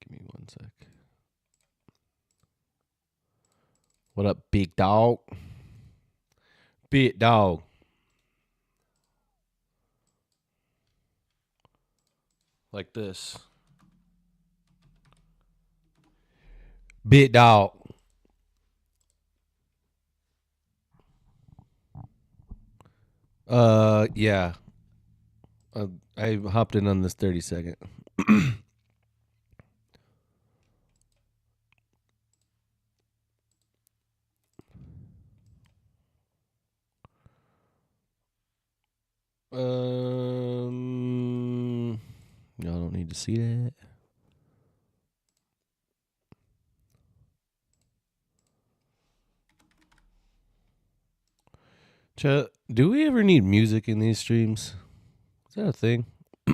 Give me one sec. What up, big dog? Big dog. Like this. Big dog. Yeah. I hopped in on this 30-second. Y'all don't need to see that. Do we ever need music in these streams? Is that a thing? I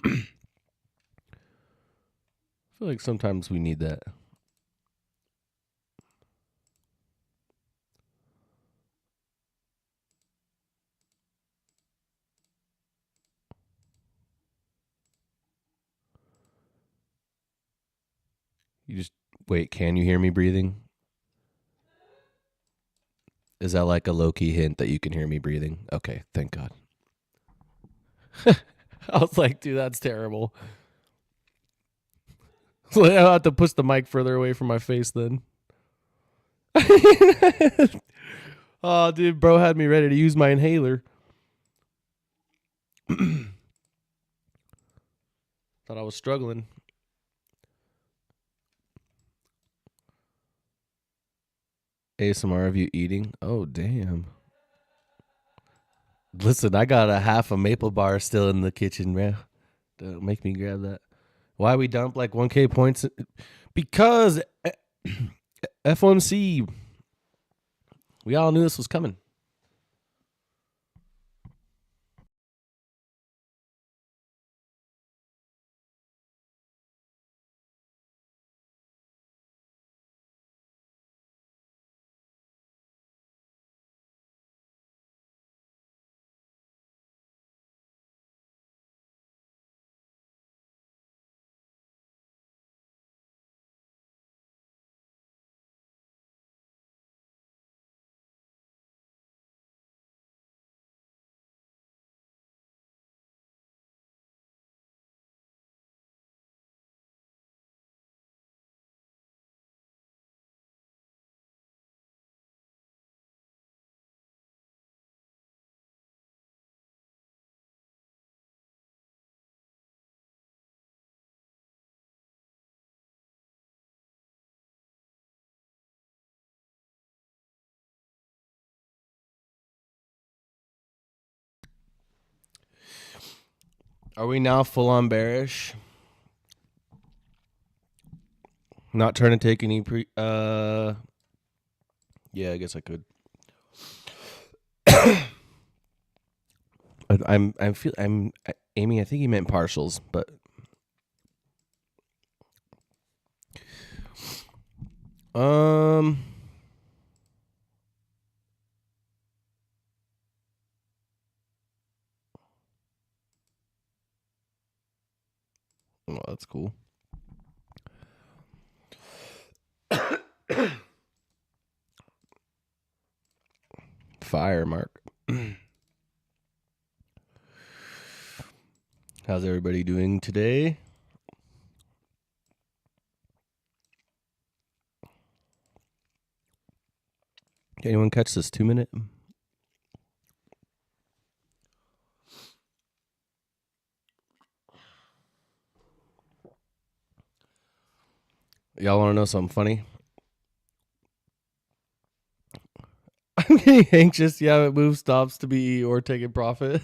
feel like sometimes we need that. You just wait. Can you hear me breathing? Is that like a low-key hint that you can hear me breathing? Okay, thank God. I was like, dude, that's terrible. So I'll have to push the mic further away from my face then. Oh, dude, bro had me ready to use my inhaler. Thought I was struggling. ASMR of you eating? Oh, damn. Listen, I got a half a maple bar still in the kitchen, man. Don't make me grab that. Why we dump like 1K points? Because F1C. We all knew this was coming. Are we now full on bearish? Not trying to take any yeah, I guess I could. I'm Amy, I think you meant partials, but oh, that's cool. Fire, Mark. How's everybody doing today? Can anyone catch this 2-minute? Y'all want to know something funny? I'm getting anxious. Yeah, it moves stops to be or taking profit.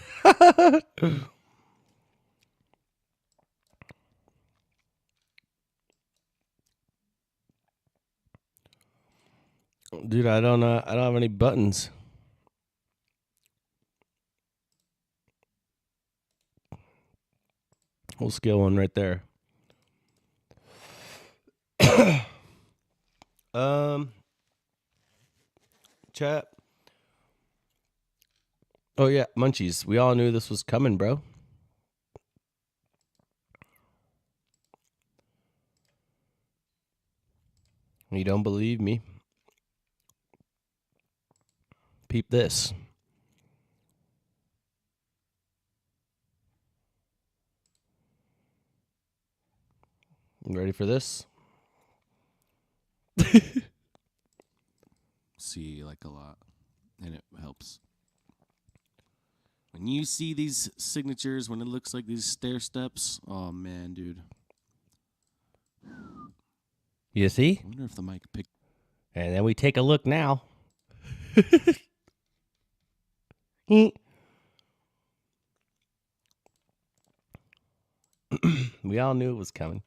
Dude, I don't have any buttons. We'll scale one right there. Chat. Oh yeah, munchies. We all knew this was coming, bro. You don't believe me? Peep this. You ready for this? See like a lot, and it helps. When you see these signatures, when it looks like these stair steps, oh man, dude. You see? I wonder if the mic picked. And then we take a look now. We all knew it was coming.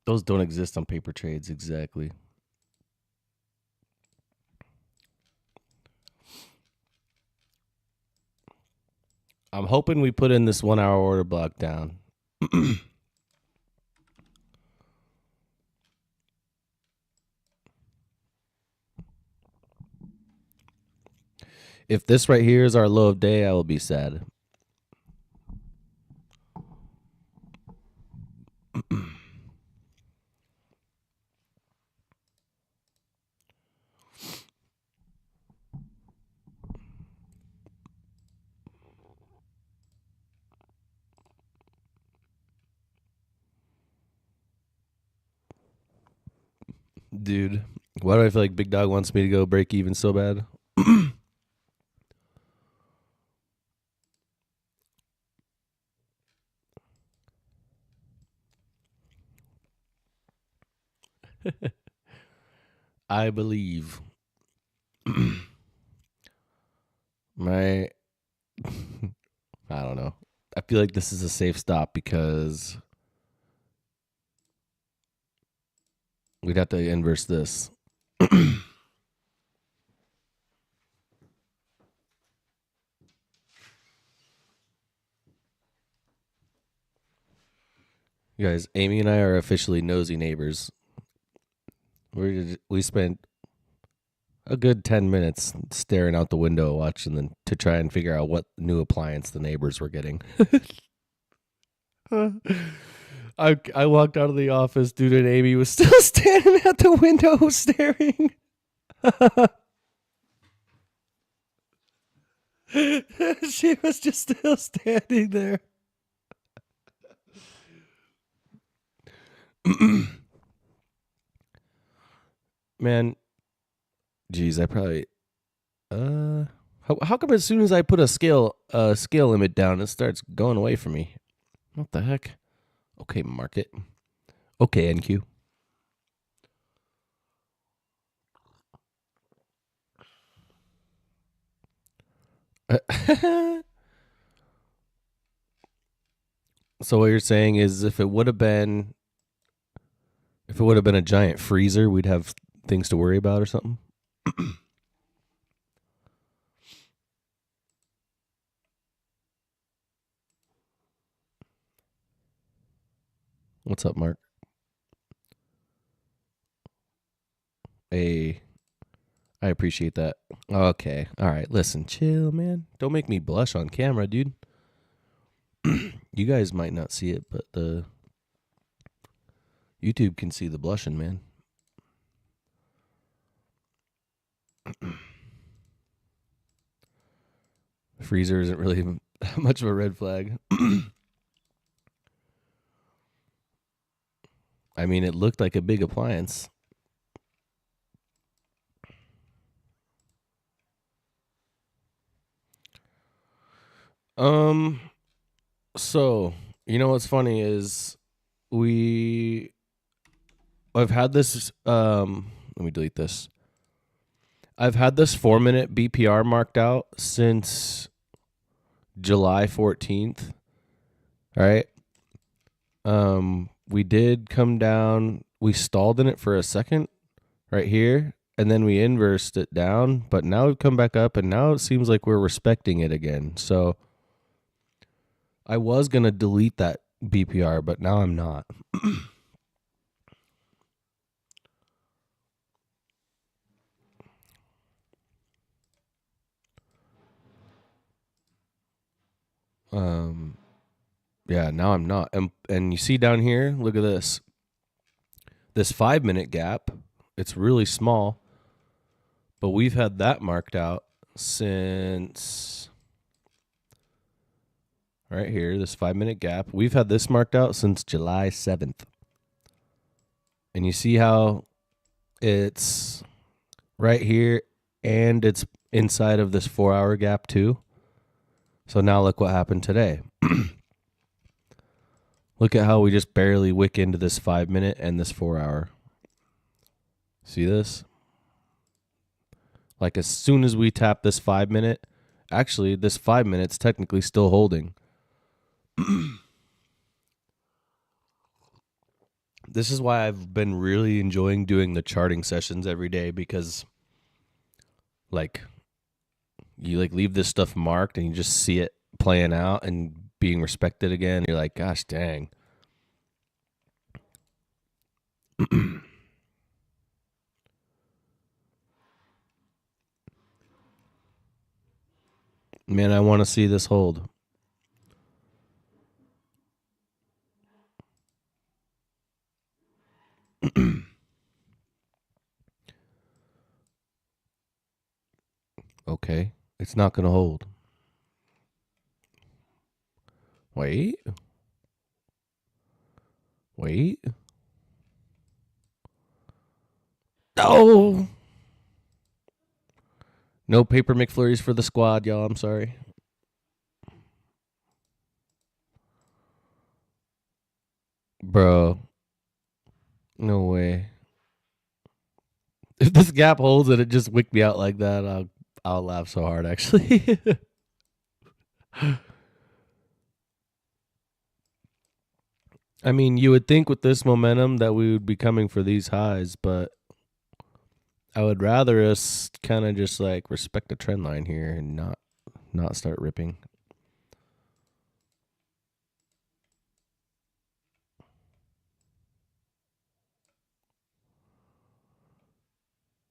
Those don't exist on paper trades, exactly. I'm hoping we put in this 1 hour order block down. If this right here is our low of day, I will be sad. Dude, why do I feel like Big Dog wants me to go break even so bad? I believe. My I don't know. I feel like this is a safe stop because we'd have to inverse this. You guys, Amy and I are officially nosy neighbors. We spent a good 10 minutes staring out the window watching them to try and figure out what new appliance the neighbors were getting. I walked out of the office, dude, and Amy was still standing at the window staring. She was just still standing there. Man, geez, I probably how come as soon as I put a scale limit down, it starts going away from me? What the heck? Okay, market. Okay, NQ. So what you're saying is if it would have been a giant freezer, we'd have things to worry about or something? What's up, Mark? Hey, I appreciate that. Okay. All right. Listen, chill, man. Don't make me blush on camera, dude. You guys might not see it, but the YouTube can see the blushing, man. Freezer isn't really much of a red flag. I mean, it looked like a big appliance. So, you know what's funny is I've had this let me delete this. I've had this 4-minute BPR marked out since July 14th. All right. We did come down, we stalled in it for a second right here, and then we inversed it down, but now we've come back up and now it seems like we're respecting it again. So I was going to delete that BPR, but now I'm not. Yeah, now I'm not. And you see down here, look at this. This 5-minute gap, it's really small, but we've had that marked out since right here, this 5-minute gap. We've had this marked out since July 7th. And you see how it's right here and it's inside of this 4-hour gap too. So now look what happened today. Look at how we just barely wick into this 5-minute and this 4-hour. See this? Like as soon as we tap this 5-minute, actually this 5 minutes technically still holding. This is why I've been really enjoying doing the charting sessions every day, because like you like leave this stuff marked and you just see it playing out and being respected again. You're like, gosh dang. Man, I want to see this hold. Okay, it's not going to hold. Wait. Oh! No paper McFlurries for the squad, y'all. I'm sorry. Bro. No way. If this gap holds and it just wicked me out like that, I'll laugh so hard, actually. I mean, you would think with this momentum that we would be coming for these highs, but I would rather us kind of just like respect the trend line here and not start ripping.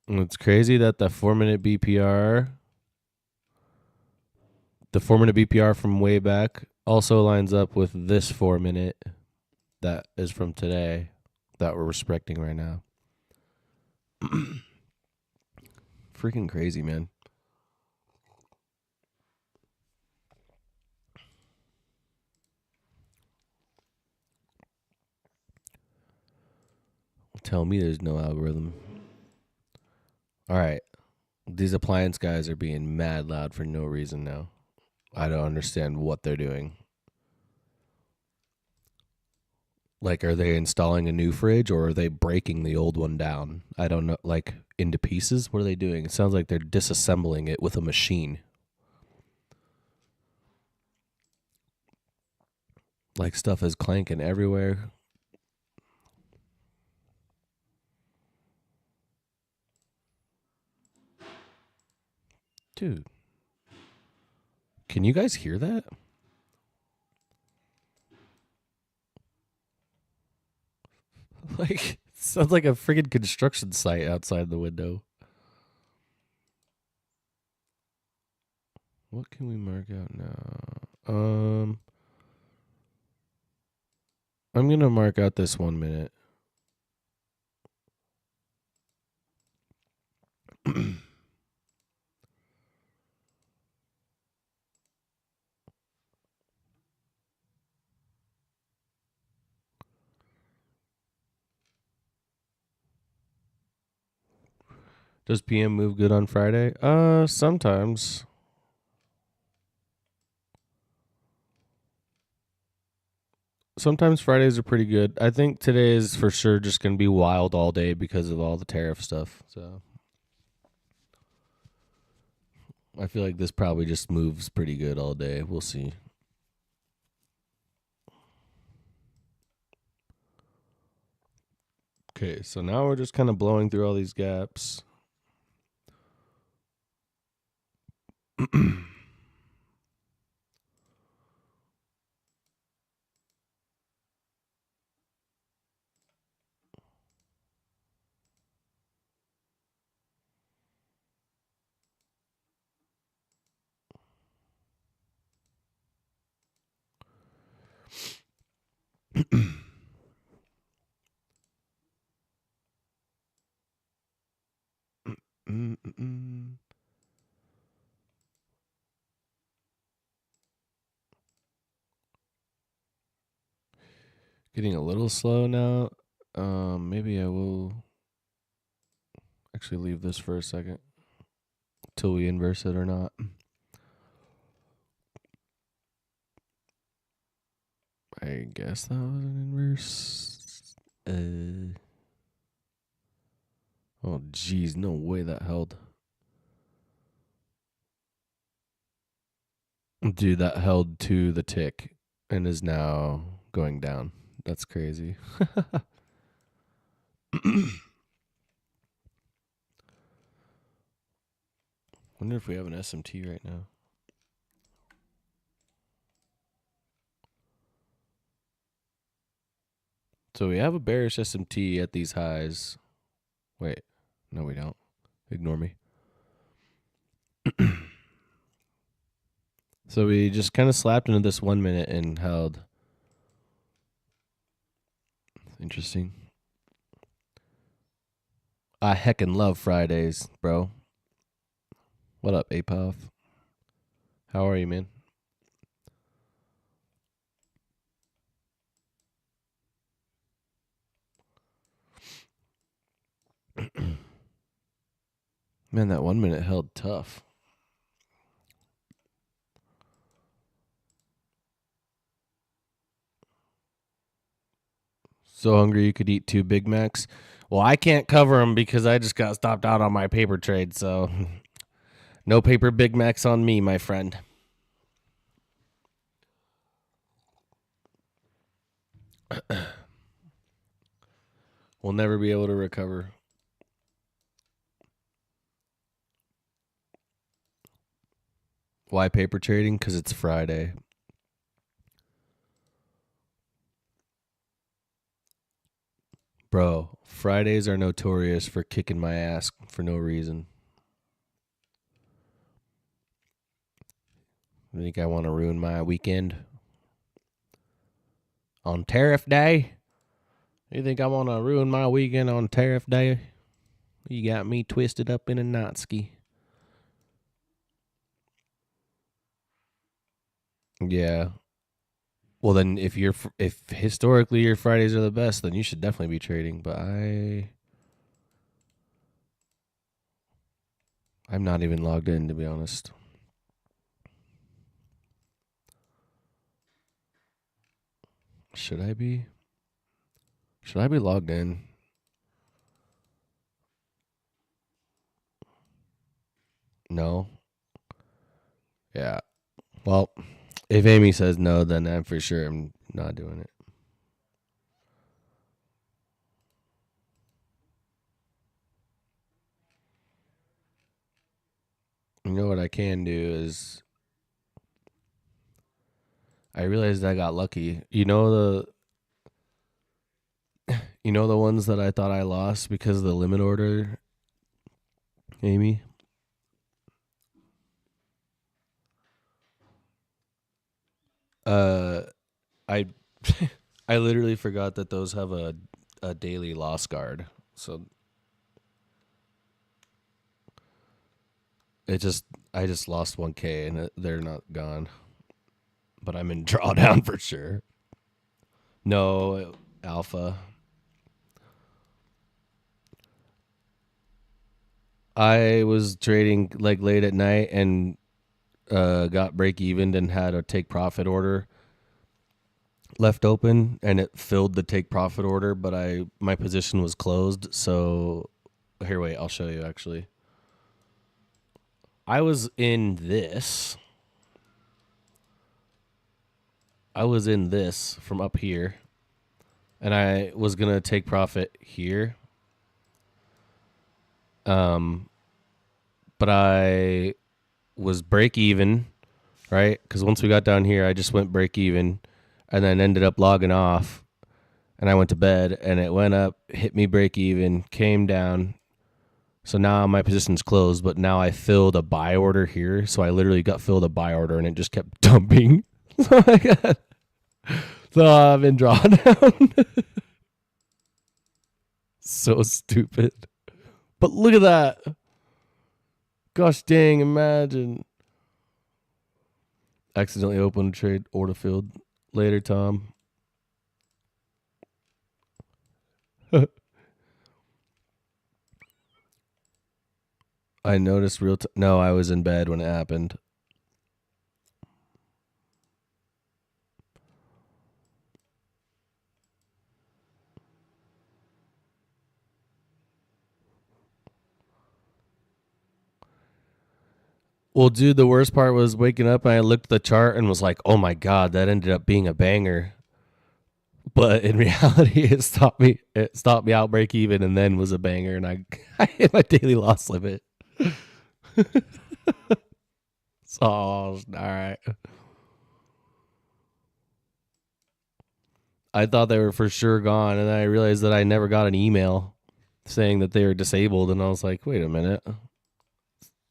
And it's crazy that the 4-minute BPR from way back also lines up with this 4-minute that is from today that we're respecting right now. Freaking crazy, man. Tell me there's no algorithm. All right. These appliance guys are being mad loud for no reason now. I don't understand what they're doing. Like, are they installing a new fridge or are they breaking the old one down? I don't know. Like, into pieces? What are they doing? It sounds like they're disassembling it with a machine. Like, stuff is clanking everywhere. Dude. Can you guys hear that? Like, sounds like a friggin' construction site outside the window. What can we mark out now? I'm going to mark out this 1 minute. Does PM move good on Friday? Sometimes. Sometimes Fridays are pretty good. I think today is for sure just going to be wild all day because of all the tariff stuff. So I feel like this probably just moves pretty good all day. We'll see. Okay, so now we're just kind of blowing through all these gaps. Getting a little slow now. Maybe I will actually leave this for a second till we inverse it or not. I guess that was an inverse. Oh, geez, no way that held. Dude, that held to the tick and is now going down. That's crazy. Wonder if we have an SMT right now. So we have a bearish SMT at these highs. Wait, no, we don't. Ignore me. So we just kind of slapped into this 1 minute and held. Interesting. I heckin' love Fridays, bro. What up, Apoff? How are you, man? Man, that 1 minute held tough. So hungry you could eat 2 Big Macs. Well, I can't cover them because I just got stopped out on my paper trade, so no paper Big Macs on me, my friend. We'll never be able to recover. Why paper trading? Because it's Friday. Bro, Fridays are notorious for kicking my ass for no reason. You think I want to ruin my weekend? On tariff day? You think I want to ruin my weekend on tariff day? You got me twisted up in a knotski. Yeah. Well, then if historically your Fridays are the best, then you should definitely be trading. But I'm not even logged in, to be honest. Should I be? Should I be logged in? No. Yeah. Well, if Amy says no, then I'm for sure I'm not doing it. You know what I can do is I realized I got lucky. You know the ones that I thought I lost because of the limit order, Amy? I I literally forgot that those have a daily loss guard. So I just lost 1K and they're not gone. But I'm in drawdown for sure. No, alpha. I was trading like late at night and got break even and had a take profit order left open and it filled the take profit order, but my position was closed. So here, wait, I'll show you actually. I was in this. From up here, and I was gonna take profit here. But I was break even, right? Because once we got down here, I just went break even, and then ended up logging off, and I went to bed, and it went up, hit me break even, came down. So now my position's closed, but now I filled a buy order here. So I literally got filled a buy order, and it just kept dumping. So I've been drawn down. So stupid. But look at that. Gosh dang, imagine. Accidentally opened a trade order filled. Later, Tom. I noticed no, I was in bed when it happened. Well, dude, the worst part was waking up and I looked at the chart and was like, "Oh my god, that ended up being a banger." But in reality, it stopped me. It stopped me out break even, and then was a banger, and I I hit my daily loss limit. So all right. I thought they were for sure gone, and then I realized that I never got an email saying that they were disabled, and I was like, "Wait a minute."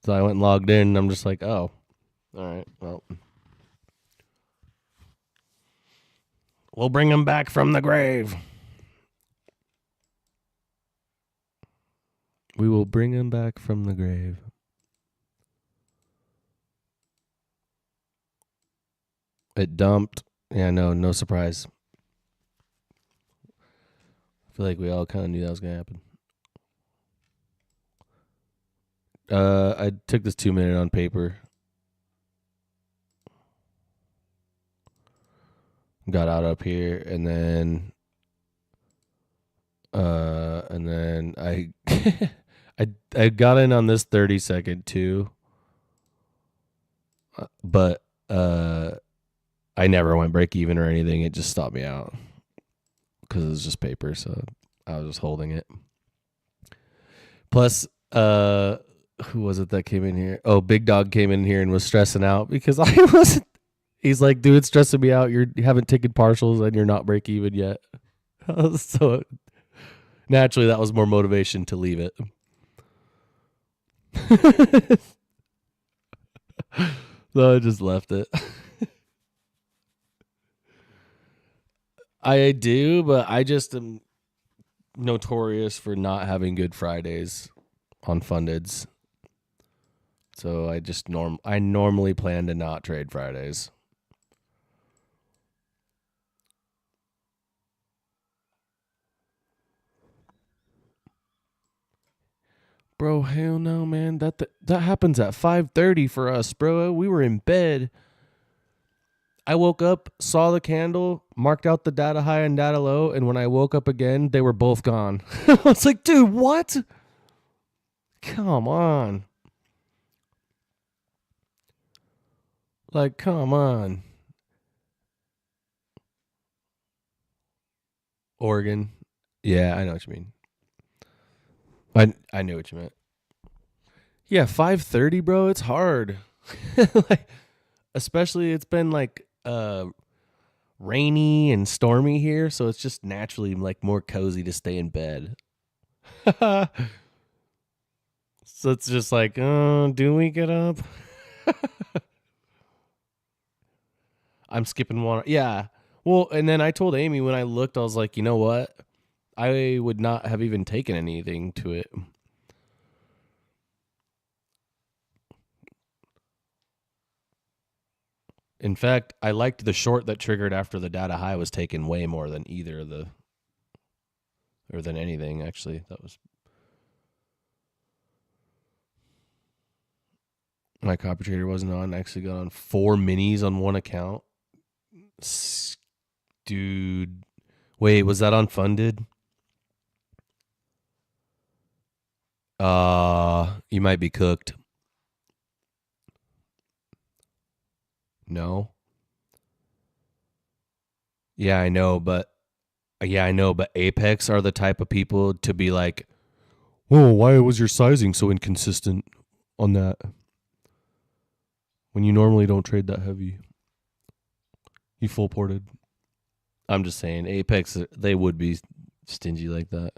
So I went and logged in, and I'm just like, "Oh, all right. Well, we'll bring them back from the grave. We will bring him back from the grave." It dumped. Yeah, no surprise. I feel like we all kind of knew that was gonna happen. I took this 2 minute on paper. Got out up here, and then I I got in on this 30-second too, but I never went break even or anything. It just stopped me out because it was just paper, so I was just holding it. Plus, who was it that came in here? Oh, Big Dog came in here and was stressing out because I wasn't. He's like, "Dude, it's stressing me out. You haven't taken partials and you're not break even yet." So naturally, that was more motivation to leave it. So I just left it. I do, but I just am notorious for not having good Fridays on fundeds. So I normally plan to not trade Fridays. Bro, hell no, man. That happens at 5:30 for us, bro. We were in bed. I woke up, saw the candle, marked out the data high and data low, and when I woke up again, they were both gone. I was like, dude, what? Come on. Like, come on. Oregon. Yeah, I know what you mean. I knew what you meant. Yeah, 5:30, bro. It's hard. Like, especially it's been like rainy and stormy here, so it's just naturally like more cozy to stay in bed. So it's just like, do we get up? I'm skipping one. Yeah. Well, and then I told Amy when I looked, I was like, you know what? I would not have even taken anything to it. In fact, I liked the short that triggered after the data high was taken way more than either of the, or than anything, actually. That was my copy trader wasn't on. I actually got on 4 minis on one account. Dude. Wait, was that unfunded? You might be cooked. No. Yeah, I know, but Apex are the type of people to be like, "Oh, why was your sizing so inconsistent on that when you normally don't trade that heavy? You full ported." I'm just saying, Apex they would be stingy like that.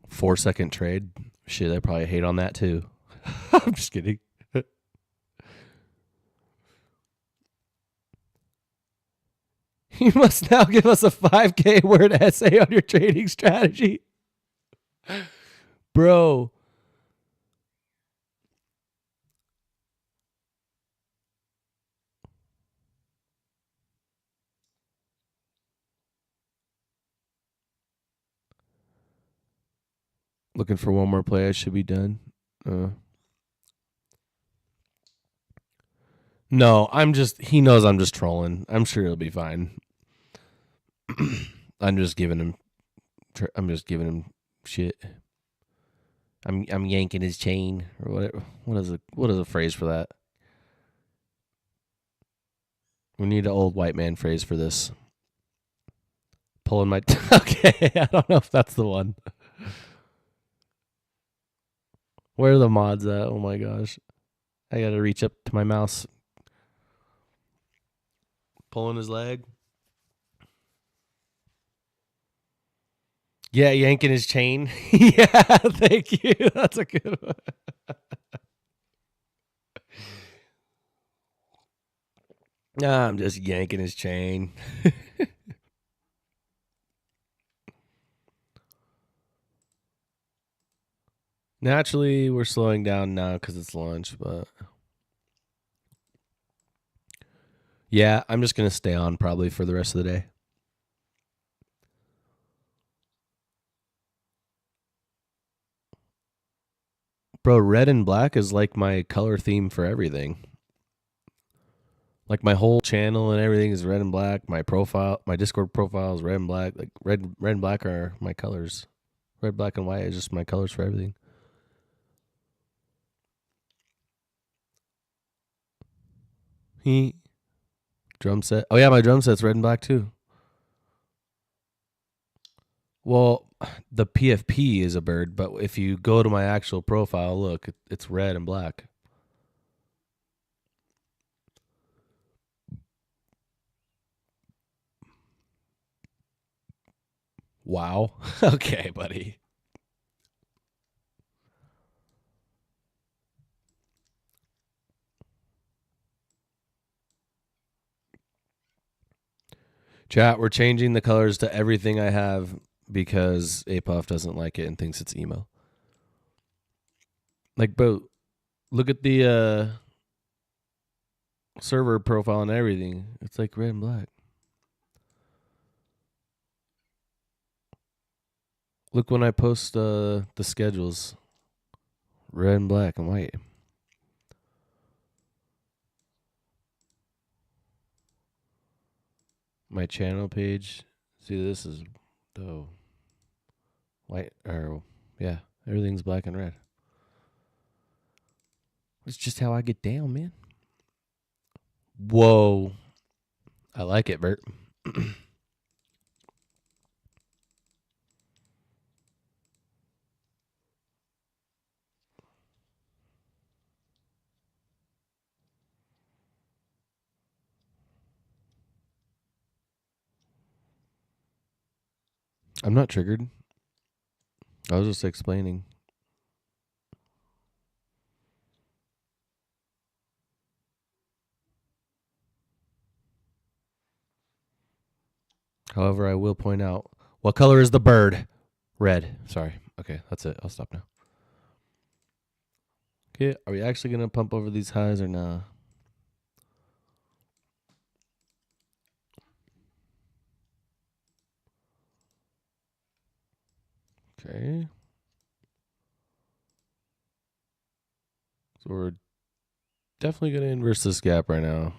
4-second trade, shit, I probably hate on that too. I'm just kidding. You must now give us a 5K word essay on your trading strategy. Bro. Looking for one more play. I should be done. No, he knows I'm just trolling. I'm sure he'll be fine. I'm just giving him shit. I'm yanking his chain or whatever. What is a phrase for that? We need an old white man phrase for this. Pulling my okay, I don't know if that's the one. Where are the mods at? Oh my gosh. I gotta reach up to my mouse. Pulling his leg. Yeah, yanking his chain. Yeah, thank you. That's a good one. Nah, I'm just yanking his chain. Naturally, we're slowing down now because it's lunch, but yeah, I'm just going to stay on probably for the rest of the day. Bro, red and black is like my color theme for everything. Like my whole channel and everything is red and black. My profile, my Discord profile is red and black. Like red and black are my colors. Red, black, and white is just my colors for everything. He drum set. Oh yeah, my drum set's red and black too. Well, the PFP is a bird, but if you go to my actual profile, look, it's red and black. Wow. Okay, buddy. Chat, we're changing the colors to everything I have because Apuff doesn't like it and thinks it's emo. Like, bro, look at the server profile and everything. It's like red and black. Look when I post the schedules. Red and black and white. My channel page. See, this is the white, or yeah, everything's black and red. It's just how I get down, man. Whoa. I like it, Bert. I'm not triggered. I was just explaining. However, I will point out, what color is the bird? Red. Sorry. Okay, that's it. I'll stop now. Okay, are we actually going to pump over these highs or not? Okay. So we're definitely going to inverse this gap right now.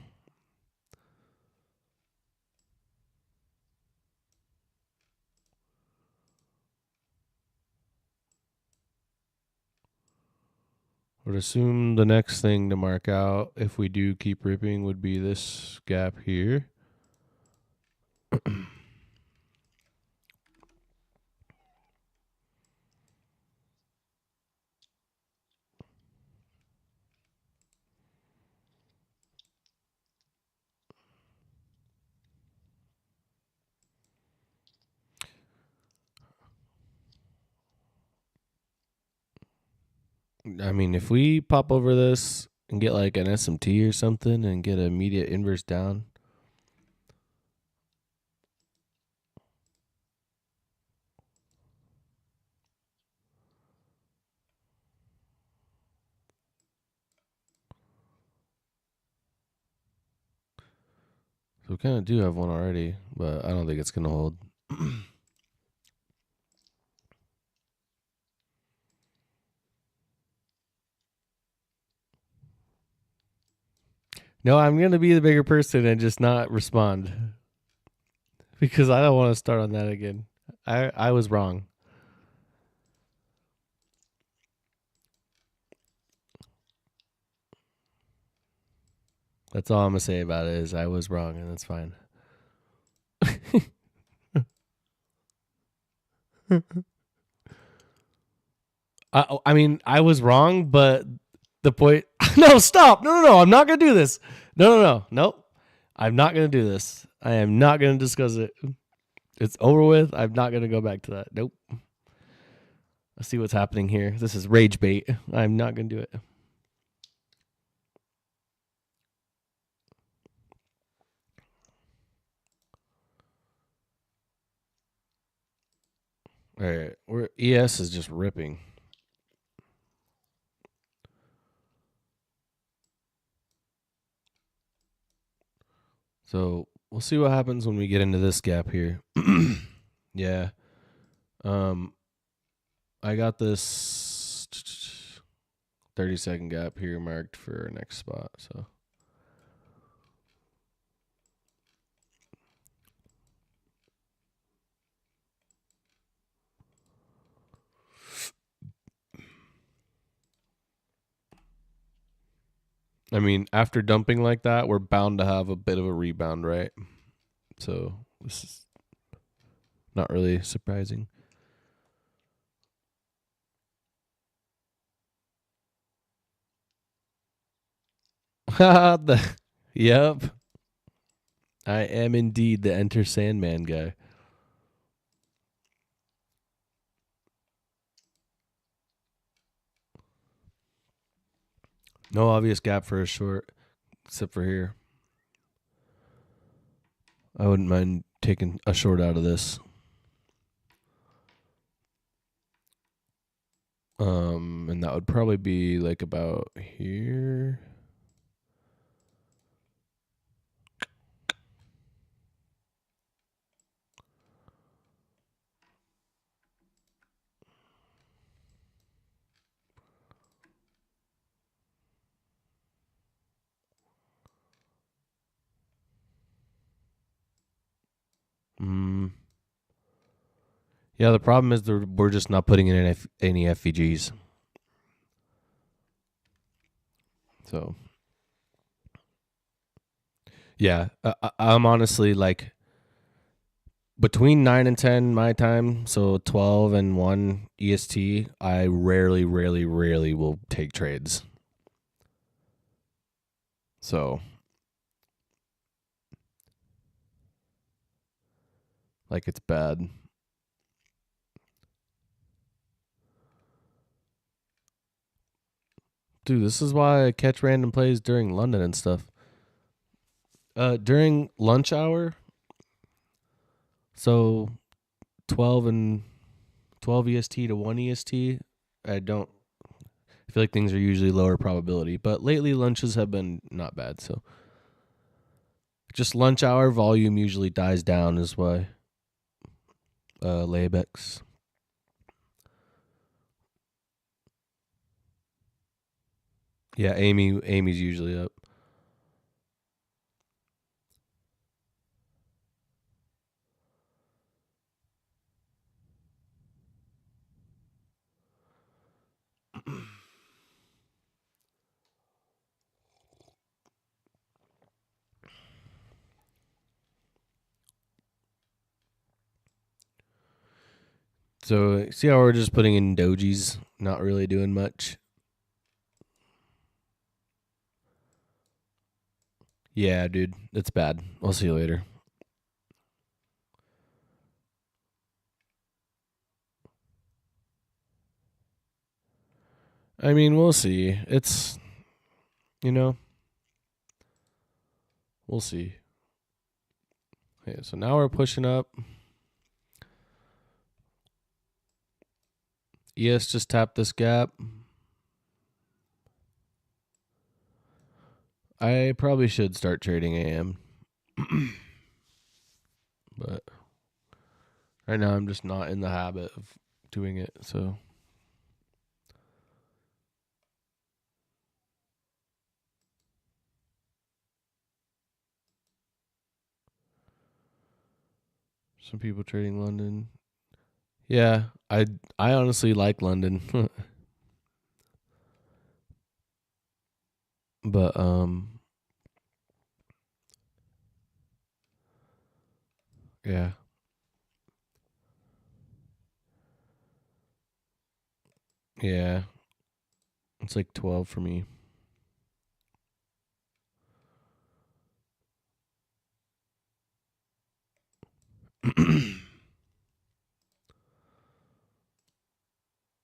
I would assume the next thing to mark out, if we do keep ripping, would be this gap here. I mean, if we pop over this and get like an SMT or something and get an immediate inverse down. So we kind of do have one already, but I don't think it's going to hold. No, I'm gonna be the bigger person and just not respond because I don't want to start on that again. I was wrong. That's all I'm gonna say about it is I was wrong, and that's fine. I mean, I was wrong, but the point. No, stop! No! I'm not gonna do this. No! Nope. I'm not gonna do this. I am not gonna discuss it. It's over with. I'm not gonna go back to that. Nope. Let's see what's happening here. This is rage bait. I'm not gonna do it. All right, we're ES is just ripping. So we'll see what happens when we get into this gap here. Yeah. I got this 30-second gap here marked for our next spot. So I mean, after dumping like that, we're bound to have a bit of a rebound, right? So this is not really surprising. Yep. I am indeed the Enter Sandman guy. No obvious gap for a short, except for here. I wouldn't mind taking a short out of this. And that would probably be like about here. Yeah, the problem is we're just not putting in any FVGs. So, yeah, I'm honestly like between 9 and 10 my time, so 12 and 1 EST, I rarely will take trades. So, like it's bad. Dude, this is why I catch random plays during London and stuff. During lunch hour, so 12 EST to 1 EST, I feel like things are usually lower probability, but lately lunches have been not bad. So just lunch hour volume usually dies down is why. Labex. Yeah, Amy's usually up. So see how we're just putting in dojis, not really doing much. Yeah, dude, it's bad. I'll see you later. I mean, we'll see. It's, we'll see. Okay, so now we're pushing up. ES just tapped this gap. I probably should start trading AM. But right now I'm just not in the habit of doing it, so Some people trading London. Yeah, I honestly like London. But yeah. Yeah. It's like 12 for me.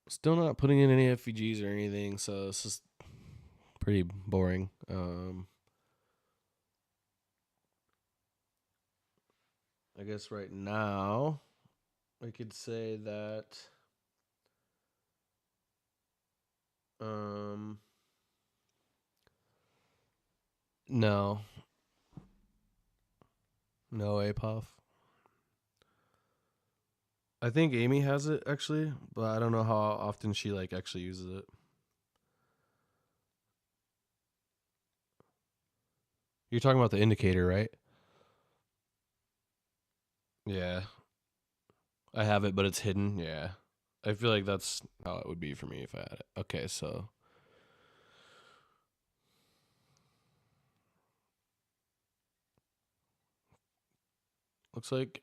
Still not putting in any FVGs or anything, so it's just pretty boring. I guess right now I could say that no. No APOF. I think Amy has it actually, but I don't know how often she like actually uses it. You're talking about the indicator, right? Yeah. I have it, but it's hidden. Yeah. I feel like that's how it would be for me if I had it. Okay, so looks like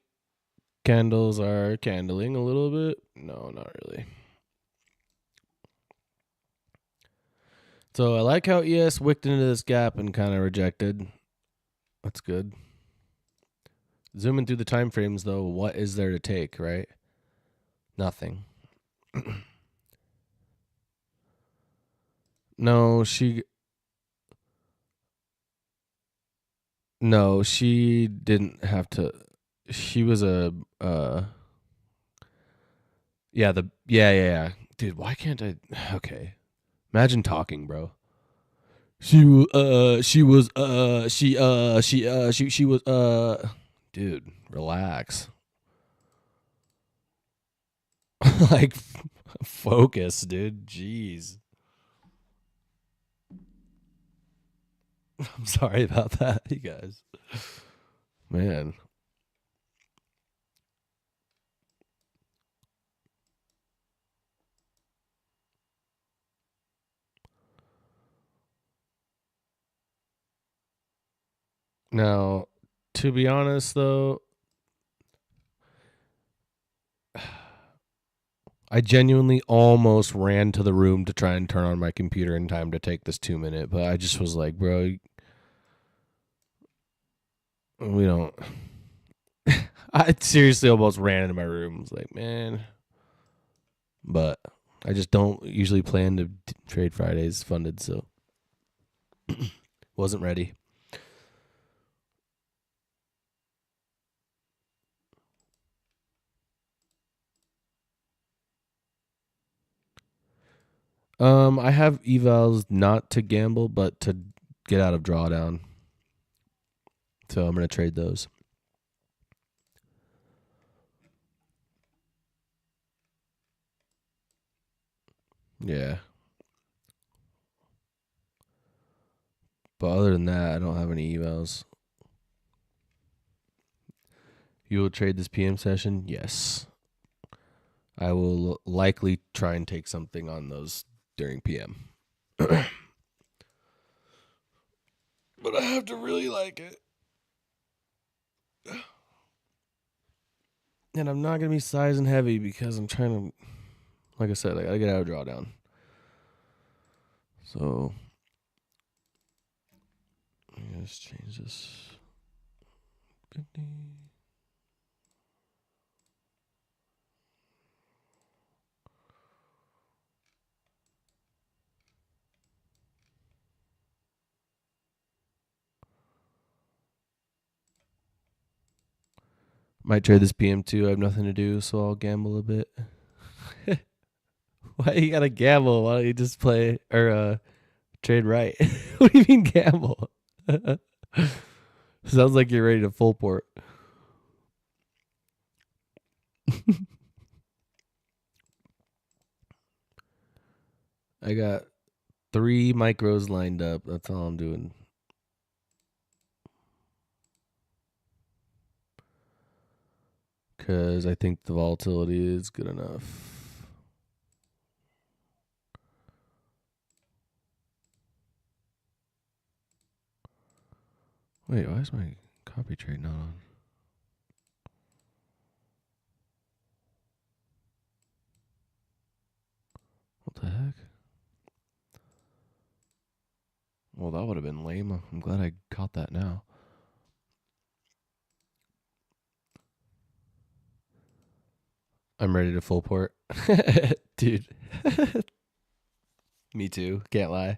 candles are candling a little bit. No, not really. So I like how ES wicked into this gap and kind of rejected. That's good. Zooming through the time frames though, what is there to take, right? Nothing. No, she didn't have to. She was a yeah. Dude, why can't I? Okay. Imagine talking, bro. She was dude, relax. Like focus, dude. Jeez. I'm sorry about that, you guys. Man. Now, to be honest though, I genuinely almost ran to the room to try and turn on my computer in time to take this 2 minute, but I just was like, bro, we don't. I seriously almost ran into my room. I was like, man. But I just don't usually plan to trade Fridays funded, so wasn't ready. I have evals not to gamble, but to get out of drawdown. So I'm gonna trade those. Yeah. But other than that, I don't have any evals. You will trade this PM session? Yes. I will likely try and take something on those during PM. But I have to really like it. And I'm not going to be size and heavy because I'm trying to, like I said, I got to get out of drawdown. So, let's change this. 50. Might trade this PM too. I have nothing to do, so I'll gamble a bit. Why you gotta gamble? Why don't you just play or trade right? What do you mean gamble? Sounds like you're ready to full port. I got 3 micros lined up. That's all I'm doing. because I think the volatility is good enough. Wait, why is my copy trade not on? What the heck? Well, that would have been lame. I'm glad I caught that now. I'm ready to full port. Dude. Me too. Can't lie.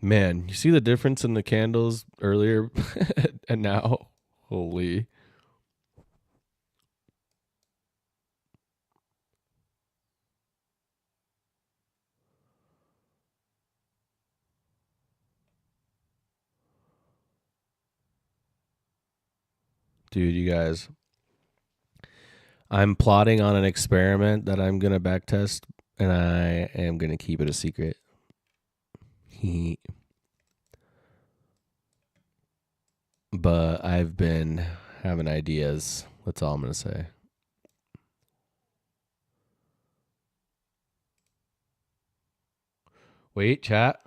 Man, you see the difference in the candles earlier and now? Holy. Dude, you guys. I'm plotting on an experiment that I'm going to backtest, and I am going to keep it a secret. But I've been having ideas. That's all I'm going to say. Wait, chat.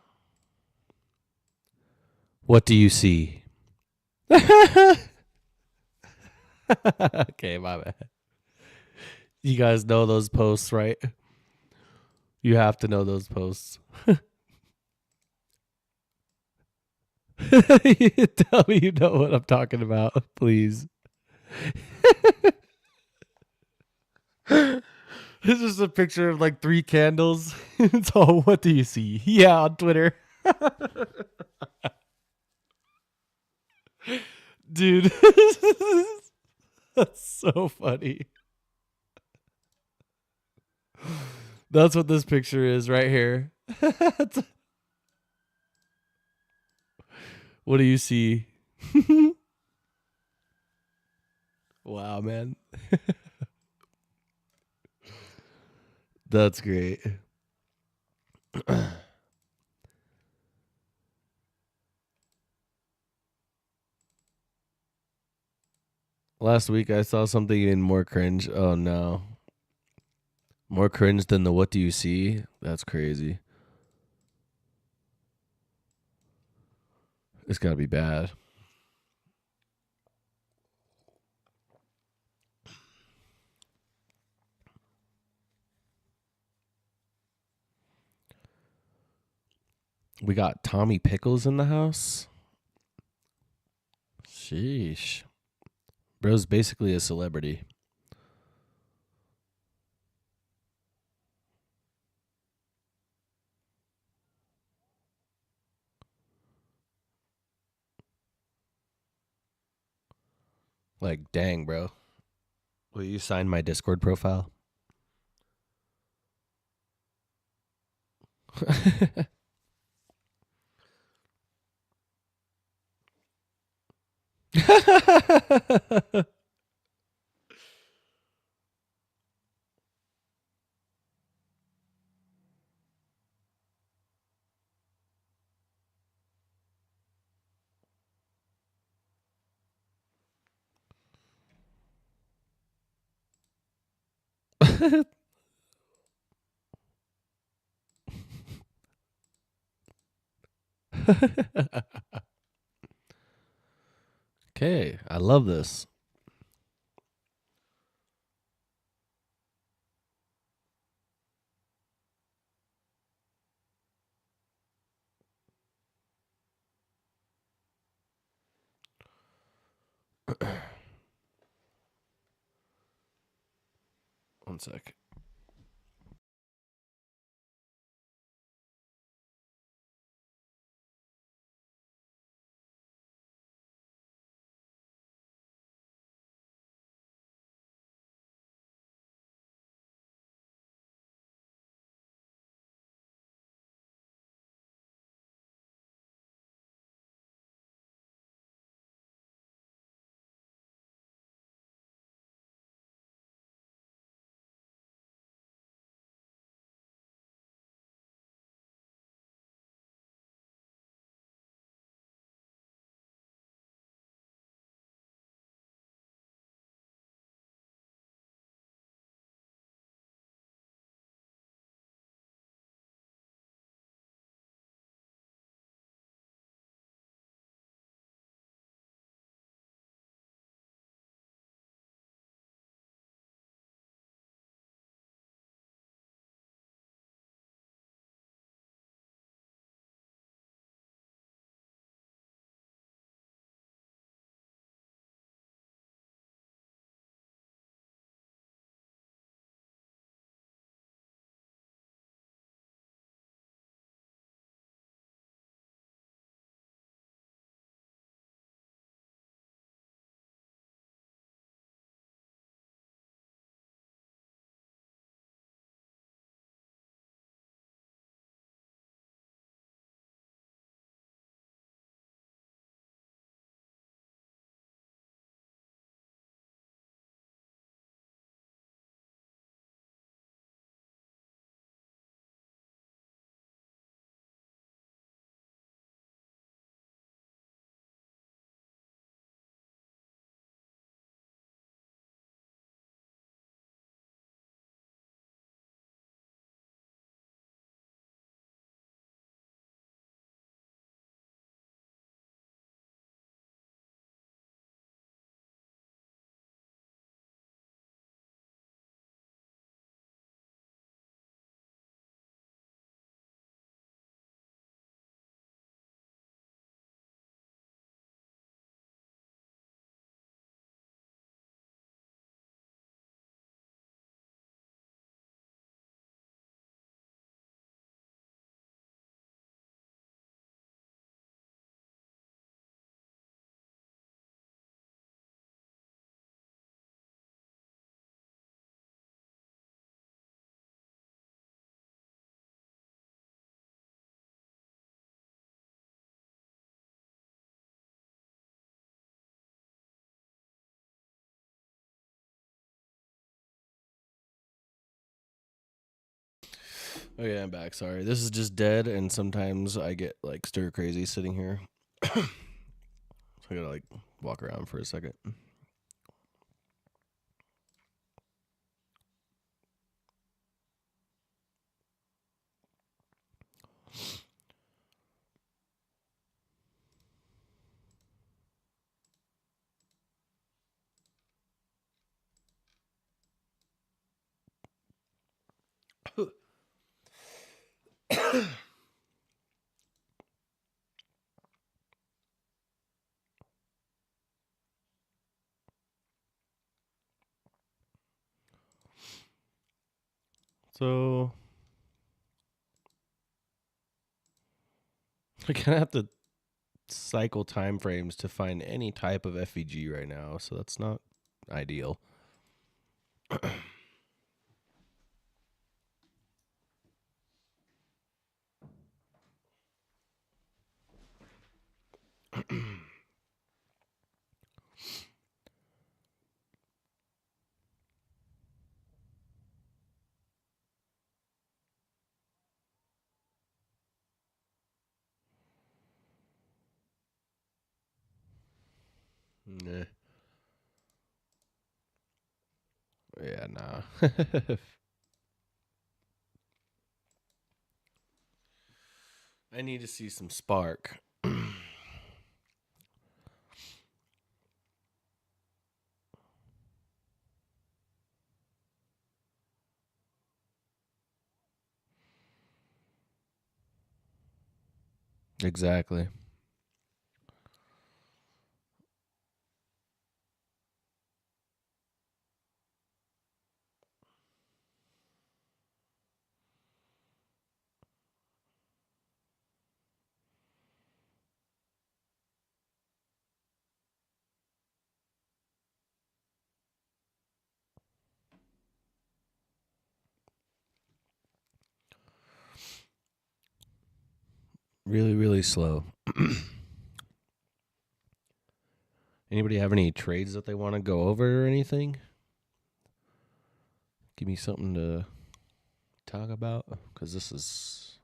What do you see? Okay, my bad. You guys know those posts, right? You have to know those posts. Tell me you know what I'm talking about, please. This is a picture of like 3 candles. It's all, what do you see? Yeah, on Twitter. Dude, that's so funny. That's what this picture is right here. What do you see? Wow, man. That's great. Last week I saw something even more cringe. Oh no. More cringe than the what do you see? That's crazy. It's gotta be bad. We got Tommy Pickles in the house. Sheesh. Bro's basically a celebrity. Like, dang, bro. Will you sign my Discord profile? Okay, I love this. One sec. Oh yeah, I'm back. Sorry. This is just dead, and sometimes I get like stir crazy sitting here. So I gotta like walk around for a second. So I kind of have to cycle time frames to find any type of FVG right now, so that's not ideal. Nah. Yeah, nah. I need to see some spark. Exactly. Really, really slow. Anybody have any trades that they want to go over or anything? Give me something to talk about, because this is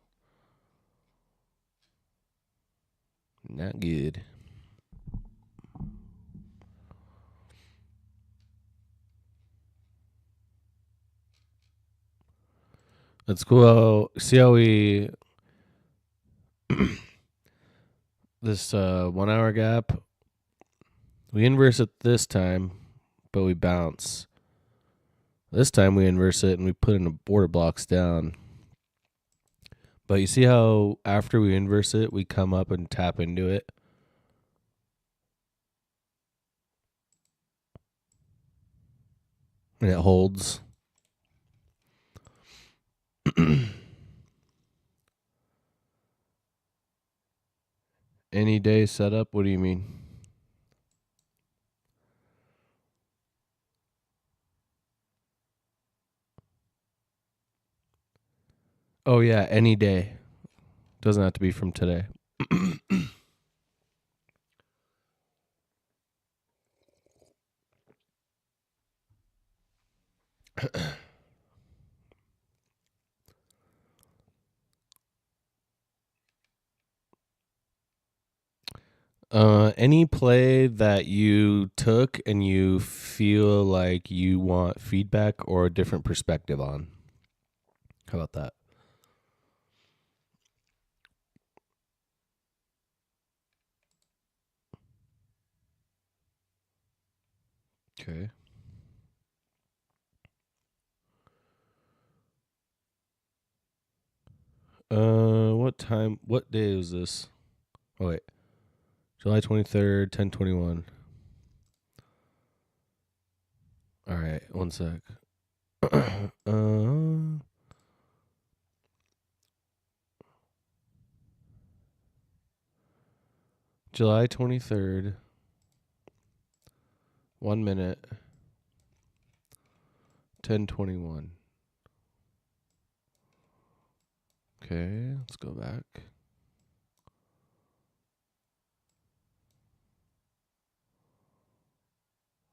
not good. That's cool. See how we this 1 hour gap, we inverse it this time, but we bounce. This time we inverse it and we put in the border blocks down. But you see how after we inverse it, we come up and tap into it? And it holds. Any day setup? What do you mean? Oh, yeah, any day. Doesn't have to be from today. Any play that you took and you feel like you want feedback or a different perspective on. How about that? Okay. What time? What day is this? Oh wait, July 23rd, 10:21. All right, one sec. July 23rd, 1 minute, 10:21. Okay, let's go back.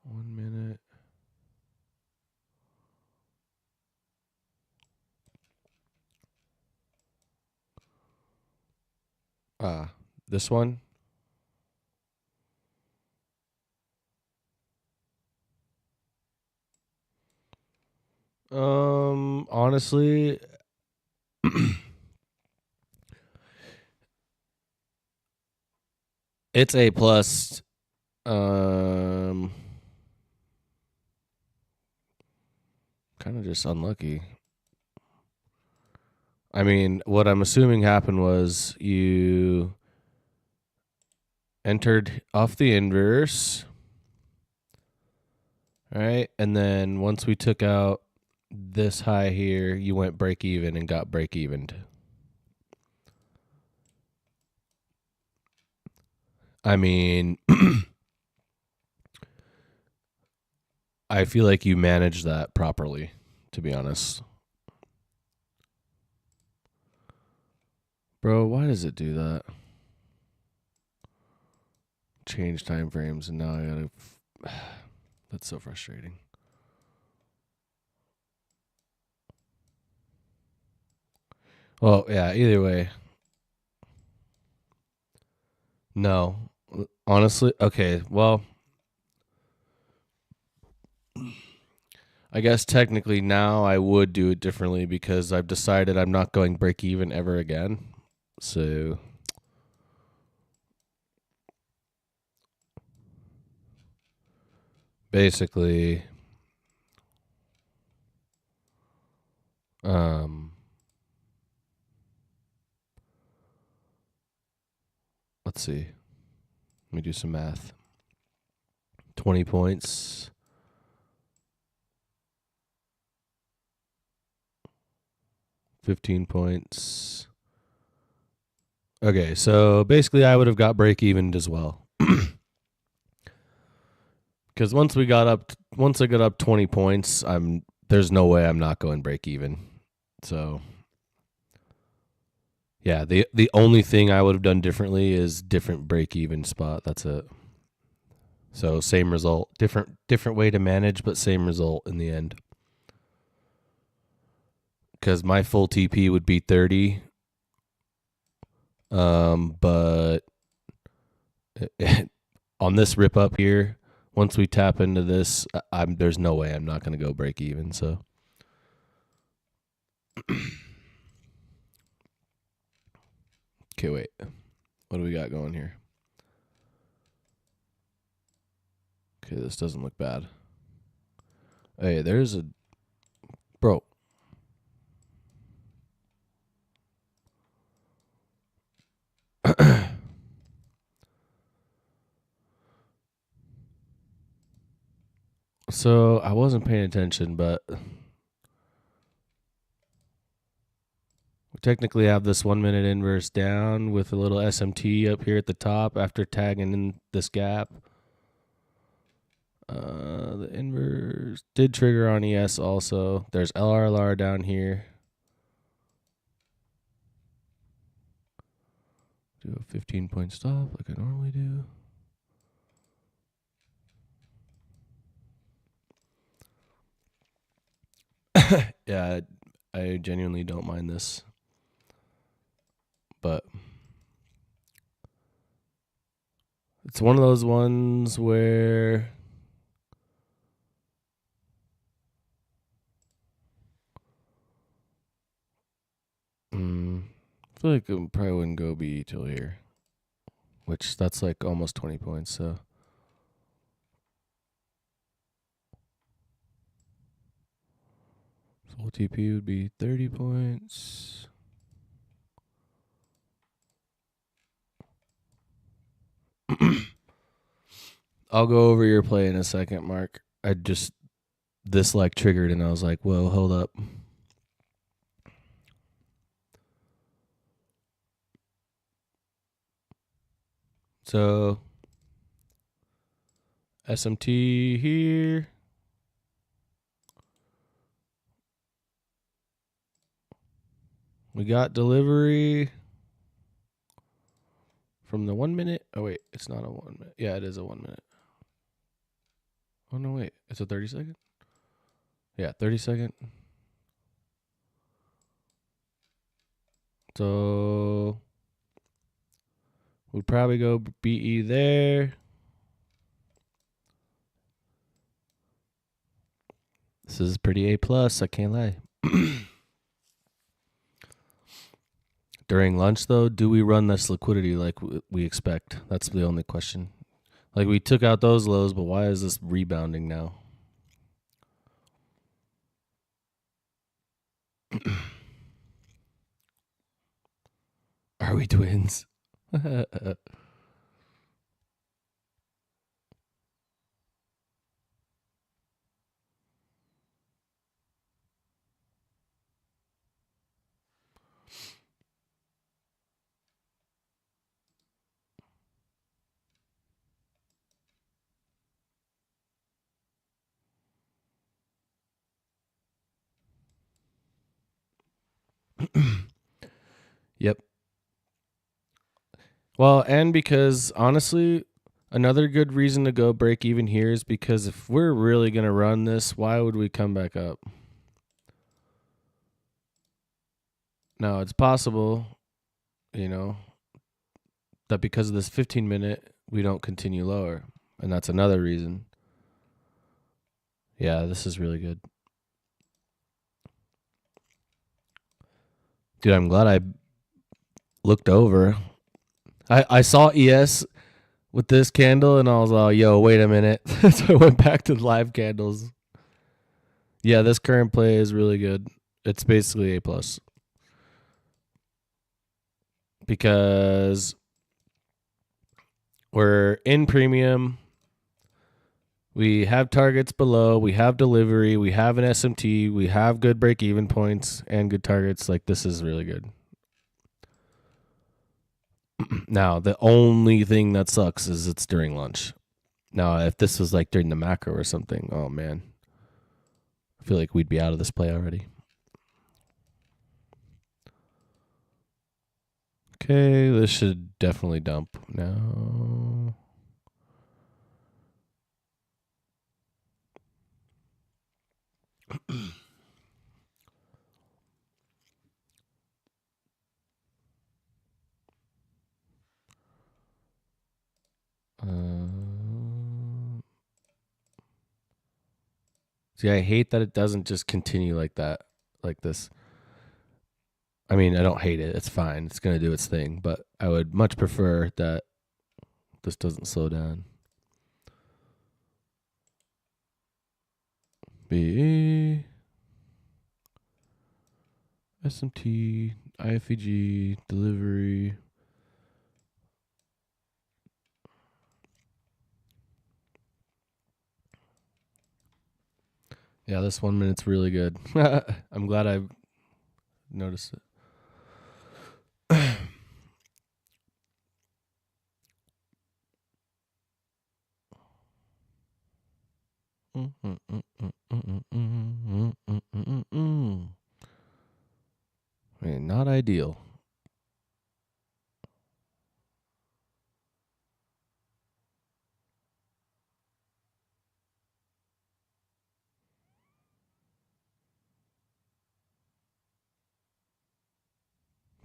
One minute. This one. Honestly, it's A plus. Kind of just unlucky. I mean, what I'm assuming happened was you entered off the inverse, right? And then once we took out this high here, you went break even and got break evened. I mean, I feel like you managed that properly, to be honest. Bro, why does it do that? Change time frames, and now I gotta. That's so frustrating. Well, yeah, either way. No. Honestly, okay, well, I guess technically now I would do it differently because I've decided I'm not going break even ever again. So basically, um, let's see. Let me do some math. 20 points. 15 points. Okay, so basically I would have got break evened as well. Because once I got up 20 points, there's no way I'm not going break even. So yeah, the only thing I would have done differently is different break even spot. That's it. So same result, different way to manage, but same result in the end. Because my full TP would be 30, but on this rip up here, once we tap into this, there's no way I'm not going to go break even. So. Okay, wait. What do we got going here? Okay, this doesn't look bad. Hey, there's a bro. So I wasn't paying attention, but we technically have this 1 minute inverse down with a little SMT up here at the top after tagging in this gap. The inverse did trigger on ES also. There's LRLR down here. Do a 15-point stop like I normally do. Yeah, I genuinely don't mind this. But it's one of those ones where I feel like it probably wouldn't go B till here, which that's like almost 20 points. So full TP would be 30 points. I'll go over your play in a second, Mark. This like triggered and I was like, whoa, hold up. So SMT here. We got delivery from the 1 minute. Oh, wait, it's not a 1 minute. Yeah, it is a 1 minute. Oh, no, wait. It's a 30-second? Yeah, 30-second. So We'd probably go BE there. This is pretty A plus. I can't lie. During lunch, though, do we run this liquidity like we expect? That's the only question. Like, we took out those lows, but why is this rebounding now? Are we twins? Yep. Well, and because honestly, another good reason to go break even here is because if we're really going to run this, why would we come back up? Now, it's possible, that because of this 15-minute, we don't continue lower. And that's another reason. Yeah, this is really good. Dude, I'm glad I looked over. I saw ES with this candle, and I was like, yo, wait a minute. So I went back to the live candles. Yeah, this current play is really good. It's basically A+. Because we're in premium. We have targets below. We have delivery. We have an SMT. We have good break-even points and good targets. Like, this is really good. Now, the only thing that sucks is it's during lunch. Now, if this was like during the macro or something, oh, man. I feel like we'd be out of this play already. Okay, this should definitely dump now. See, I hate that it doesn't just continue like that, like this. I mean, I don't hate it. It's fine. It's going to do its thing. But I would much prefer that this doesn't slow down. B, SMT, IFEG, delivery. Yeah, this 1 minute's really good. I'm glad I noticed it. I mean, not ideal.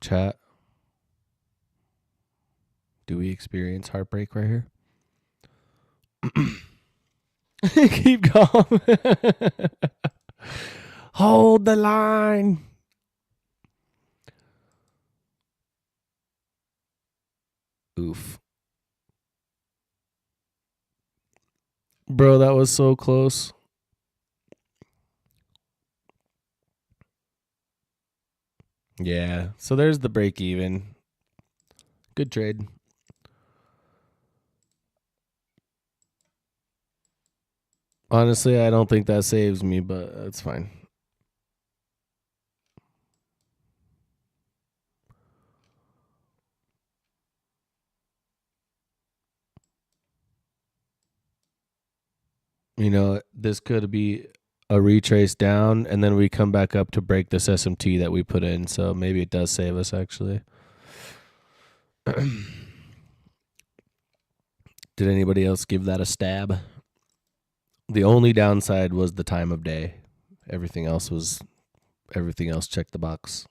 Chat. Do we experience heartbreak right here? Keep calm. Hold the line. Oof. Bro, that was so close. Yeah. So there's the break even. Good trade. Honestly, I don't think that saves me, but that's fine. This could be a retrace down, and then we come back up to break this SMT that we put in. So maybe it does save us, actually. Did anybody else give that a stab? The only downside was the time of day. Everything else checked the box.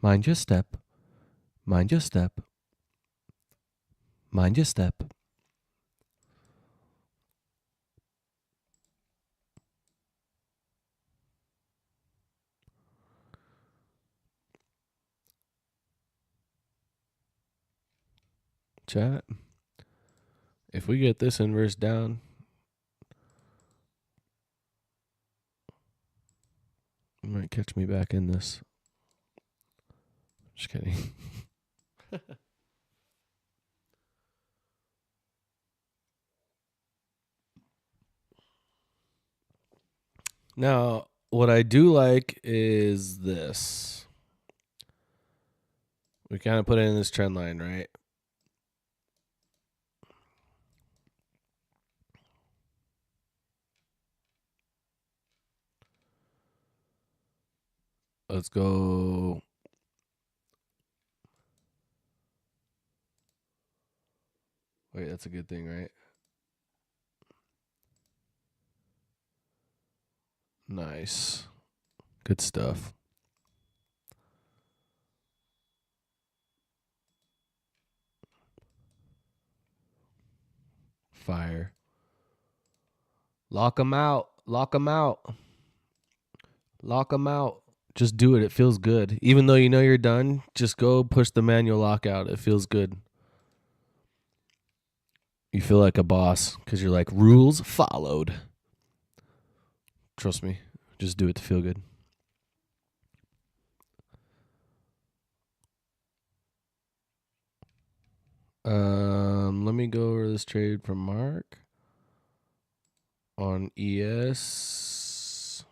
Mind your step. Mind your step. Mind your step. Chat. If we get this inverse down, you might catch me back in this. Just kidding. Now, what I do like is this. We kind of put it in this trend line, right? Let's go. Wait, that's a good thing, right? Nice. Good stuff. Fire. Lock them out. Lock them out. Lock them out. Just do it. It feels good. Even though you know you're done, just go push the manual lockout. It feels good. You feel like a boss because you're like, rules followed. Trust me. Just do it to feel good. Let me go over this trade from Mark on ES.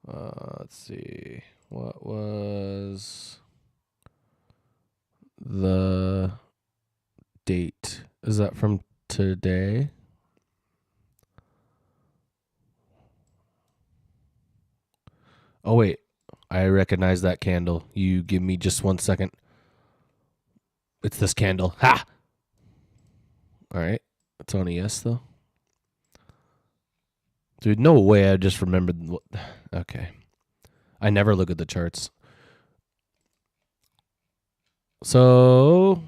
Let's see. What was the date? Is that from today? Oh, wait. I recognize that candle. You give me just 1 second. It's this candle. Ha! All right. It's on ES, though. Dude, no way I just remembered. Okay. I never look at the charts. So,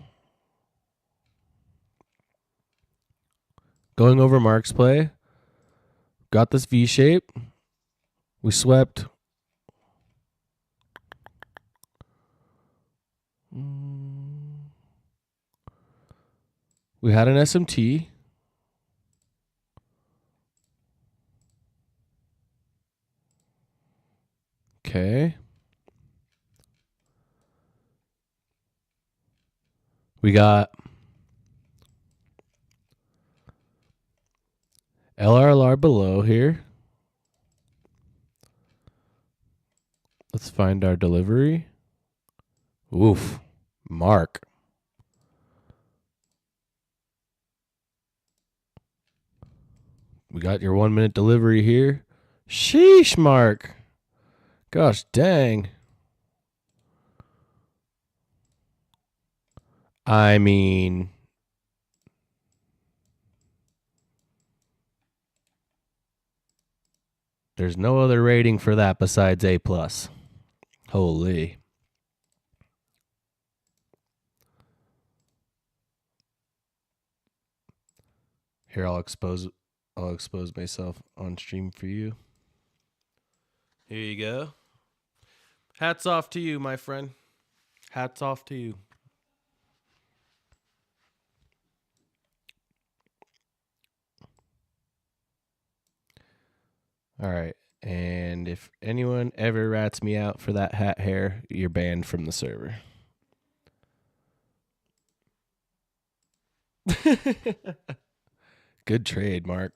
going over Mark's play. Got this V shape. We swept. We had an SMT. Okay. We got LRLR below here. Let's find our delivery. Oof. Mark. We got your 1 minute delivery here. Sheesh, Mark. Gosh dang. I mean, there's no other rating for that besides A+. Holy. Here, I'll expose myself on stream for you. Here you go. Hats off to you, my friend. Hats off to you. All right. And if anyone ever rats me out for that hat hair, you're banned from the server. Good trade, Mark.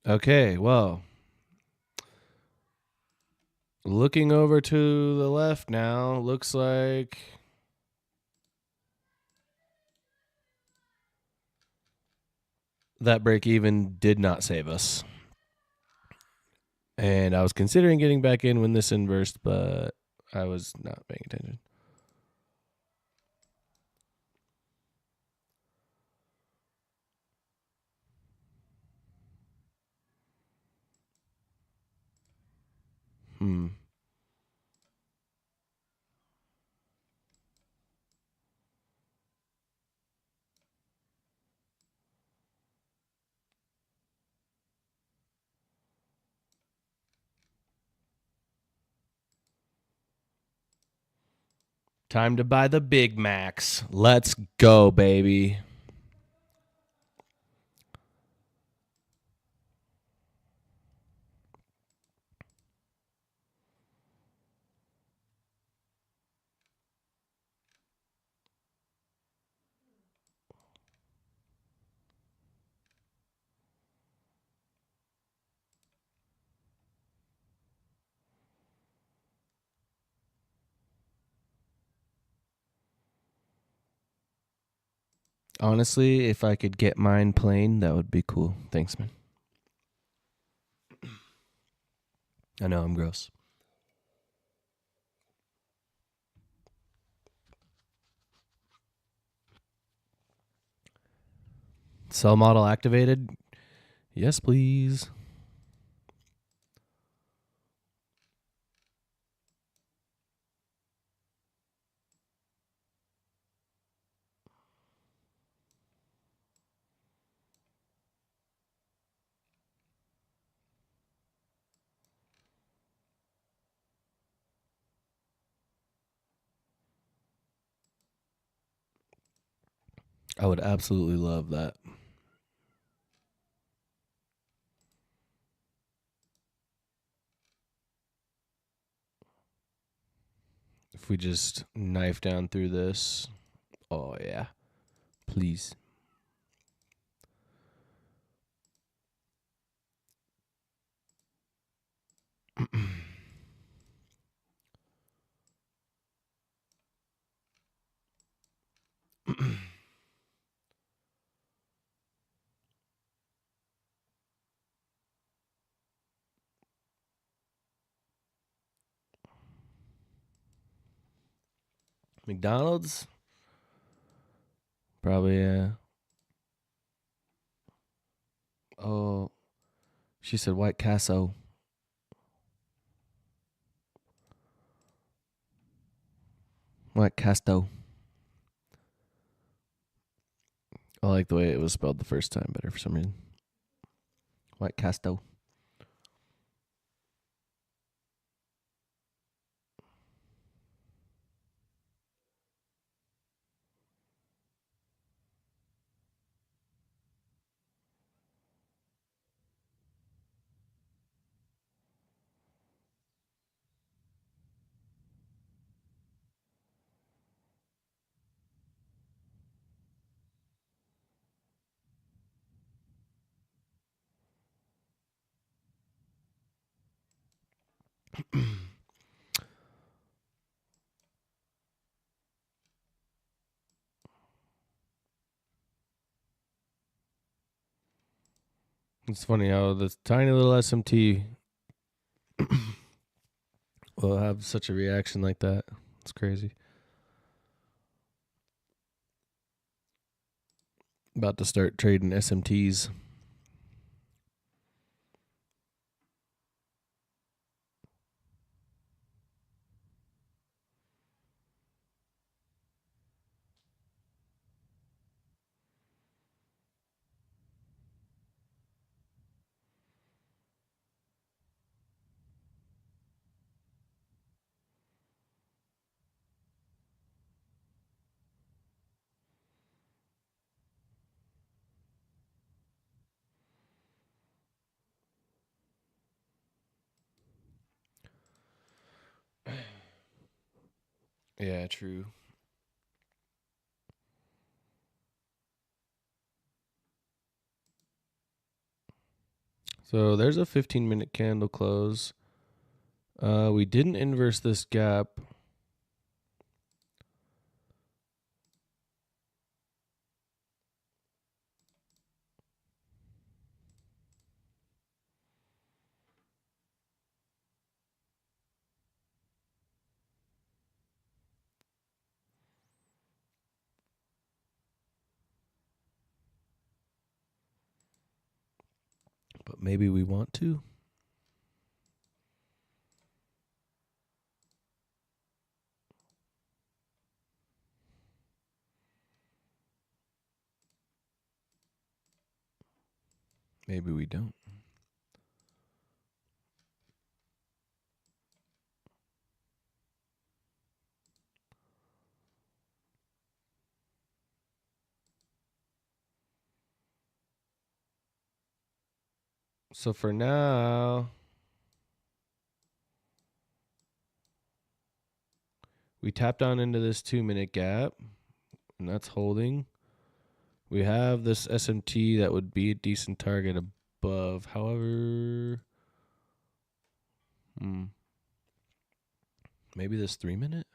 Okay, well, looking over to the left now, looks like that break even did not save us. And I was considering getting back in when this inversed, but I was not paying attention. Time to buy the Big Macs. Let's go, baby. Honestly, if I could get mine plain, that would be cool. Thanks, man. I know I'm gross. Cell model activated? Yes, please. I would absolutely love that. If we just knife down through this. Oh, yeah. Please. McDonald's? Probably, yeah. Oh, she said White Castle. White Casto. I like the way it was spelled the first time better for some reason. White Casto. It's funny how this tiny little SMT will have such a reaction like that. It's crazy. About to start trading SMTs. Yeah, true. So there's a 15-minute candle close. We didn't inverse this gap. but maybe we want to. Maybe we don't. So for now, we tap down into this 2-minute gap, and that's holding. We have this SMT that would be a decent target above. However, maybe this 3-minute?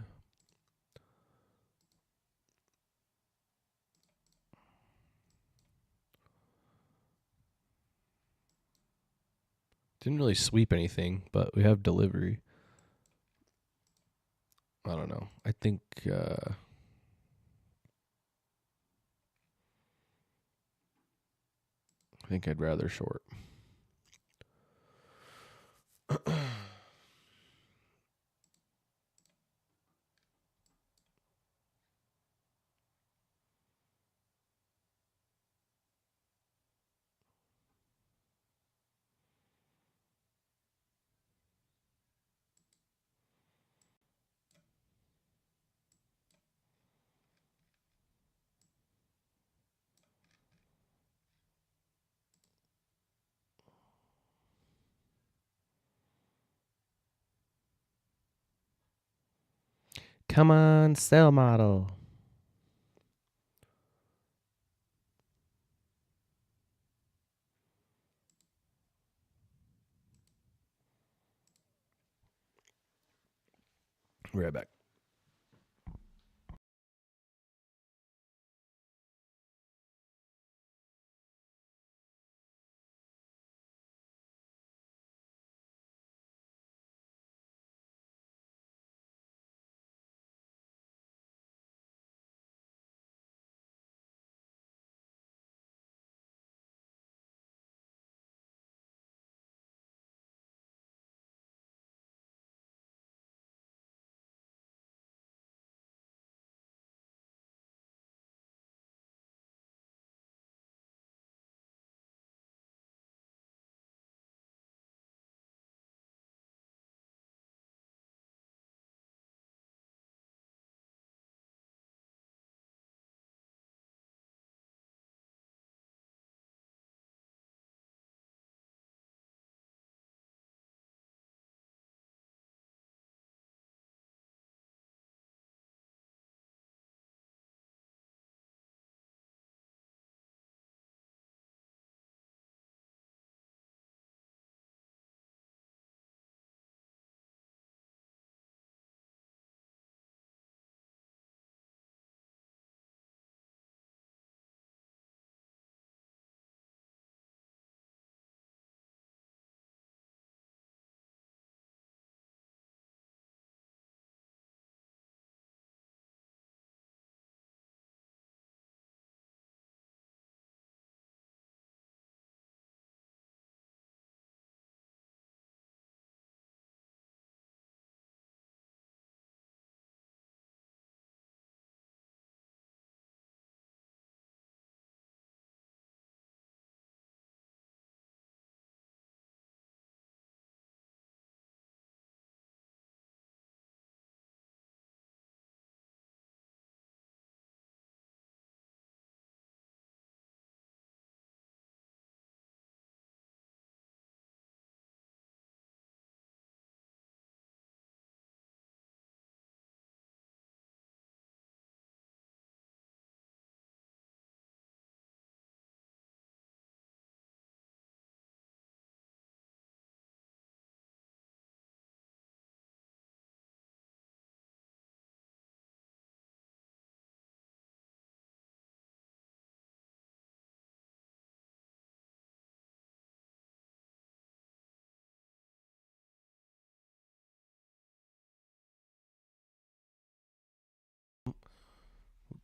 Didn't really sweep anything, but we have delivery. I don't know. I think I'd rather short. Come on, sell model. Right back.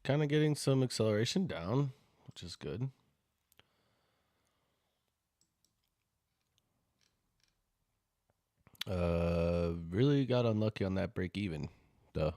Kind of getting some acceleration down, which is good. Really got unlucky on that break even, though.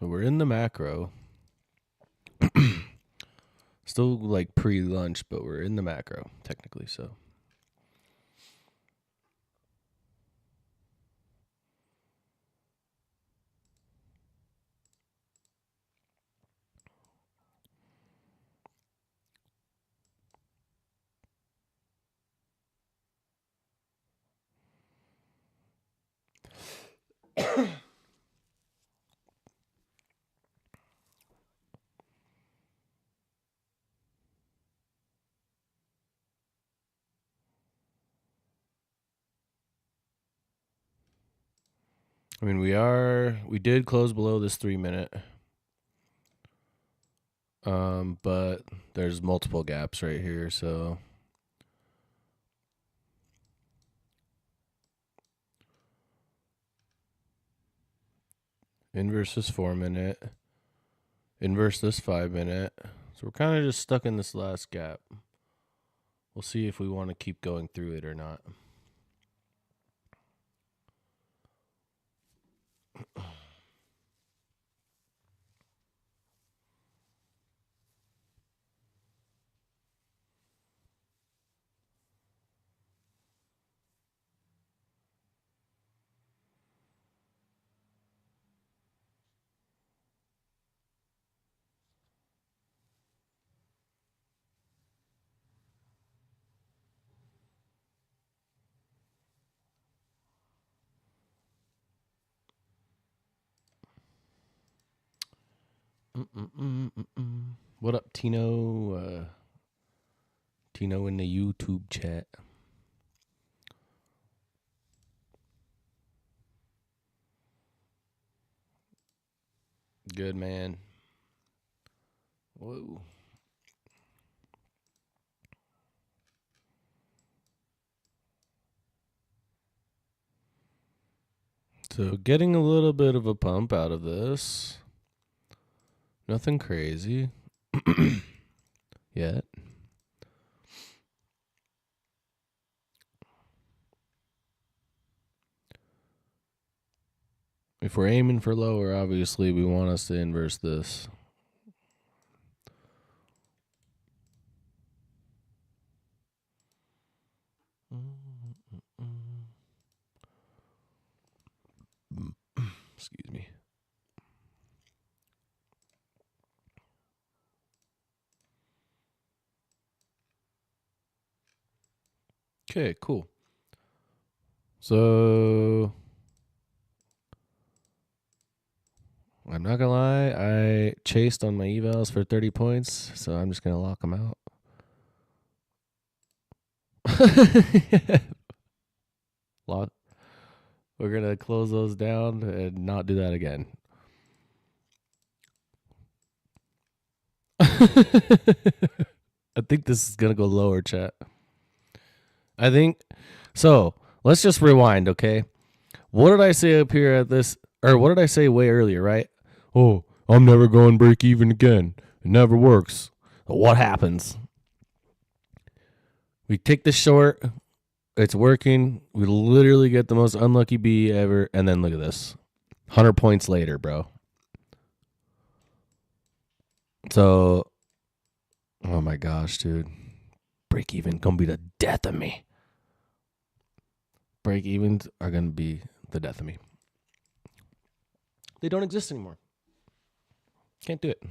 But we're in the macro. Still like pre-lunch, but we're in the macro technically, so. I mean, we did close below this 3 minute. But there's multiple gaps right here, so inverse this 4 minute, inverse this 5 minute. So we're kind of just stuck in this last gap. We'll see if we want to keep going through it or not. What up, Tino? Tino in the YouTube chat. Good, man. Whoa. So getting a little bit of a pump out of this. Nothing crazy yet. If we're aiming for lower, obviously we want us to inverse this. Excuse me. Okay, cool. So I'm not gonna lie, I chased on my evals for 30 points, so I'm just gonna lock them out. Lock. We're gonna close those down and not do that again. I think this is gonna go lower, chat. I think so. Let's just rewind, okay? What did I say up here at this, or what did I say way earlier, right? Oh, I'm never going break even again. It never works. What happens? We take the short. It's working. We literally get the most unlucky B ever, and then look at this. 100 points later, bro. So, oh my gosh, dude. Break even gonna be the death of me. Break evens are gonna be the death of me. They don't exist anymore. Can't do it.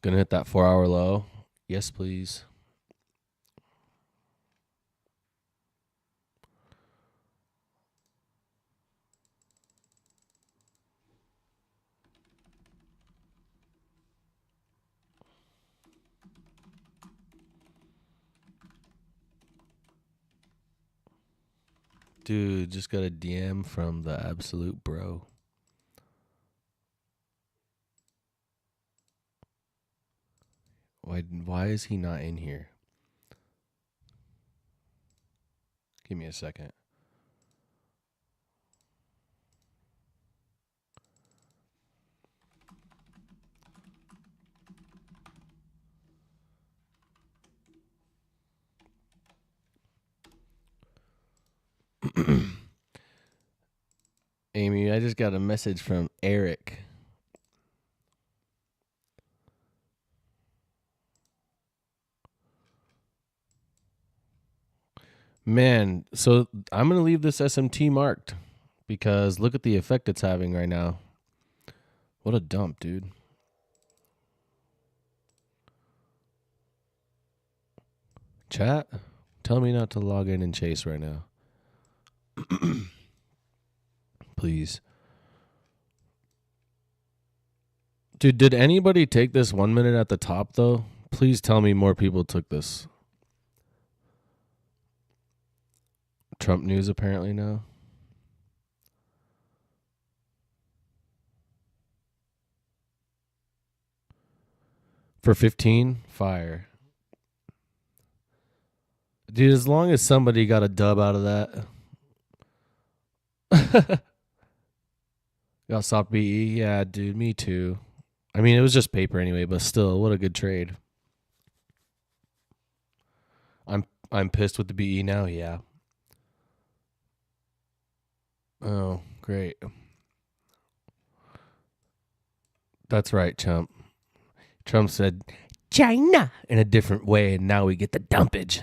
Gonna hit that 4-hour low. Yes, please. Dude, just got a DM from the absolute bro. Why is he not in here? Give me a second. Amy, I just got a message from Eric. Man, so I'm going to leave this SMT marked because look at the effect it's having right now. What a dump, dude. Chat, tell me not to log in and chase right now. Please. Dude, did anybody take this 1 minute at the top, though? Please tell me more people took this. Trump news apparently now. For 15, fire. Dude, as long as somebody got a dub out of that. Got soft BE? Yeah, dude, me too. I mean, it was just paper anyway, but still, what a good trade. I'm pissed with the BE now, yeah. Oh, great. That's right, Chump. Trump said China in a different way, and now we get the dumpage.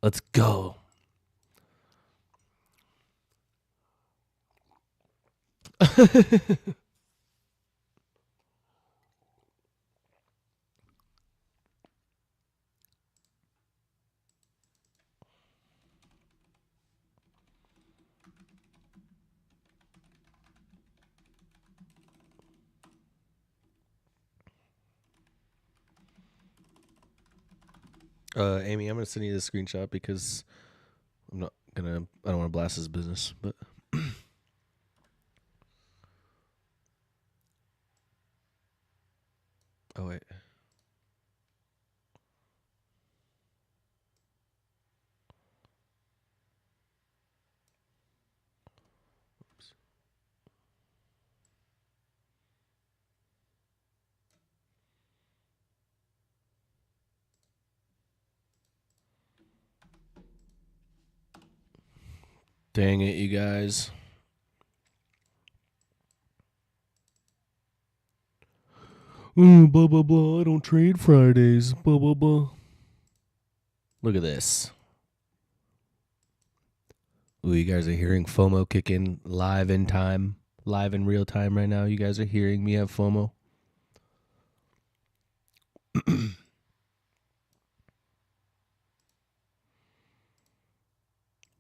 Let's go. Amy, I'm gonna send you this screenshot because I don't want to blast his business, but oh wait. Dang it, you guys. Blah, blah, blah. I don't trade Fridays. Blah, blah, blah. Look at this. Ooh, you guys are hearing FOMO kick in live in time, live in real time right now. You guys are hearing me have FOMO.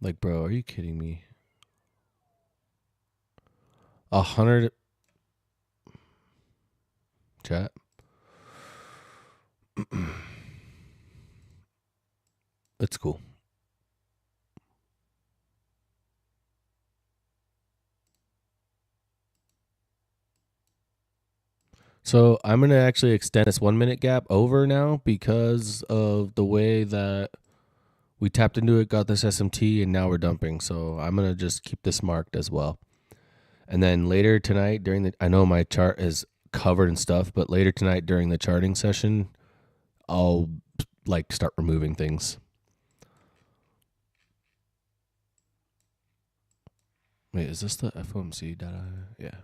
Like, bro, are you kidding me? 100 chat. It's cool. So I'm gonna actually extend this 1 minute gap over now because of the way that we tapped into it, got this SMT, and now we're dumping. So I'm gonna just keep this marked as well. And then later tonight I know my chart is covered and stuff, but later tonight during the charting session, I'll like start removing things. Wait, is this the FOMC data? Yeah.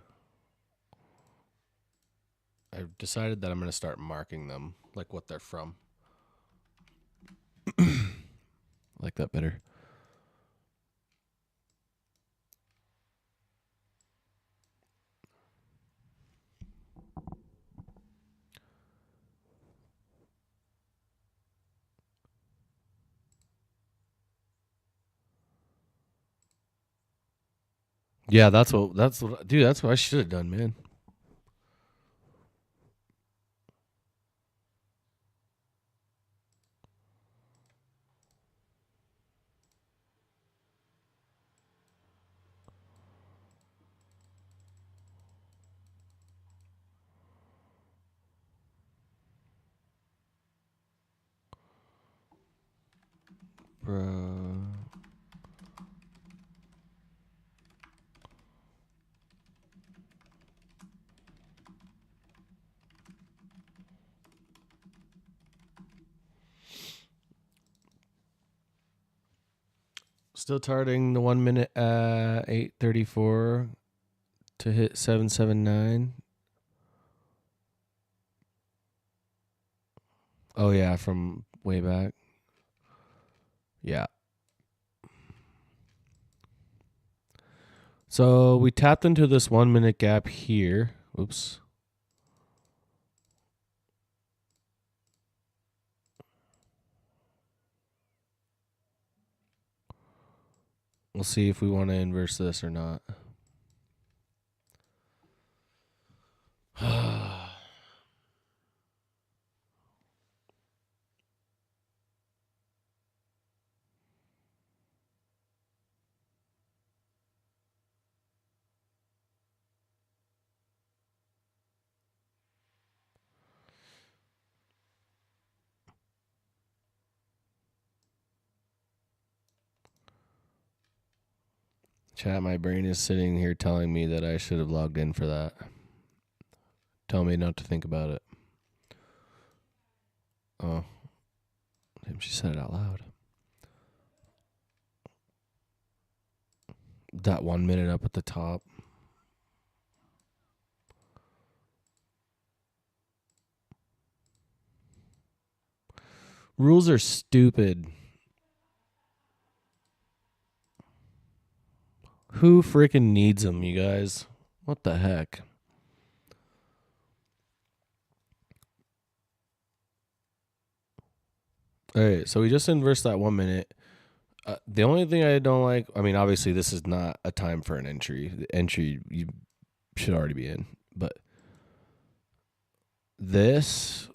I've decided that I'm going to start marking them, like what they're from. I like that better. Yeah, that's what, dude, that's what I should have done, man. Bro. Still targeting the 1 minute 8:34 to hit 779. Oh yeah, from way back. Yeah. So we tapped into this 1 minute gap here. Oops. We'll see if we want to inverse this or not. Chat, my brain is sitting here telling me that I should have logged in for that. Tell me not to think about it. Oh. Damn, she said it out loud. That 1 minute up at the top. Rules are stupid. Who freaking needs them, you guys? What the heck? All right, so we just inversed that 1 minute. The only thing I don't like, I mean, obviously this is not a time for an entry. The entry you should already be in, but this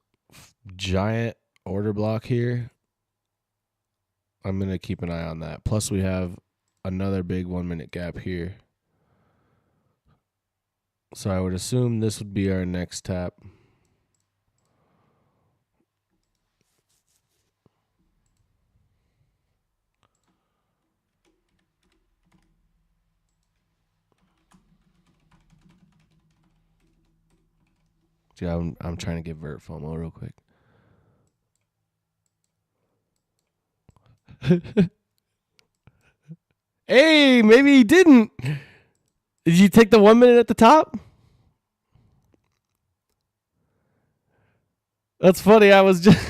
giant order block here, I'm going to keep an eye on that. Plus we have another big 1 minute gap here. So I would assume this would be our next tap. Yeah, I'm trying to get vert FOMO real quick. Hey, maybe he didn't. Did you take the 1 minute at the top? That's funny. I was just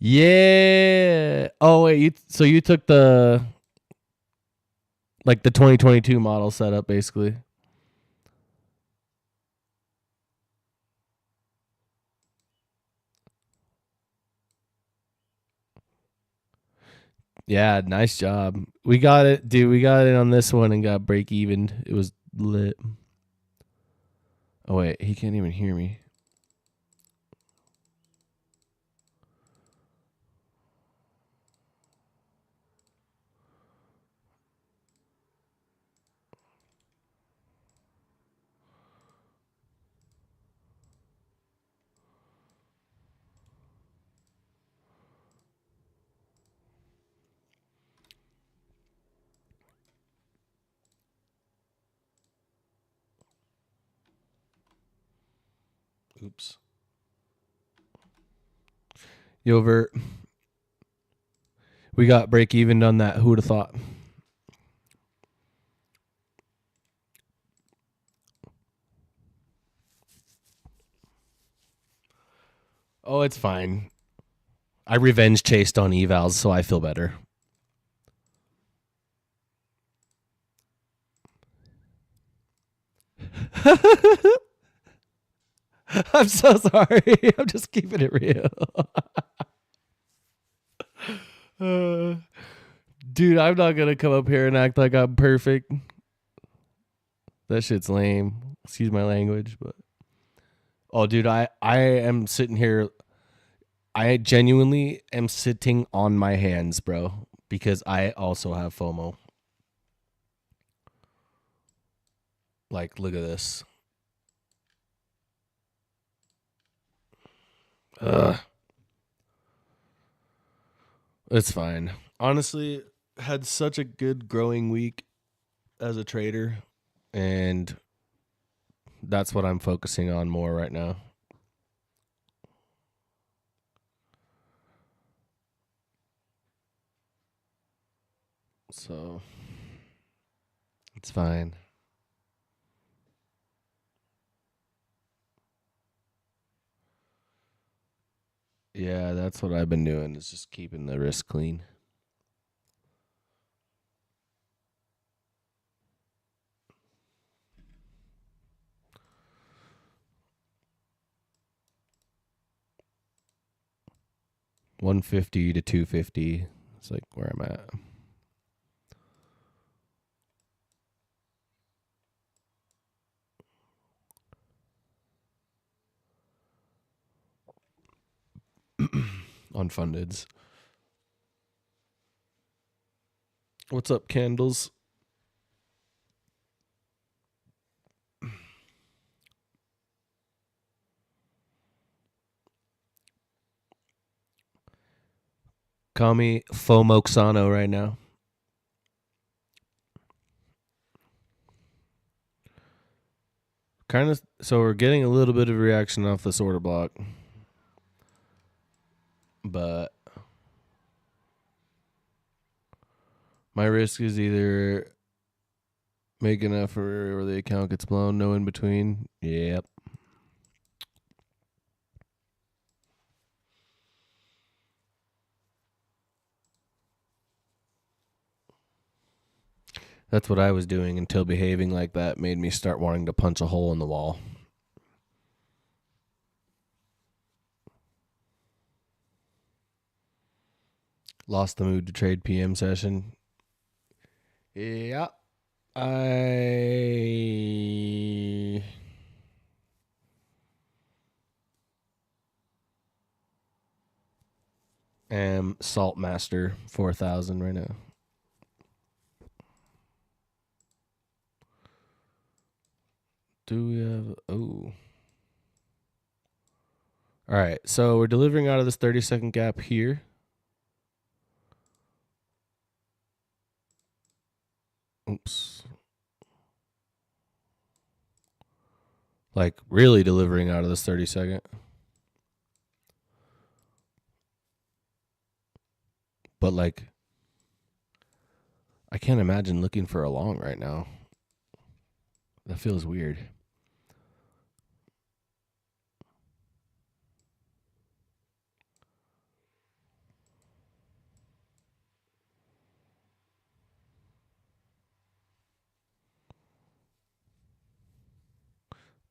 yeah. Oh wait, so you took the 2022 model setup basically. Yeah, nice job. We got it, dude. We got it on this one and got break even. It was lit. Oh wait, he can't even hear me. Oops. Yo, Vert. We got break even on that. Who would have thought? Oh, it's fine. I revenge chased on evals, so I feel better. I'm so sorry. I'm just keeping it real. Dude, I'm not going to come up here and act like I'm perfect. That shit's lame. Excuse my language, but oh, dude, I am sitting here. I genuinely am sitting on my hands, bro, because I also have FOMO. Like, look at this. Ugh. It's fine. Honestly, had such a good growing week as a trader, and that's what I'm focusing on more right now. So it's fine. Yeah, that's what I've been doing, is just keeping the wrist clean. $150 to $250. It's like where I'm at. On fundeds. What's up, Candles? Call me Fomoxano right now. Kind of. So we're getting a little bit of reaction off this order block, but my risk is either make enough or the account gets blown. No in between. Yep. That's what I was doing until behaving like that made me start wanting to punch a hole in the wall. Lost the mood to trade PM session. Yeah. I am Salt Master 4000 right now. Do we have... Oh. All right. So we're delivering out of this 30-second gap here. Oops. Like really delivering out of this 30-second. But like, I can't imagine looking for a long right now. That feels weird.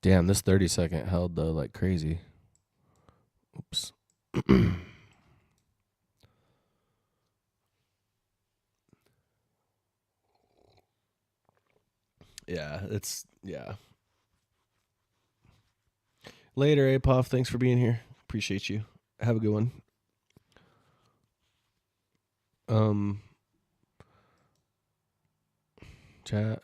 Damn, this 30-second held though like crazy. Oops. Yeah. Later, Apoff. Thanks for being here. Appreciate you. Have a good one. Chat.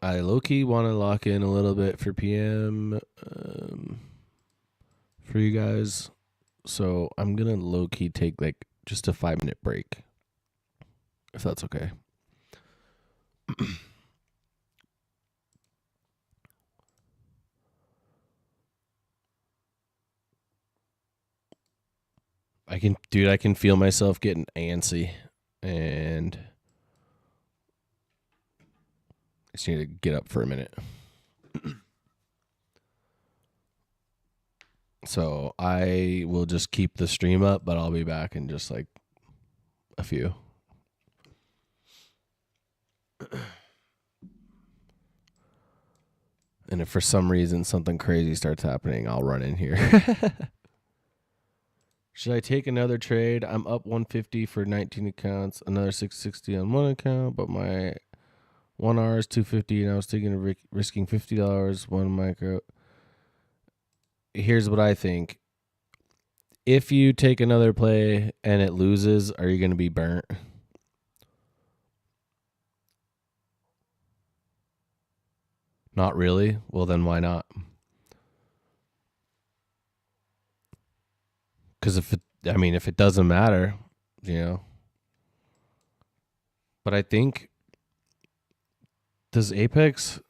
I low key want to lock in a little bit for PM for you guys. So I'm gonna low key take like just a 5-minute break, if that's okay. I can feel myself getting antsy, and I just need to get up for a minute. So I will just keep the stream up, but I'll be back in just like a few. And if for some reason something crazy starts happening, I'll run in here. Should I take another trade? I'm up 150 for 19 accounts, another 660 on one account, but my 1 hour is 250, and I was risking $50 one micro. Here's what I think. If you take another play and it loses, are you going to be burnt? Not really? Well, then why not? Because if it doesn't matter, you know. But I think, does Apex,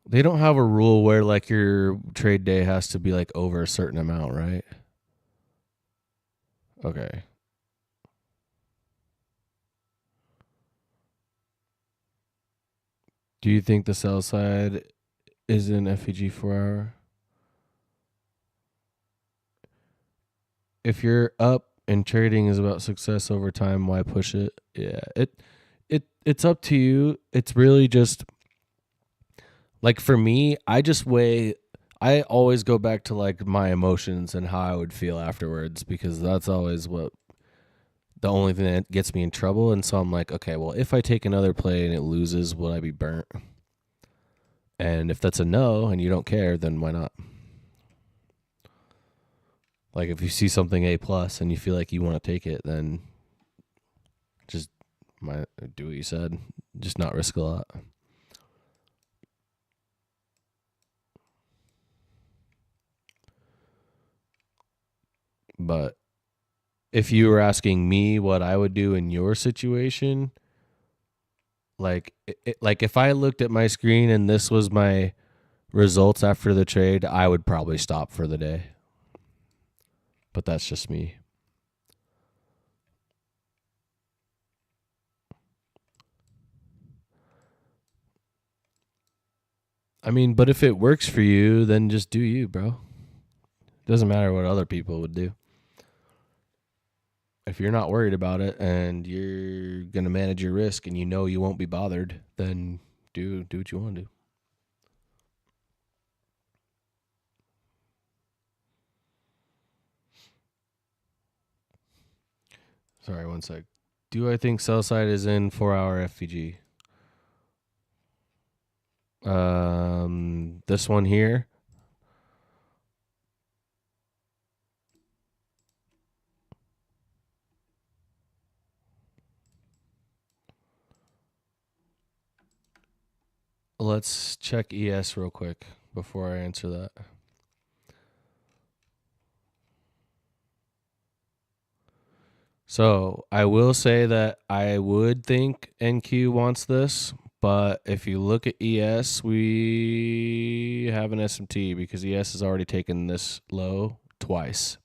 they don't have a rule where like your trade day has to be like over a certain amount, right? Okay. Do you think the sell side is in FEG 4 hour? If you're up and trading is about success over time, why push it? Yeah, it's up to you. It's really just like for me, I always go back to like my emotions and how I would feel afterwards because that's always the only thing that gets me in trouble. And so I'm like, okay, well, if I take another play and it loses, will I be burnt? And if that's a no and you don't care, then why not? Like if you see something A plus and you feel like you want to take it, then just do what you said. Just not risk a lot. But if you were asking me what I would do in your situation, like like if I looked at my screen and this was my results after the trade, I would probably stop for the day. But that's just me. I mean, but if it works for you, then just do you, bro. Doesn't matter what other people would do. If you're not worried about it and you're going to manage your risk and you know you won't be bothered, then do what you want to do. Sorry, one sec. Do I think sell side is in 4 hour FVG? This one here. Let's check ES real quick before I answer that. So I will say that I would think NQ wants this, but if you look at ES, we have an SMT because ES has already taken this low twice.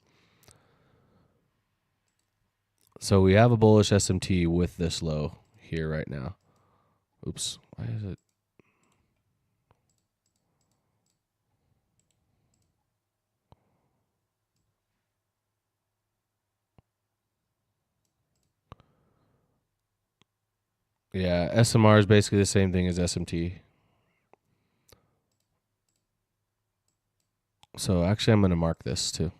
So we have a bullish SMT with this low here right now. Oops, why is it? Yeah, SMR is basically the same thing as SMT. So actually, I'm going to mark this too.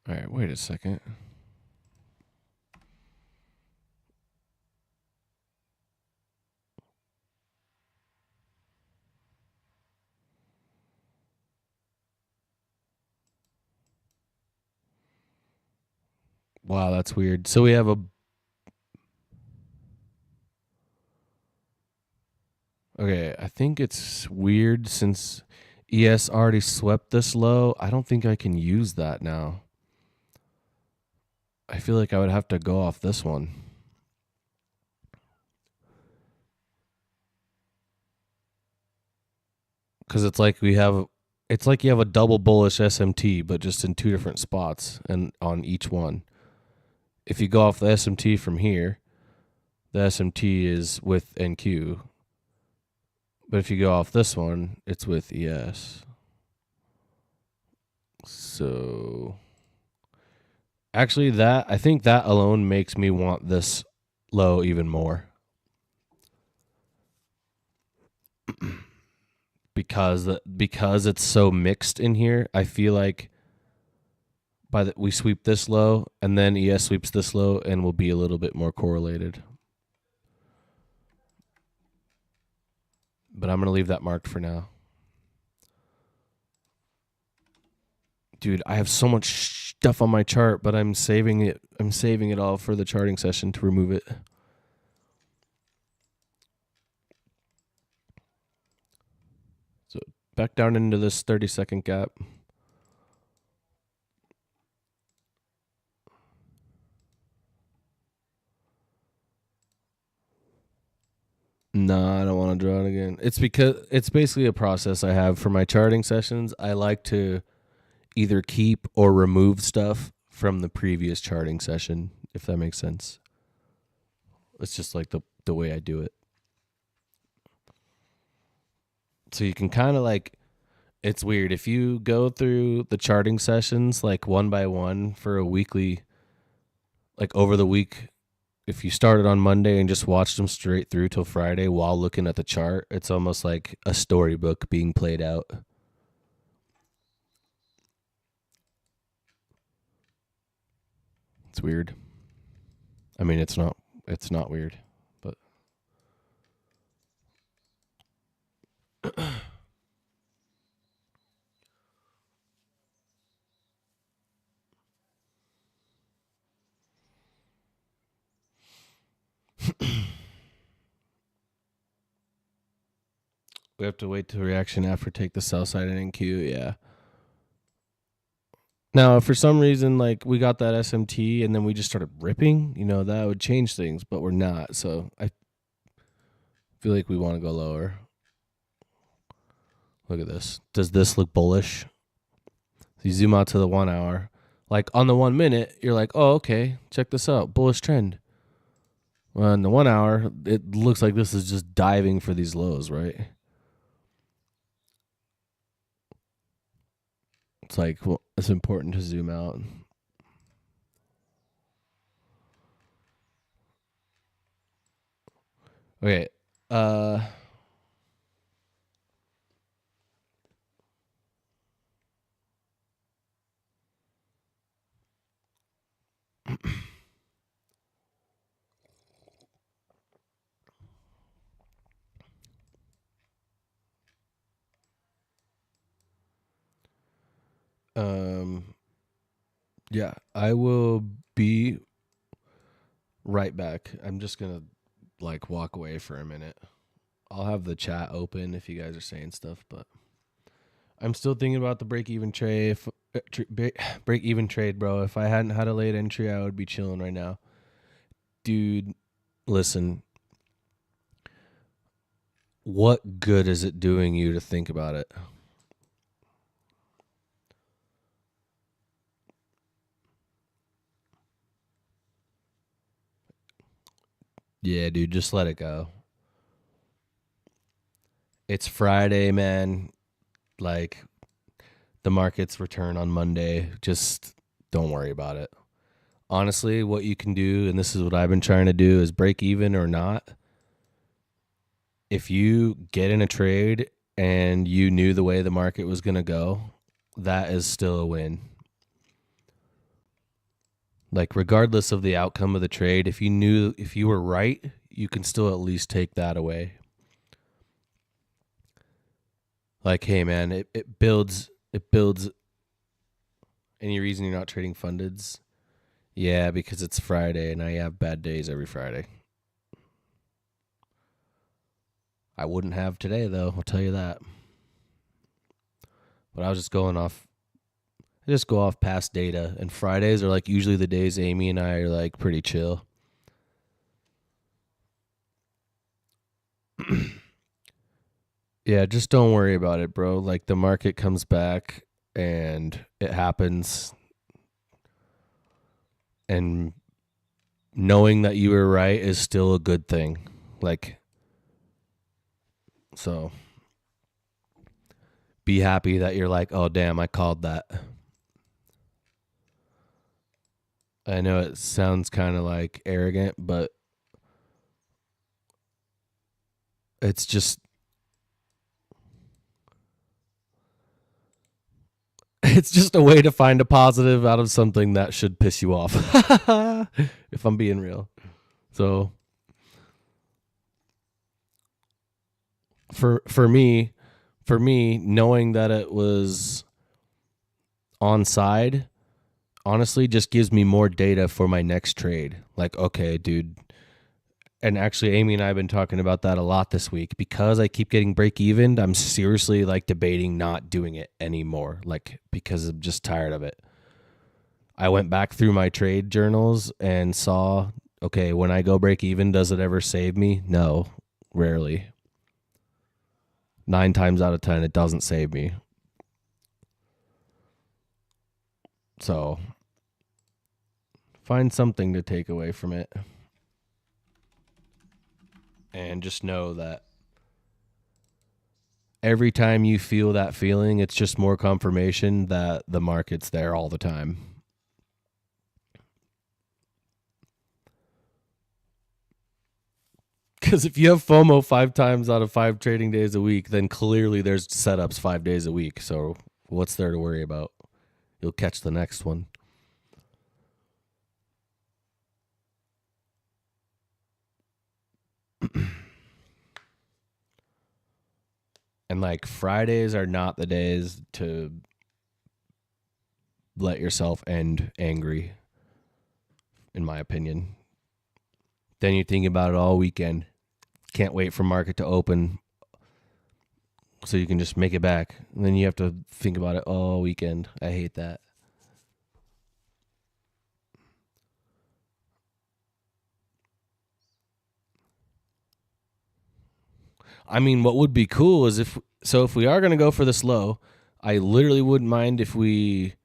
All right, wait a second. Wow, that's weird. So we have a... Okay, I think it's weird since ES already swept this low. I don't think I can use that now. I feel like I would have to go off this one. Because it's like you have a double bullish SMT, but just in two different spots and on each one. If you go off the SMT from here, the SMT is with NQ. But if you go off this one, it's with ES. So actually I think that alone makes me want this low even more. because it's so mixed in here, I feel like we sweep this low and then ES sweeps this low and will be a little bit more correlated. But I'm going to leave that marked for now. Dude, I have so much stuff on my chart, but I'm saving it. I'm saving it all for the charting session to remove it. So back down into this 30-second gap. No, I don't want to draw it again. It's because it's basically a process I have for my charting sessions. I like to either keep or remove stuff from the previous charting session, if that makes sense. It's just like the way I do it. So you can kind of like, it's weird. If you go through the charting sessions like one by one for a weekly, like over the week, if you started on Monday and just watched them straight through till Friday while looking at the chart, it's almost like a storybook being played out. It's weird. I mean, it's not weird, but we have to wait till reaction after take the sell side and NQ. Yeah. Now, if for some reason, like we got that SMT and then we just started ripping, that would change things, but we're not. So I feel like we want to go lower. Look at this. Does this look bullish? You zoom out to the 1 hour. Like on the 1 minute, you're like, oh, okay, check this out. Bullish trend. Well, in the 1 hour, it looks like this is just diving for these lows, right? It's like, well, it's important to zoom out. Okay. Yeah, I will be right back. I'm just gonna like walk away for a minute. I'll have the chat open if you guys are saying stuff, but I'm still thinking about the break even trade. Break even trade, bro. If I hadn't had a late entry, I would be chilling right now. Dude, listen. What good is it doing you to think about it? Yeah, dude, just let it go. It's Friday, man. Like, the markets return on Monday. Just don't worry about it. Honestly, what you can do, and this is what I've been trying to do, is break even or not. If you get in a trade and you knew the way the market was going to go, that is still a win. Like, regardless of the outcome of the trade, if you were right, you can still at least take that away. Like, hey man, it builds. Any reason you're not trading fundeds? Yeah, because it's Friday and I have bad days every Friday. I wouldn't have today though, I'll tell you that. But I was just going off. I just go off past data, and Fridays are like usually the days Amy and I are like pretty chill. Yeah, just don't worry about it, bro. Like the market comes back and it happens. And knowing that you were right is still a good thing. Like, so be happy that you're like, oh, damn, I called that. I know it sounds kind of like arrogant, but it's just, it's just a way to find a positive out of something that should piss you off. If I'm being real. So for me, knowing that it was on side, honestly just gives me more data for my next trade. Like, okay, dude. And actually, Amy and I have been talking about that a lot this week because I keep getting break even. I'm seriously like debating not doing it anymore, like because I'm just tired of it. I went back through my trade journals and saw, okay, when I go break even, does it ever save me? No, rarely. 9 times out of 10, it doesn't save me. So find something to take away from it. And just know that every time you feel that feeling, it's just more confirmation that the market's there all the time. Because if you have FOMO 5 times out of 5 trading days a week, then clearly there's setups 5 days a week. So what's there to worry about? You'll catch the next one. And like Fridays are not the days to let yourself end angry, in my opinion. Then you think about it all weekend. Can't wait for market to open so you can just make it back. And then you have to think about it all weekend. I hate that. I mean, what would be cool is if we are going to go for this low, I literally wouldn't mind if we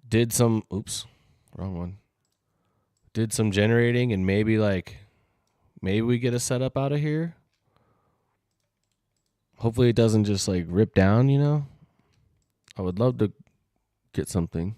did some oops, wrong one. Did some generating and maybe we get a setup out of here. Hopefully it doesn't just like rip down, you know? I would love to get something.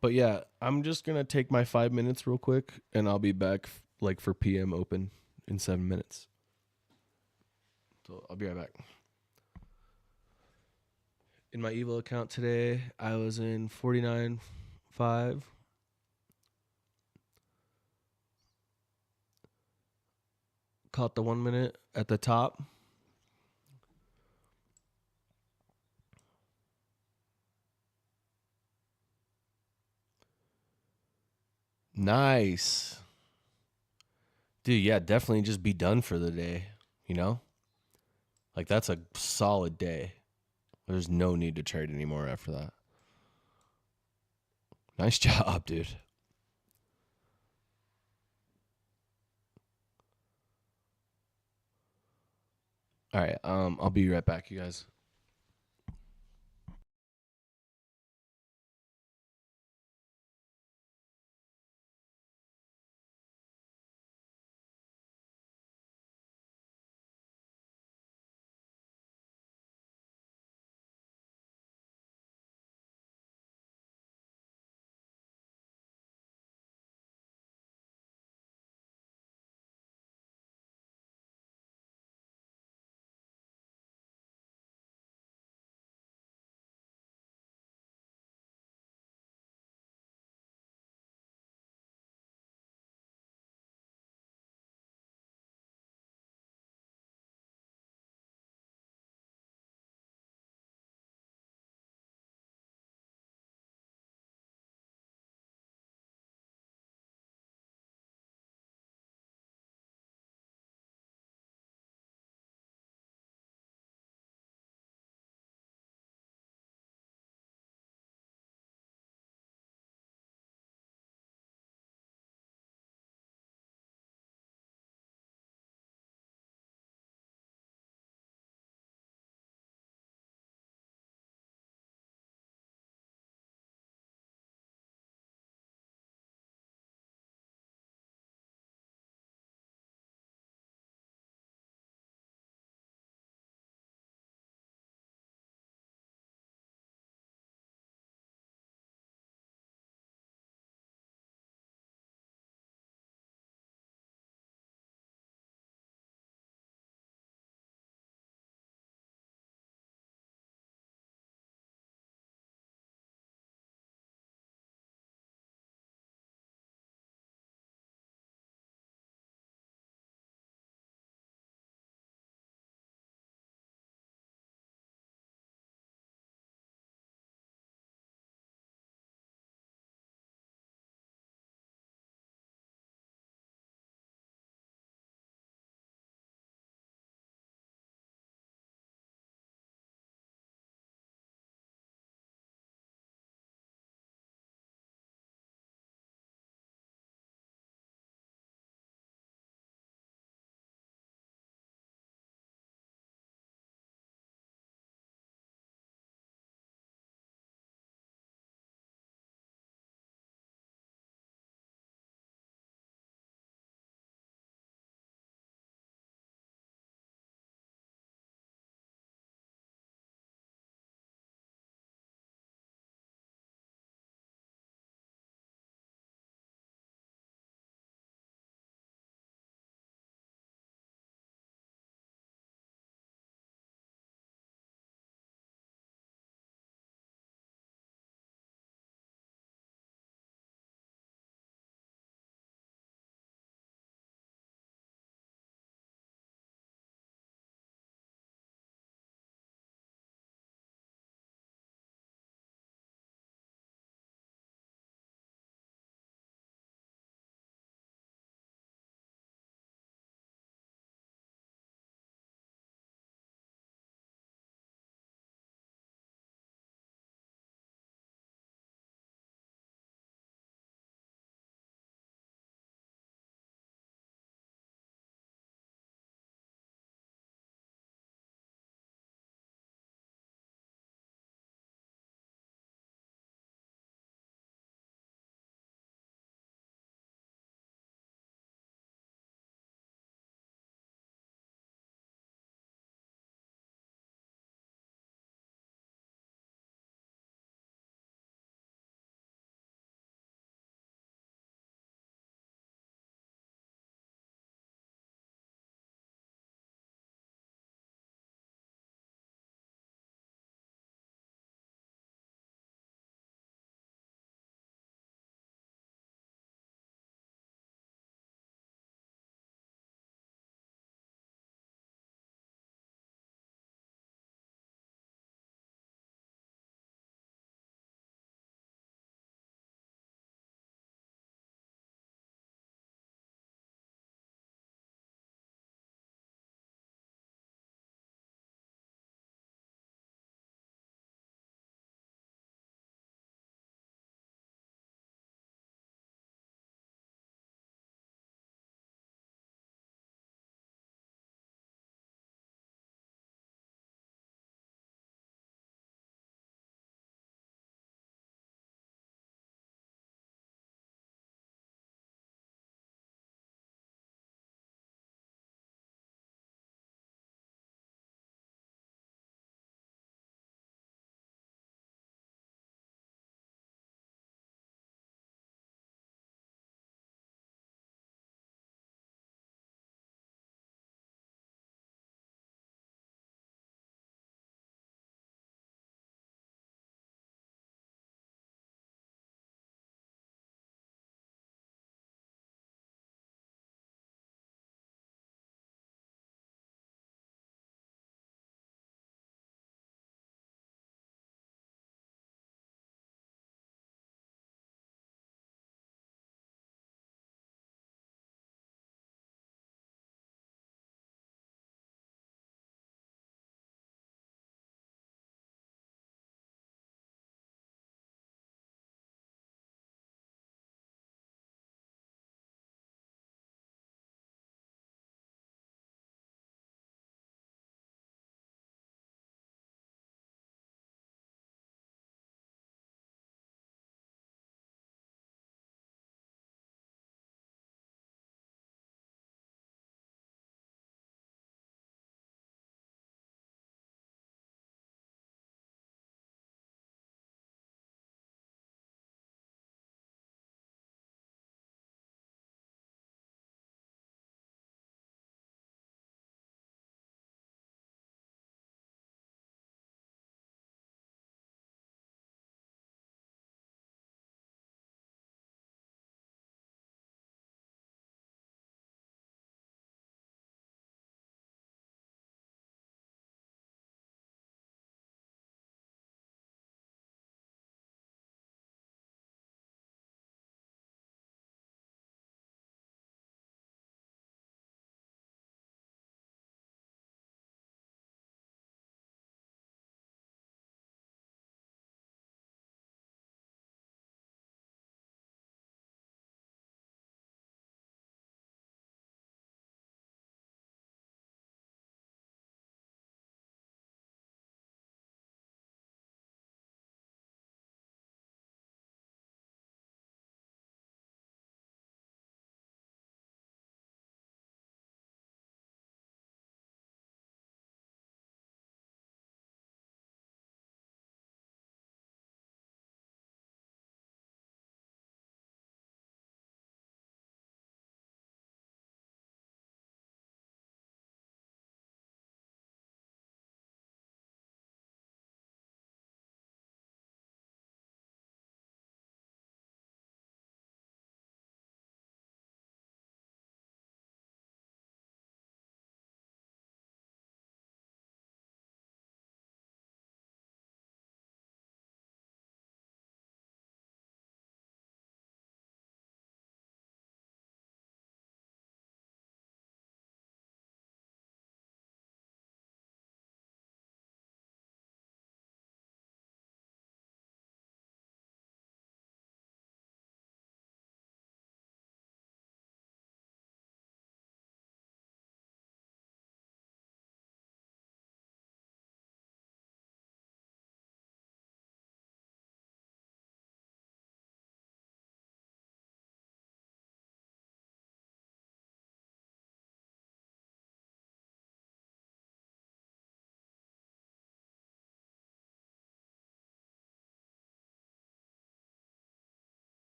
But yeah, I'm just gonna take my 5 minutes real quick, and I'll be back like for PM open in 7 minutes. So I'll be right back. In my Evo account today, I was in 49.5. Caught the 1 minute at the top. Nice. Dude, yeah, definitely just be done for the day, you know? Like that's a solid day. There's no need to trade anymore after that. Nice job, dude. All right, I'll be right back, you guys.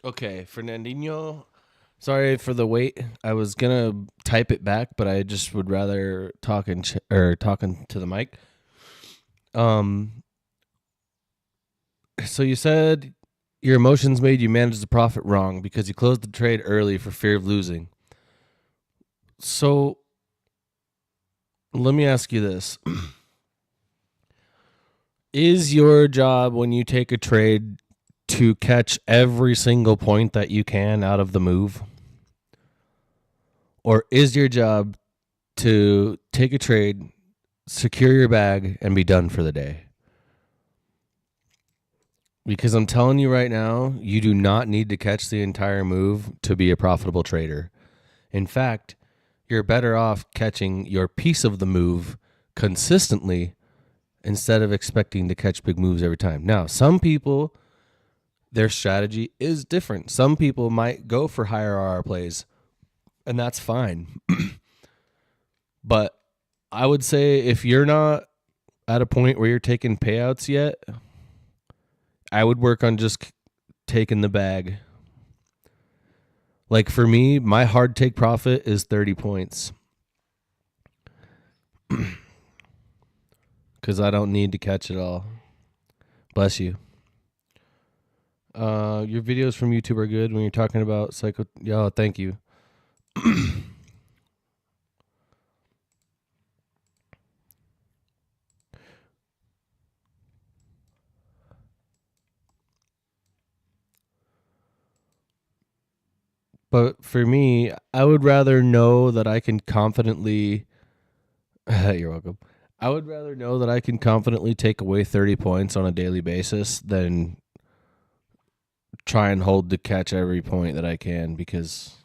Okay, Fernandinho. Sorry for the wait. I was gonna type it back, but I just would rather talking to the mic. Um. So you said your emotions made you manage the profit wrong because you closed the trade early for fear of losing. So let me ask you this. Is your job when you take a trade to catch every single point that you can out of the move? Or is your job to take a trade, secure your bag, and be done for the day? Because I'm telling you right now, you do not need to catch the entire move to be a profitable trader. In fact, you're better off catching your piece of the move consistently instead of expecting to catch big moves every time. Now, some people, their strategy is different. Some people might go for higher RR plays, and that's fine. But I would say if you're not at a point where you're taking payouts yet, I would work on just taking the bag. Like for me, my hard take profit is 30 points because I don't need to catch it all. Bless you. Your videos from YouTube are good when you're talking about psycho. Yeah, thank you. But for me, I would rather know that I can confidently. You're welcome. I would rather know that I can confidently take away 30 points on a daily basis than try and hold to catch every point that I can because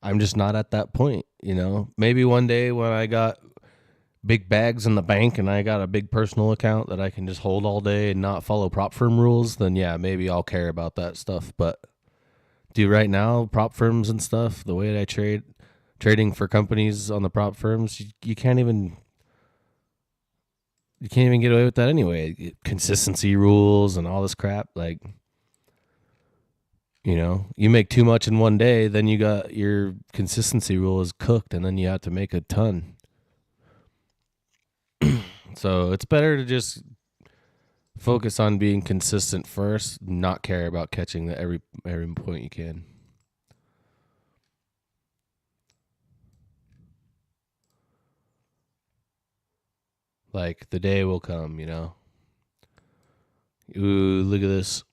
I'm just not at that point, you know? Maybe one day when I got big bags in the bank and I got a big personal account that I can just hold all day and not follow prop firm rules, then yeah, maybe I'll care about that stuff. But dude, right now, prop firms and stuff, the way that I trading for companies on the prop firms, you can't even get away with that anyway. Consistency rules and all this crap, like, you know, you make too much in one day, then you got your consistency rule is cooked, and then you have to make a ton. So it's better to just focus on being consistent first, not care about catching the every point you can. Like the day will come, you know. Ooh, look at this.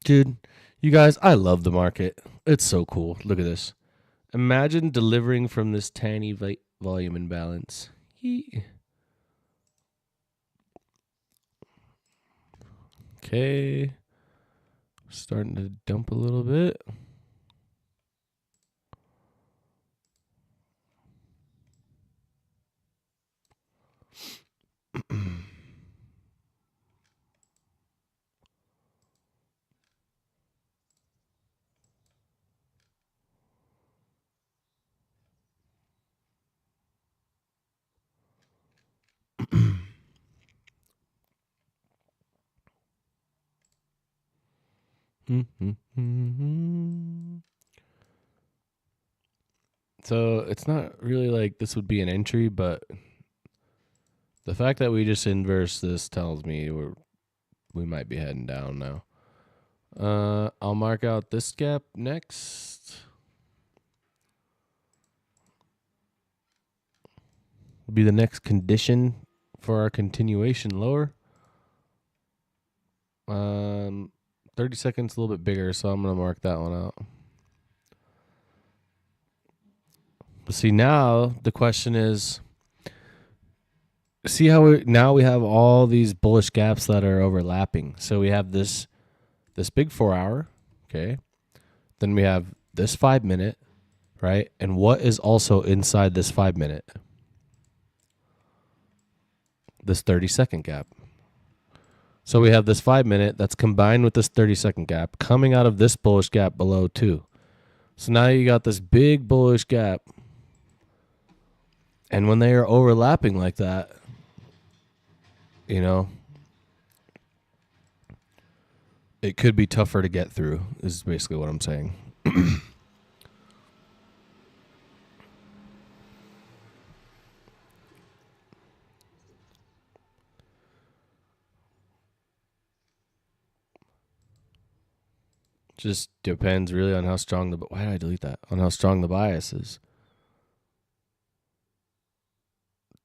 Dude, you guys, I love the market. It's so cool. Look at this. Imagine delivering from this tiny volume imbalance. Okay. Starting to dump a little bit. So it's not really like this would be an entry, but the fact that we just inverse this tells me we might be heading down now. I'll mark out this gap next. Will be the next condition for our continuation lower. 30 seconds a little bit bigger, so I'm gonna mark that one out. But see, now the question is, see how we have all these bullish gaps that are overlapping. So we have this big 4 hour, okay? Then we have this 5 minute, right? And what is also inside this 5 minute? This 30-second gap. So we have this 5 minute that's combined with this 30-second gap coming out of this bullish gap below too. So now you got this big bullish gap. And when they are overlapping like that, you know, it could be tougher to get through, is basically what I'm saying. Just depends really on how strong the. Why did I delete that? On how strong the bias is.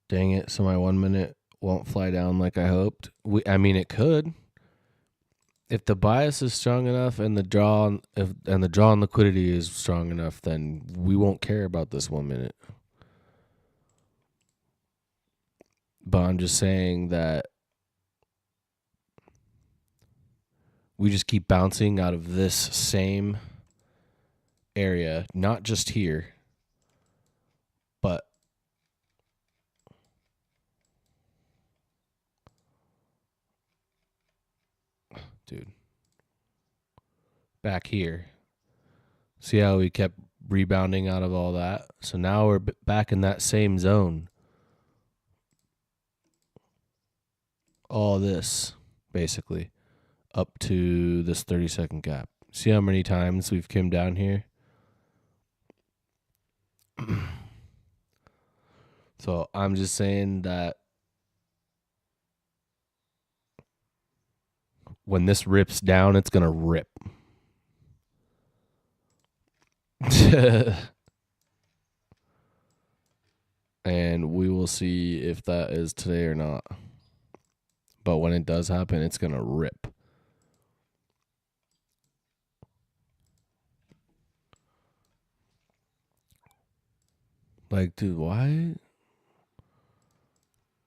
Dang it! So my 1 minute won't fly down like I hoped. I mean, it could. If the bias is strong enough and the draw and the draw on liquidity is strong enough, then we won't care about this 1 minute. But I'm just saying that we just keep bouncing out of this same area, not just here, but dude, back here. See how we kept rebounding out of all that? So now we're back in that same zone. All this, basically, up to this 30-second gap. See how many times we've come down here? So I'm just saying that when this rips down, it's going to rip. And we will see if that is today or not. But when it does happen, it's going to rip. Like, dude, why?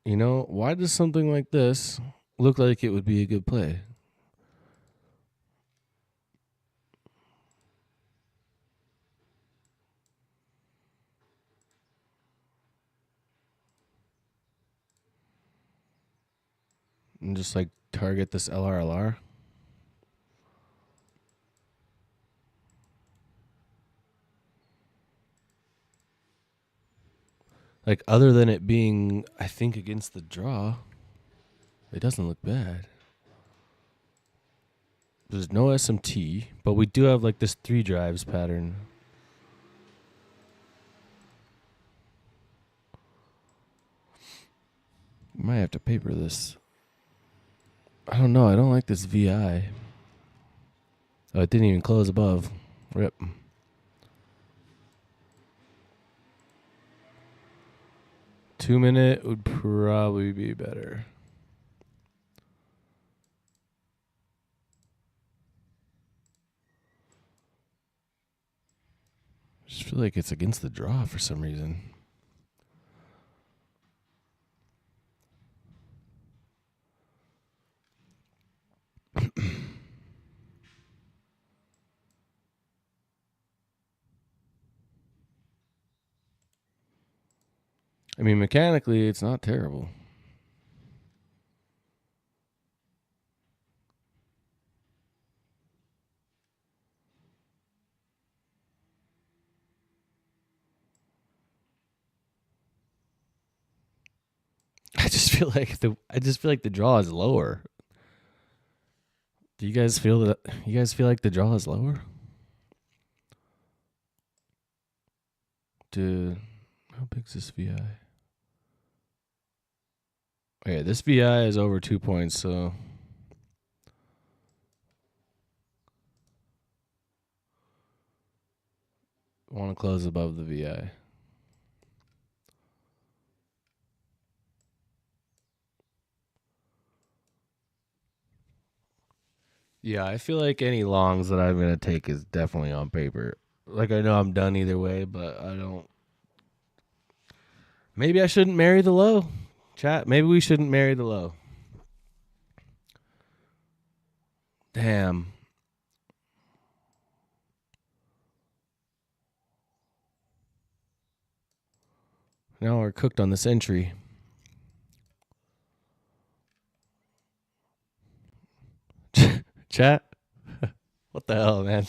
You know, why does something like this look like it would be a good play? And just like target this LRLR. Like, other than it being, I think, against the draw, it doesn't look bad. There's no SMT, but we do have like this 3 drives pattern. Might have to paper this. I don't know. I don't like this VI. Oh, it didn't even close above. Rip. Two-minute would probably be better. I just feel like it's against the draw for some reason. I mean, mechanically, it's not terrible. I just feel like the draw is lower. Do you guys feel that? You guys feel like the draw is lower? Dude, how big is this VI? Okay, this VI is over 2 points, so I want to close above the VI. Yeah, I feel like any longs that I'm going to take is definitely on paper. Like, I know I'm done either way, but I don't. Maybe I shouldn't marry the low. Chat, maybe we shouldn't marry the low. Damn. Now we're cooked on this entry. Chat? What the hell, man?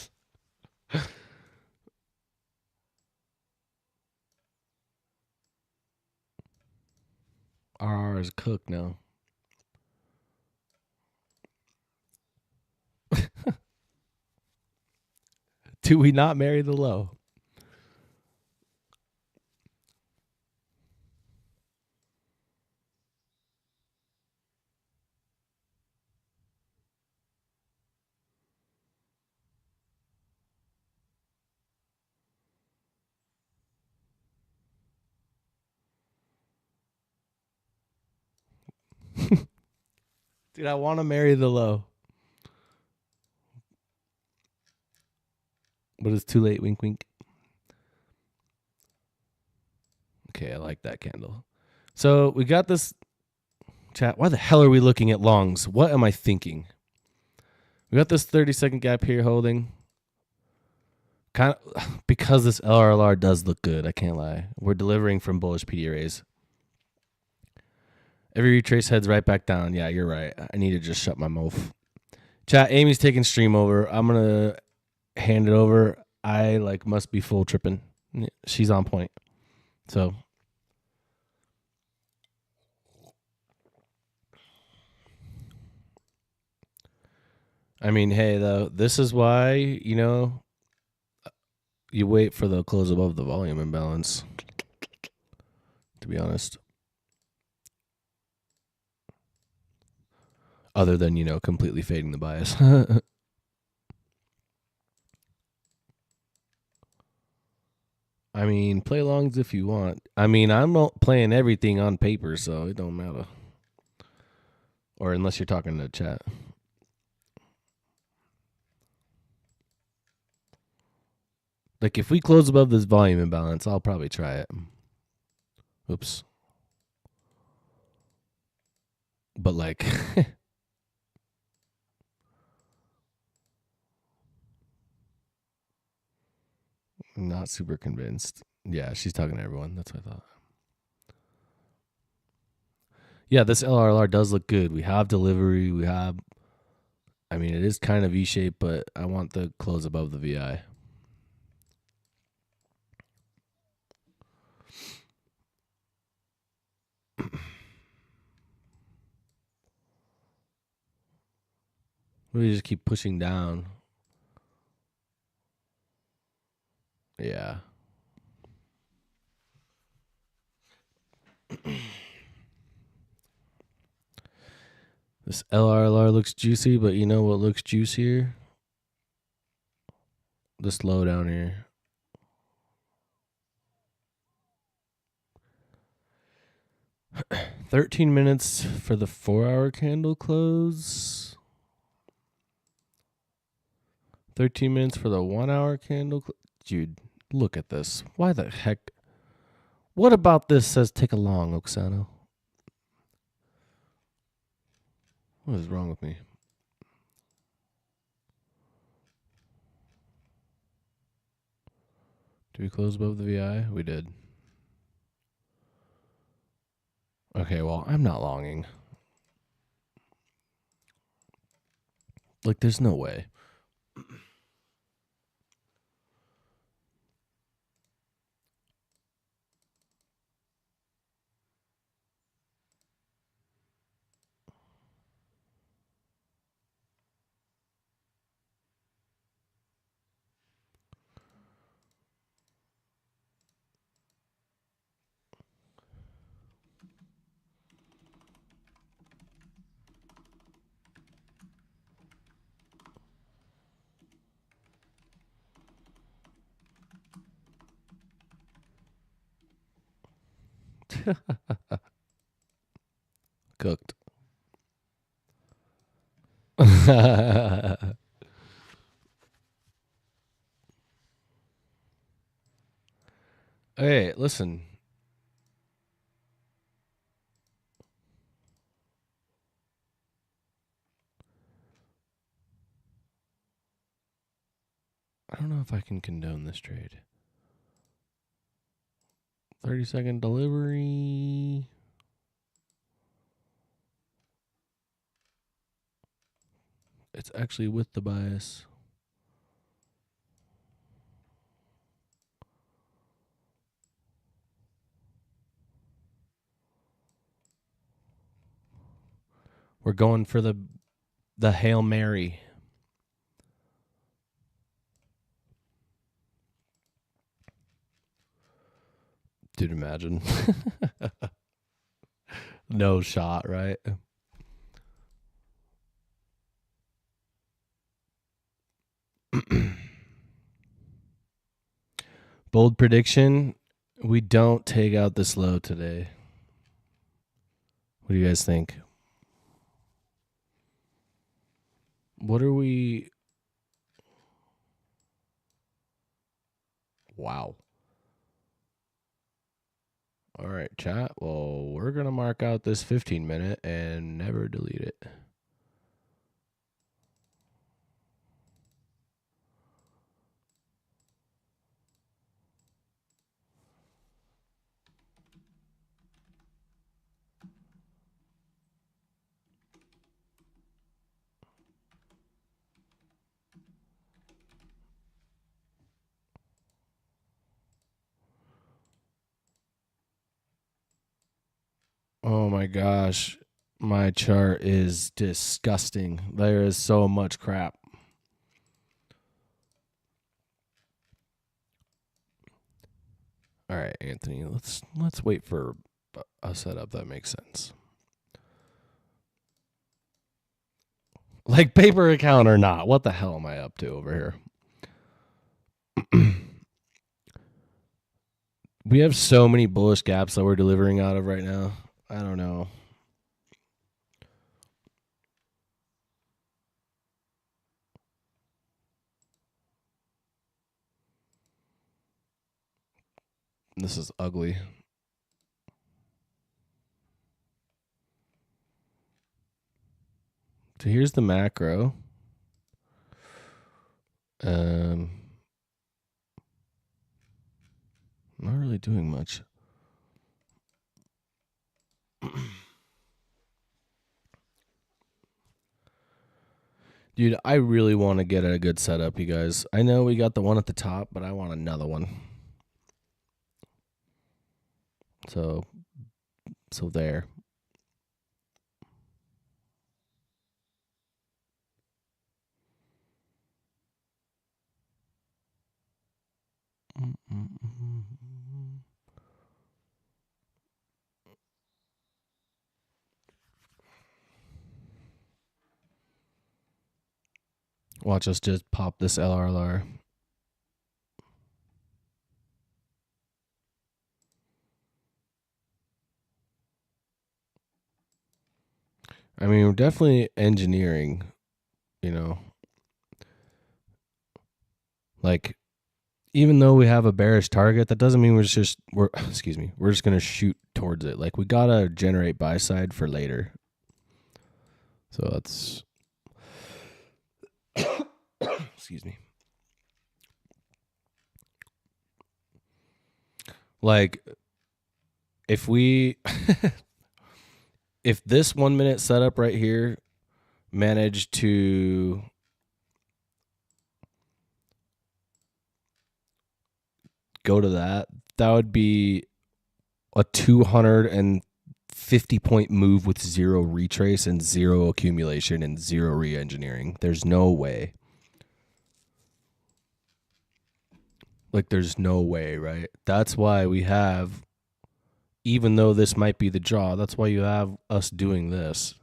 RR is cooked now. Do we not marry the low? Dude, I want to marry the low. But it's too late. Wink, wink. Okay, I like that candle. So we got this chat. Why the hell are we looking at longs? What am I thinking? We got this 30-second gap here holding. Kind of because this LRLR does look good. I can't lie. We're delivering from bullish PD arrays. Every retrace heads right back down. Yeah, you're right. I need to just shut my mouth. Chat, Amy's taking stream over. I'm going to hand it over. I must be full tripping. She's on point. So I mean, hey, though, this is why, you wait for the close above the volume imbalance, to be honest. Other than, completely fading the bias. I mean, play longs if you want. I mean, I'm not playing everything on paper, so it don't matter. Or unless you're talking to chat. Like, if we close above this volume imbalance, I'll probably try it. Oops. But, not super convinced. Yeah, she's talking to everyone. That's what I thought. Yeah, this LRLR does look good. We have delivery. It is kind of V-shaped, but I want the close above the VI. We just keep pushing down. Yeah. This LRLR looks juicy, but you know what looks juicier? This low down here. $13 minutes for the 4-hour candle close. 13 minutes for the 1-hour candle. Dude, look at this. Why the heck? What about this says take a long, Oksano? What is wrong with me? Did we close above the VI? We did. Okay, well, I'm not longing. There's no way. Cooked. Hey, listen. I don't know if I can condone this trade. 30-second delivery. It's actually with the bias. We're going for the Hail Mary. Dude, imagine. No shot, right? Bold prediction. We don't take out this low today. What do you guys think? What are we? Wow. All right, chat. Well, we're going to mark out this 15-minute and never delete it. Oh my gosh. My chart is disgusting. There is so much crap. All right, Anthony, let's wait for a setup that makes sense. Like paper account or not, what the hell am I up to over here? We have so many bullish gaps that we're delivering out of right now. I don't know. This is ugly. So here's the macro. Not really doing much. Dude, I really want to get a good setup, you guys. I know we got the one at the top, but I want another one. So there. Watch us just pop this LRLR. I mean, we're definitely engineering, you know. Like, even though we have a bearish target, that doesn't mean we're just gonna shoot towards it. Like, we gotta generate buy side for later. So that's excuse me. Like, if we if this 1 minute setup right here managed to go to that would be a 250 point move with zero retrace and zero accumulation and zero re-engineering. There's no way. Like, there's no way, right? That's why we have, even though this might be the draw, that's why you have us doing this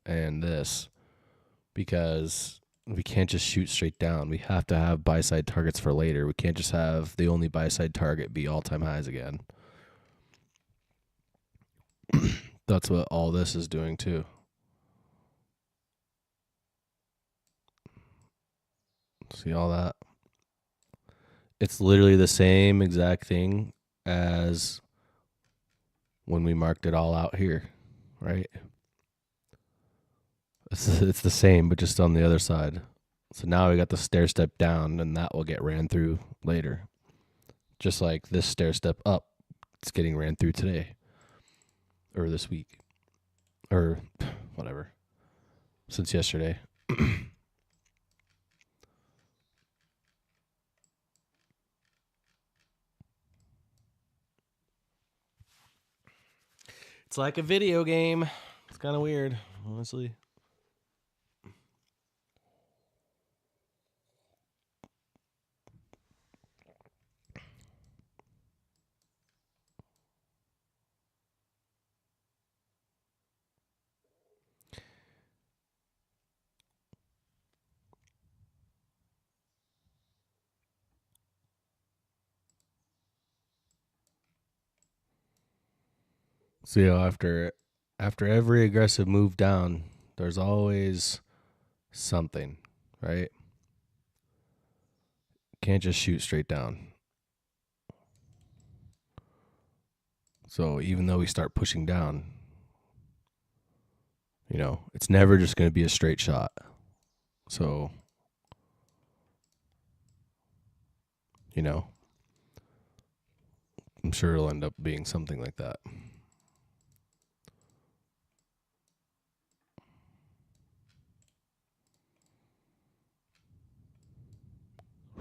and this, because we can't just shoot straight down. We have to have buy side targets for later. We can't just have the only buy side target be all-time highs again. That's what all this is doing too. See all that? It's literally the same exact thing as when we marked it all out here, right? It's the same, but just on the other side. So now we got the stair step down, and that will get ran through later. Just like this stair step up, it's getting ran through today or this week or whatever, since yesterday. It's like a video game. It's kind of weird, honestly. So after every aggressive move down, there's always something, right? Can't just shoot straight down. So even though we start pushing down, it's never just going to be a straight shot. So, I'm sure it'll end up being something like that.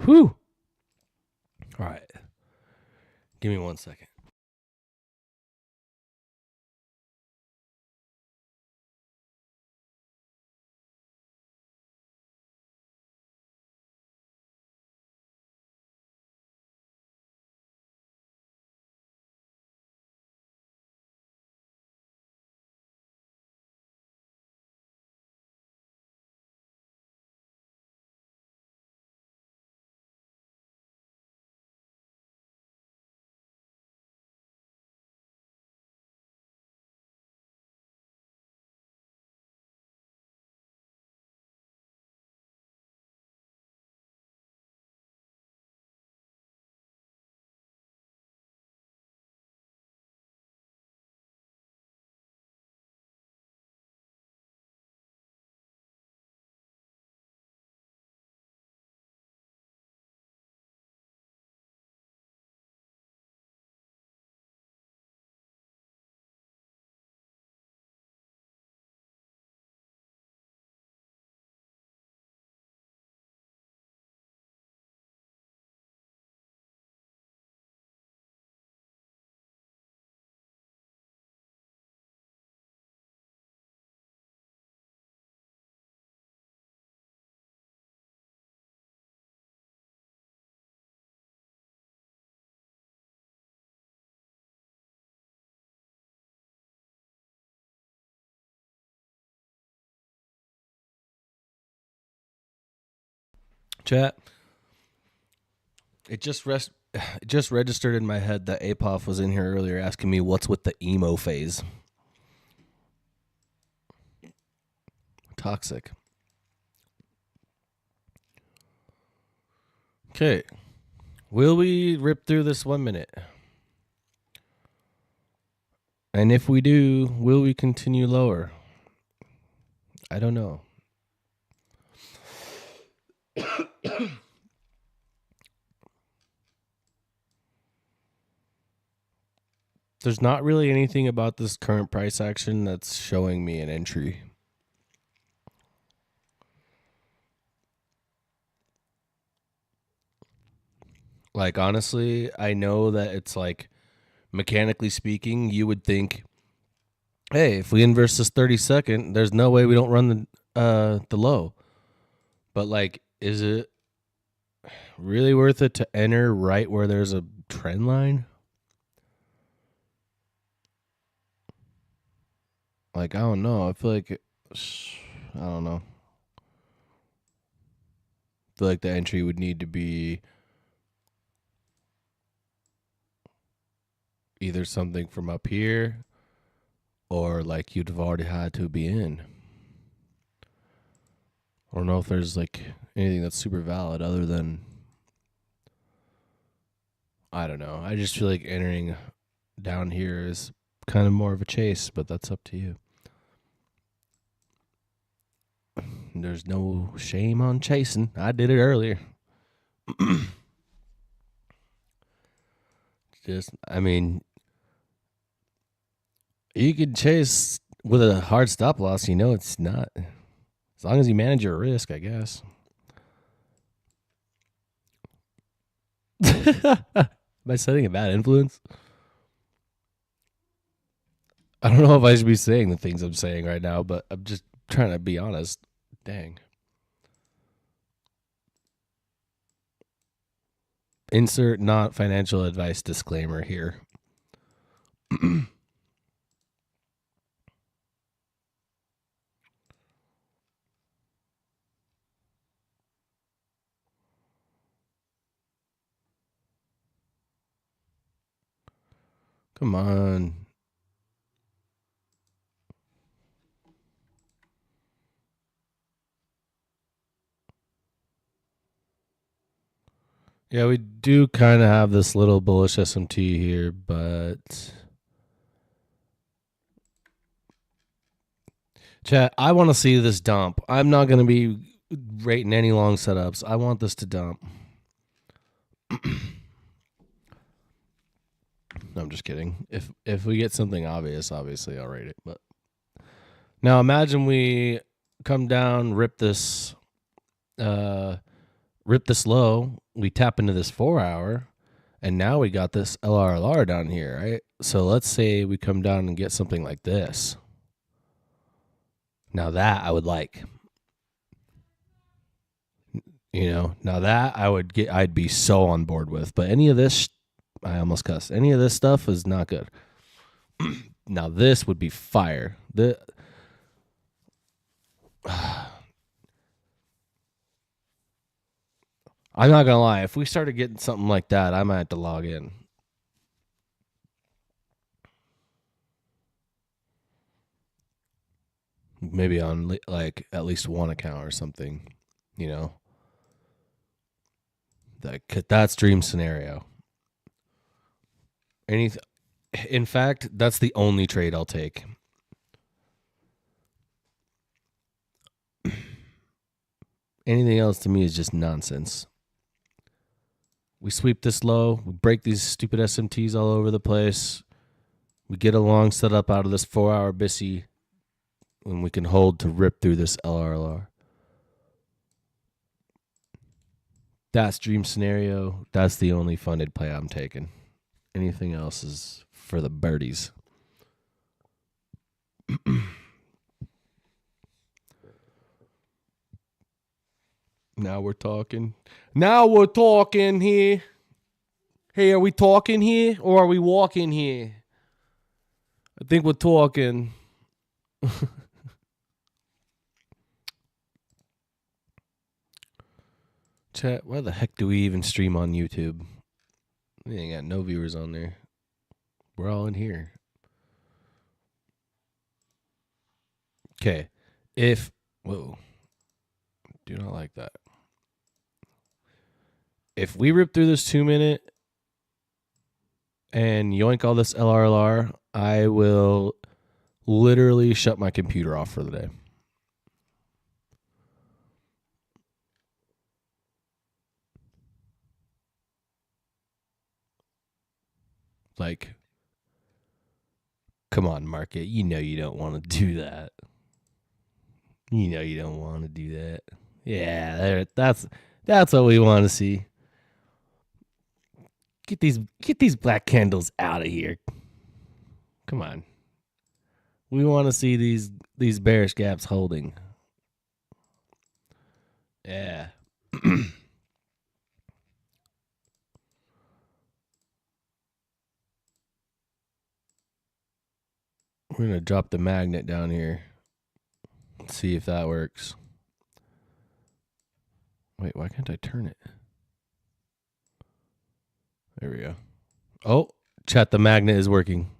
Whew. All right. Give me 1 second. Chat. It just registered in my head that Apoff was in here earlier asking me what's with the emo phase. Toxic. Okay. Will we rip through this 1 minute? And if we do, will we continue lower? I don't know. There's not really anything about this current price action that's showing me an entry. Like, honestly, I know that it's like, mechanically speaking, you would think, hey, if we inverse this 30-second, there's no way we don't run the low. But like, is it really worth it to enter right where there's a trend line? Like, I don't know. I feel like I don't know. I feel like the entry would need to be either something from up here or like you'd have already had to be in. I don't know if there's like anything that's super valid other than, I don't know. I just feel like entering down here is kind of more of a chase, but that's up to you. There's no shame on chasing. I did it earlier. I mean, you could chase with a hard stop loss. It's not. As long as you manage your risk, I guess. Am I setting a bad influence? I don't know if I should be saying the things I'm saying right now, but I'm just trying to be honest. Dang. Insert not financial advice disclaimer here. Come on. Yeah, we do kind of have this little bullish SMT here, but chat, I want to see this dump. I'm not going to be rating any long setups. I want this to dump. No, I'm just kidding. If we get something obvious, obviously I'll rate it. But now imagine we come down, rip this low, we tap into this 4-hour, and now we got this LRLR down here, right? So let's say we come down and get something like this. Now that I would like. Now that I'd be so on board with. But any of this, I almost cussed. Any of this stuff is not good. Now this would be fire. I'm not gonna lie. If we started getting something like that, I might have to log in. Maybe on like at least one account or something. That's dream scenario. Anything. In fact, that's the only trade I'll take. Anything else to me is just nonsense. We sweep this low, we break these stupid SMTs all over the place. We get a long setup out of this 4-hour Bissy, and we can hold to rip through this LRLR. That's dream scenario. That's the only funded play I'm taking. Anything else is for the birdies. Now we're talking. Now we're talking here. Hey, are we talking here or are we walking here? I think we're talking. Chat, why the heck do we even stream on YouTube? We ain't got no viewers on there. We're all in here. Okay. Whoa. Do not like that. If we rip through this 2-minute and yoink all this LRLR, I will literally shut my computer off for the day. Like, come on, market. You know you don't want to do that. You know you don't want to do that. Yeah, that's what we want to see. Get these black candles out of here. Come on. We want to see these bearish gaps holding. Yeah. We're going to drop the magnet down here. Let's see if that works. Wait, why can't I turn it? There we go. Oh, chat, the magnet is working.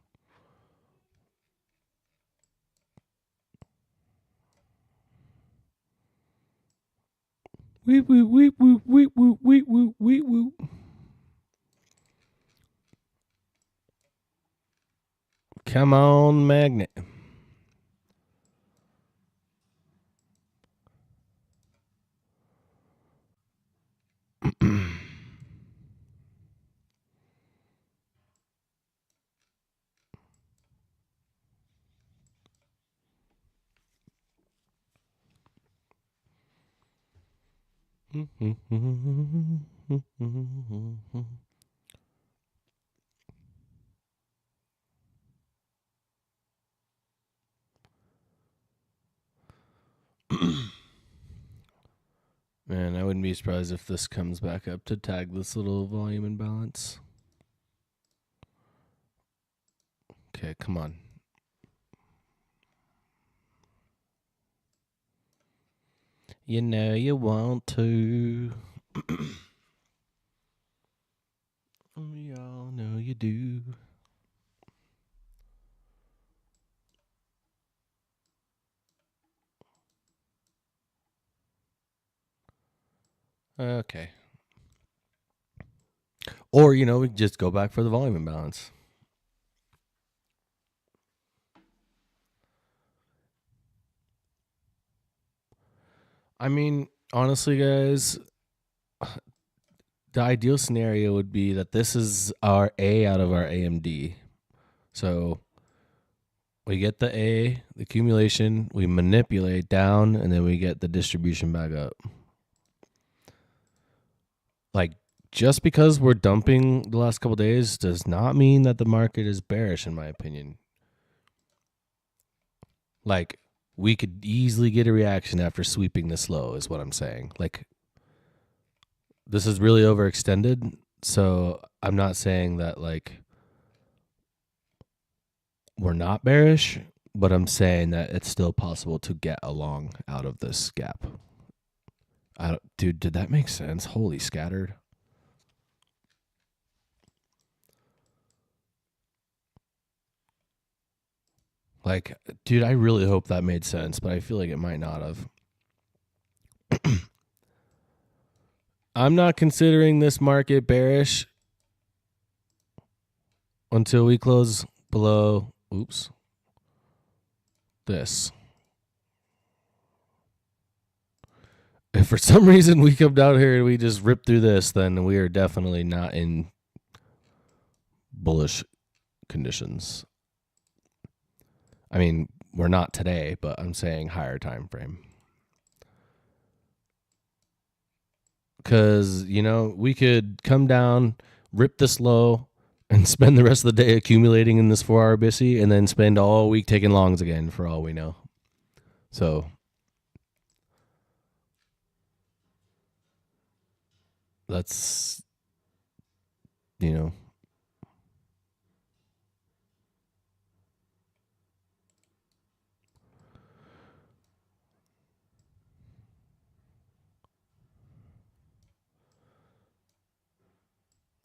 Weep, weep, weep, weep, weep, weep, weep, weep, weep, weep. Come on, magnet. Man, I wouldn't be surprised if this comes back up to tag this little volume imbalance. Okay, come on. You know you want to. We all know you do. Okay. Or, we just go back for the volume imbalance. I mean, honestly, guys, the ideal scenario would be that this is our A out of our AMD. So we get the A, the accumulation, we manipulate down, and then we get the distribution back up. Like, just because we're dumping the last couple days does not mean that the market is bearish, in my opinion. Like, we could easily get a reaction after sweeping this low, is what I'm saying. Like, this is really overextended, so I'm not saying that, like, we're not bearish, but I'm saying that it's still possible to get along out of this gap. Dude, did that make sense? Holy scattered. Like, dude, I really hope that made sense, but I feel like it might not have. I'm not considering this market bearish until we close below, this. If for some reason we come down here and we just rip through this, then we are definitely not in bullish conditions. I mean, we're not today, but I'm saying higher time frame. Because, we could come down, rip this low, and spend the rest of the day accumulating in this 4-hour BISI, and then spend all week taking longs again, for all we know. So that's,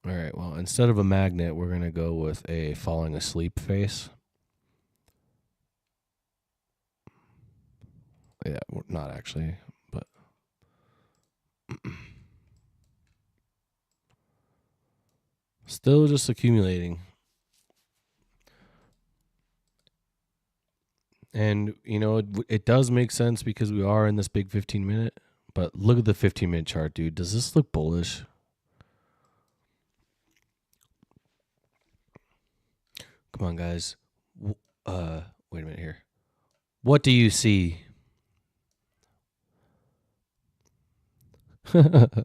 all right, well, instead of a magnet, we're going to go with a falling asleep face. Yeah, not actually, but still just accumulating. And, it does make sense because we are in this big 15-minute, but look at the 15-minute chart, dude. Does this look bullish? Come on, guys. Wait a minute here. What do you see? Like,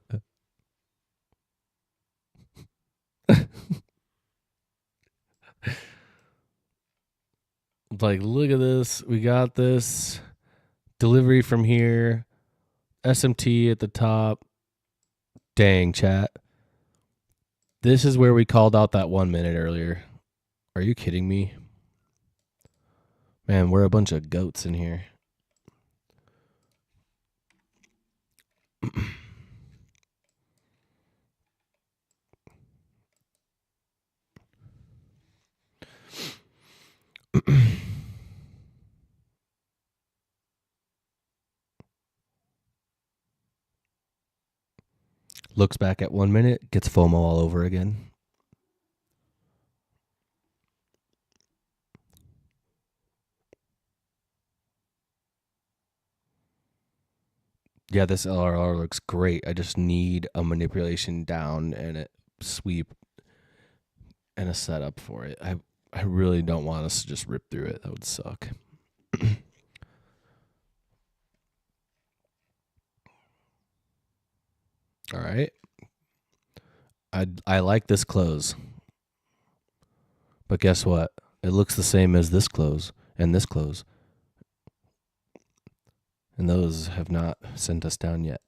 look at this. We got this. Delivery from here. SMT at the top. Dang, chat. This is where we called out that 1 minute earlier. Are you kidding me? Man, we're a bunch of goats in here. Looks back at 1 minute, gets FOMO all over again. Yeah, this LRR looks great. I just need a manipulation down and a sweep and a setup for it. I really don't want us to just rip through it. That would suck. All right. I like this close. But guess what? It looks the same as this close and this close. And those have not sent us down yet.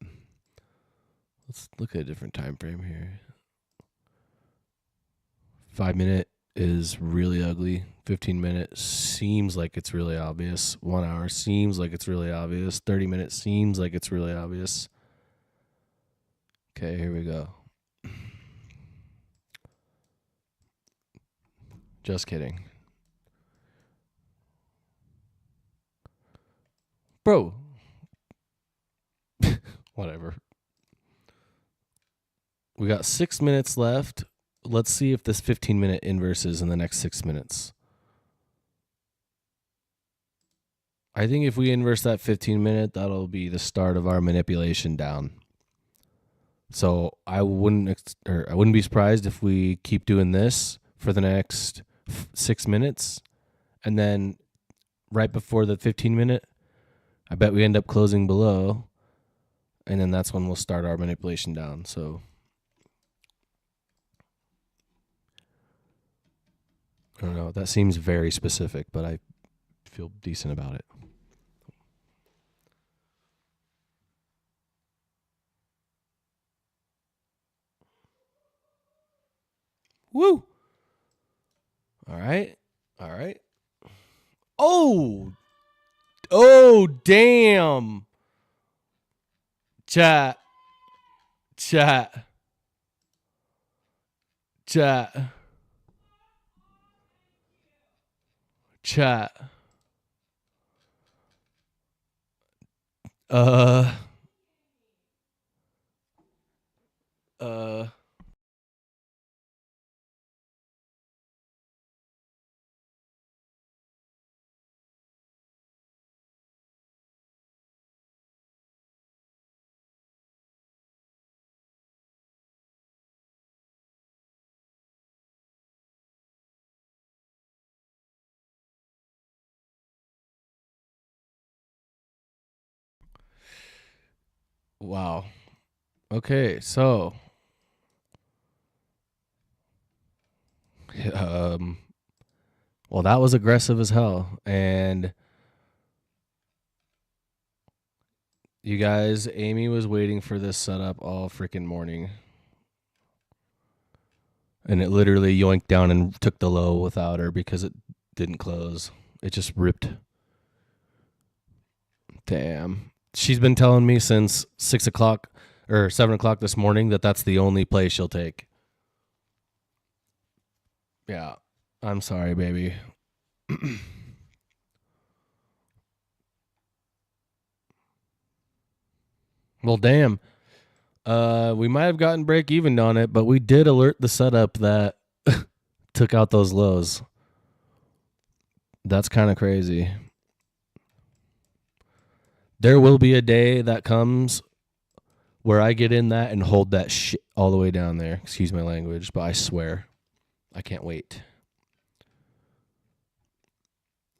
Let's look at a different time frame here. 5 minute is really ugly. 15 minute seems like it's really obvious. 1 hour seems like it's really obvious. 30 minutes seems like it's really obvious. Okay, here we go. Just kidding. Bro. Whatever. We got 6 minutes left. let's see if this 15-minute inverses in the next 6 minutes. I think if we inverse that 15-minute, that'll be the start of our manipulation down. So I wouldn't be surprised if we keep doing this for the next 6 minutes, and then right before the 15-minute, I bet we end up closing below, and then that's when we'll start our manipulation down. So I don't know. That seems very specific, but I feel decent about it. Woo! All right. All right. Oh! Oh, damn. Chat. Chat. Chat. Chat. Uh. Wow. Okay, so well, that was aggressive as hell, and you guys, Amy was waiting for this setup all freaking morning, and it literally yoinked down and took the low without her because it didn't close. It just ripped. Damn. She's been telling me since 6 o'clock or 7 o'clock this morning that that's the only play she'll take. Yeah. I'm sorry, baby. Well, damn. We might have gotten break even on it, but we did alert the setup that took out those lows. That's kind of crazy. There will be a day that comes where I get in that and hold that shit all the way down there. Excuse my language, but I swear. I can't wait.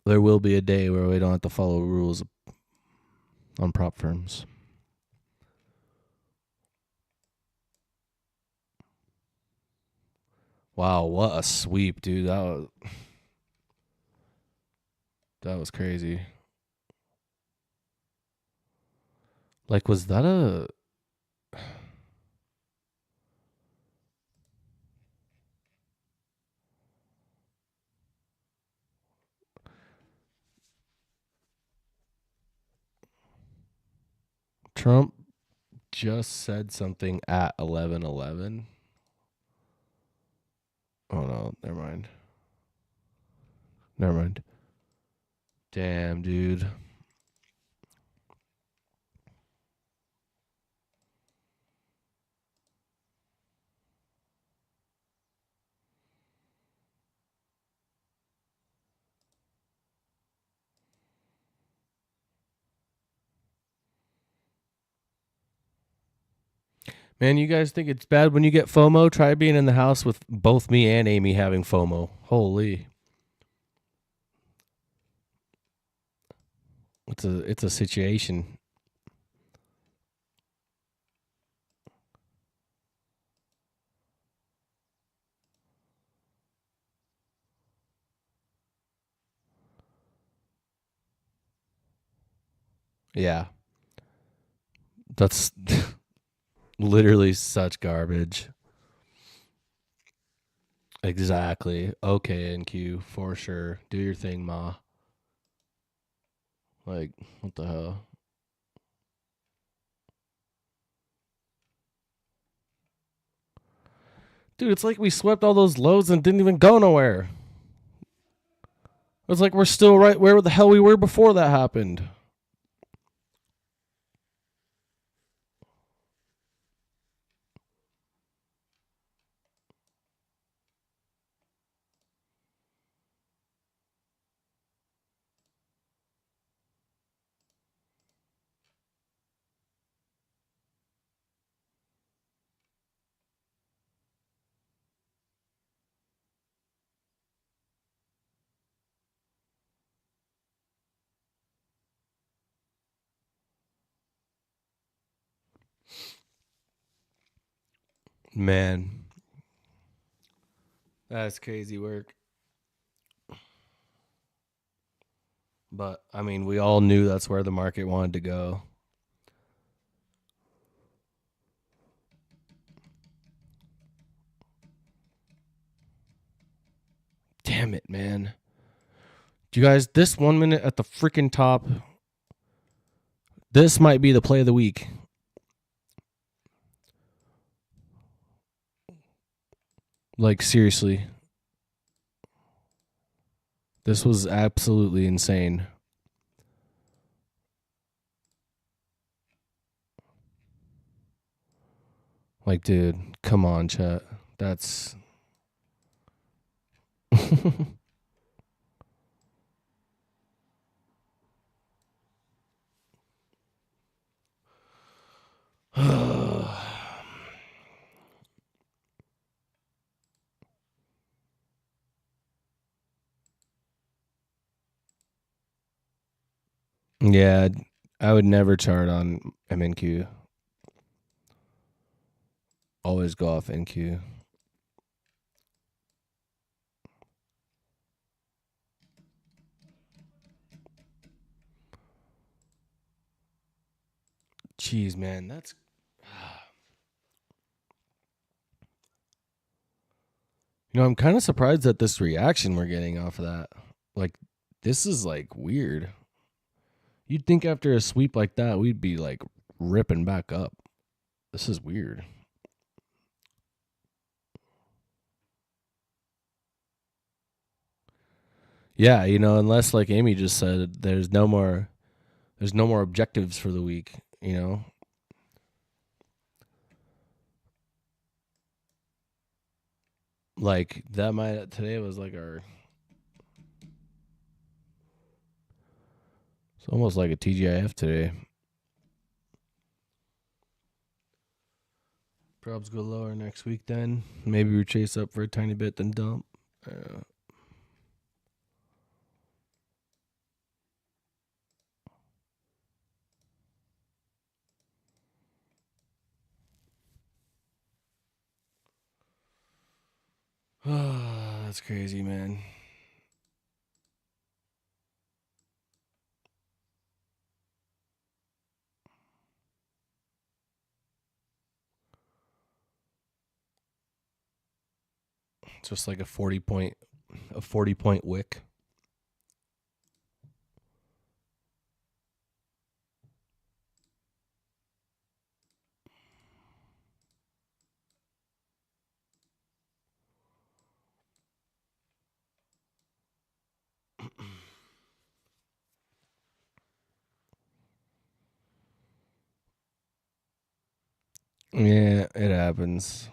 There will be a day where we don't have to follow rules on prop firms. Wow, what a sweep, dude. That was crazy. Like, was that a... Trump just said something at 11:11. Oh, no, never mind. Never mind. Damn, dude. Man, you guys think it's bad when you get FOMO? Try being in the house with both me and Amy having FOMO. Holy. It's a situation. Yeah. That's literally such garbage. Exactly. Okay, NQ, for sure. Do your thing, Ma. Like, what the hell? Dude, it's like we swept all those lows and didn't even go nowhere. It's like we're still right where the hell we were before that happened. Man, that's crazy work. But I mean, we all knew that's where the market wanted to go. Damn it, man. Do you guys, this 1 minute at the freaking top, this might be the play of the week. Like, seriously. This was absolutely insane. Like, dude, come on, chat. That's. Yeah, I would never chart on MNQ. Always go off NQ. Jeez, man, that's. I'm kind of surprised at this reaction we're getting off of that. Like, this is like weird. You'd think after a sweep like that, we'd be like ripping back up. This is weird. Yeah, unless like Amy just said, there's no more objectives for the week. Like that might today was like it's almost like a TGIF today. Probs go lower next week then. Maybe we chase up for a tiny bit then dump. That's crazy, man. Just like a 40-point wick. Yeah, it happens.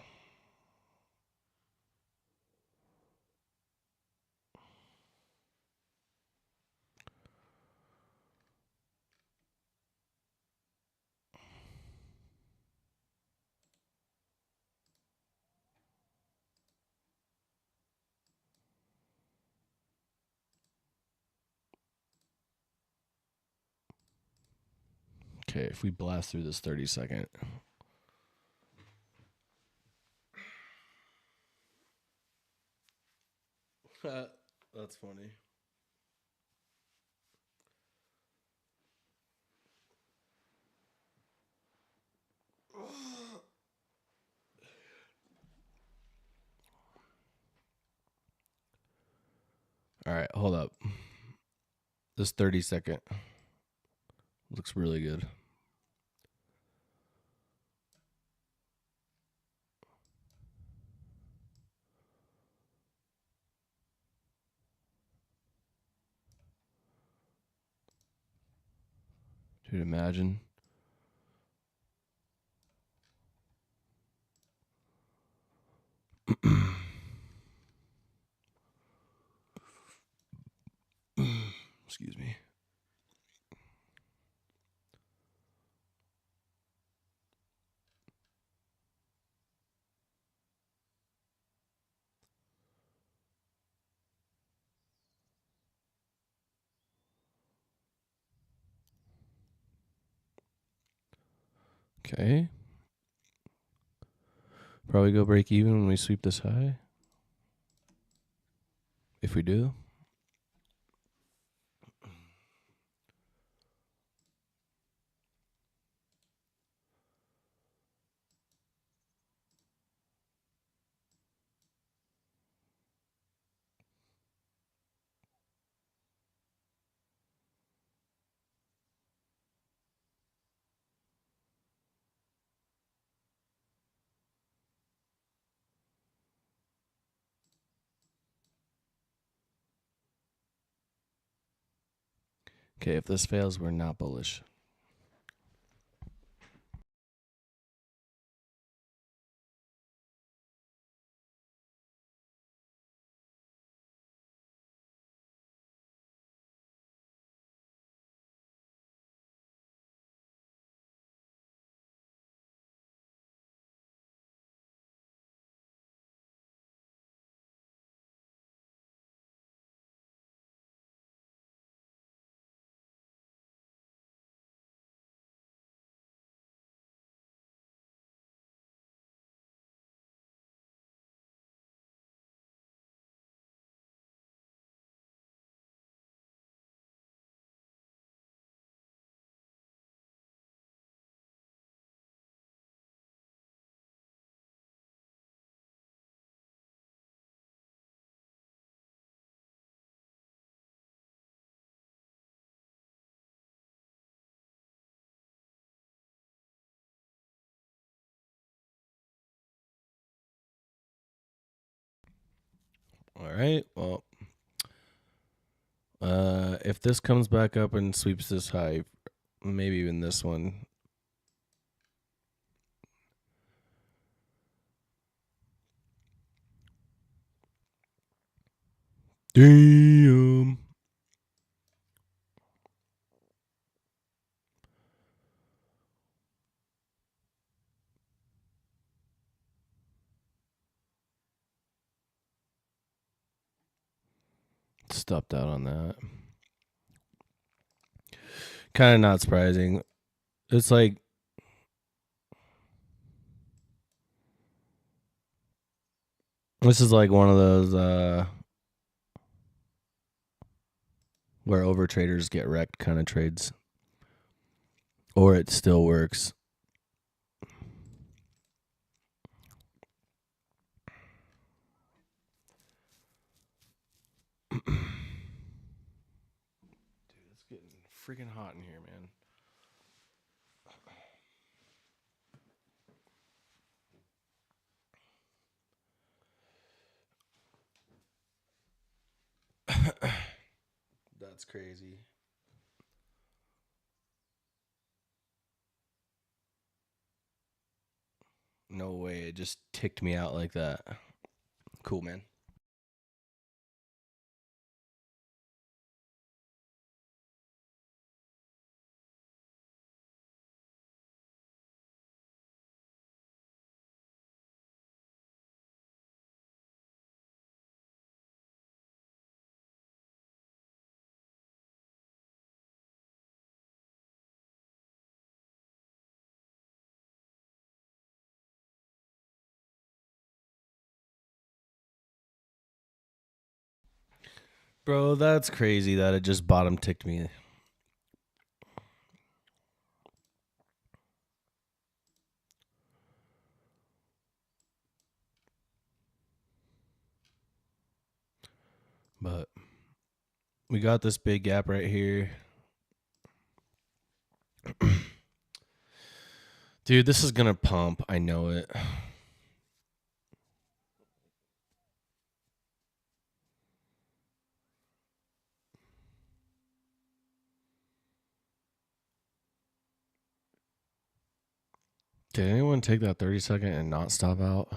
Okay, if we blast through this 30-second. That's funny. All right, hold up. This 30-second looks really good. Dude, imagine. Excuse me. Okay. Probably go break even when we sweep this high. If we do. Okay, if this fails, we're not bullish. All right. Well, if this comes back up and sweeps this high, maybe even this one. Damn. Stopped out on that. Kind of not surprising. It's like this is like one of those where overtraders get wrecked kind of trades. Or it still works. Dude, it's getting freaking hot in here, man. That's crazy. No way. It just ticked me out like that. Cool, man. Bro, that's crazy that it just bottom ticked me. But we got this big gap right here. Dude, this is going to pump. I know it. Did anyone take that 30-second and not stop out?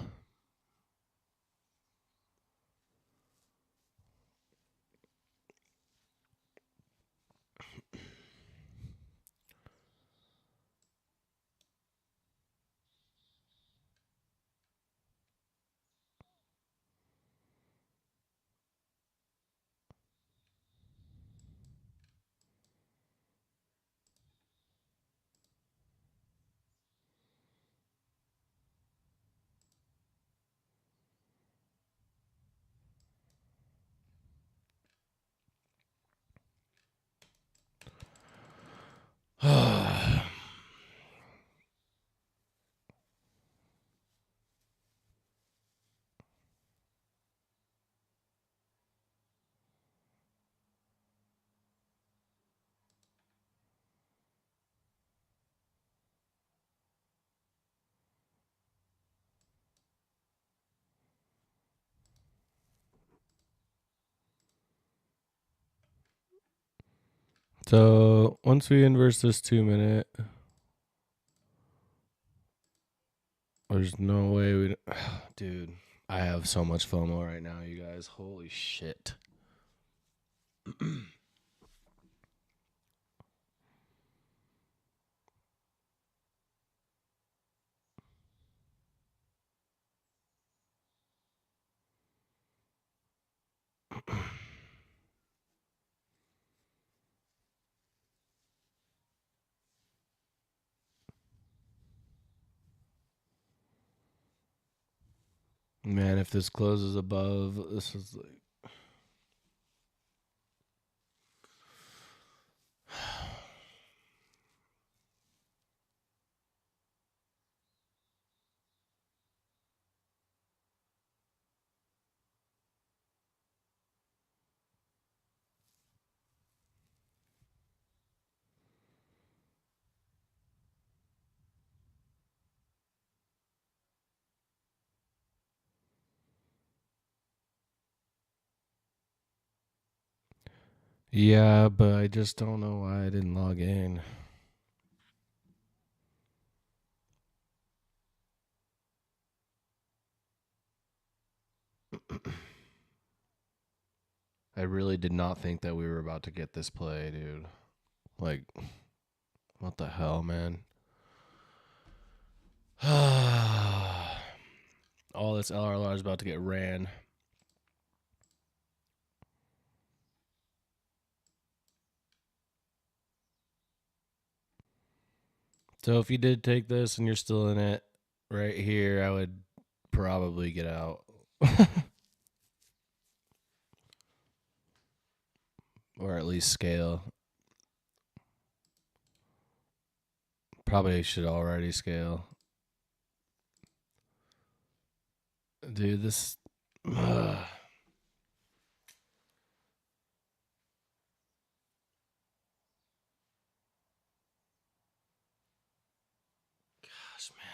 So once we inverse this 2 minute, there's no way we. Dude, I have so much FOMO right now, you guys. Holy shit. Man, if this closes above, this is like. Yeah, but I just don't know why I didn't log in. I really did not think that we were about to get this play, dude. Like, what the hell, man? All this LRLR is about to get ran. So if you did take this and you're still in it right here, I would probably get out. Or at least scale. Probably should already scale. Dude, this. Gosh, man.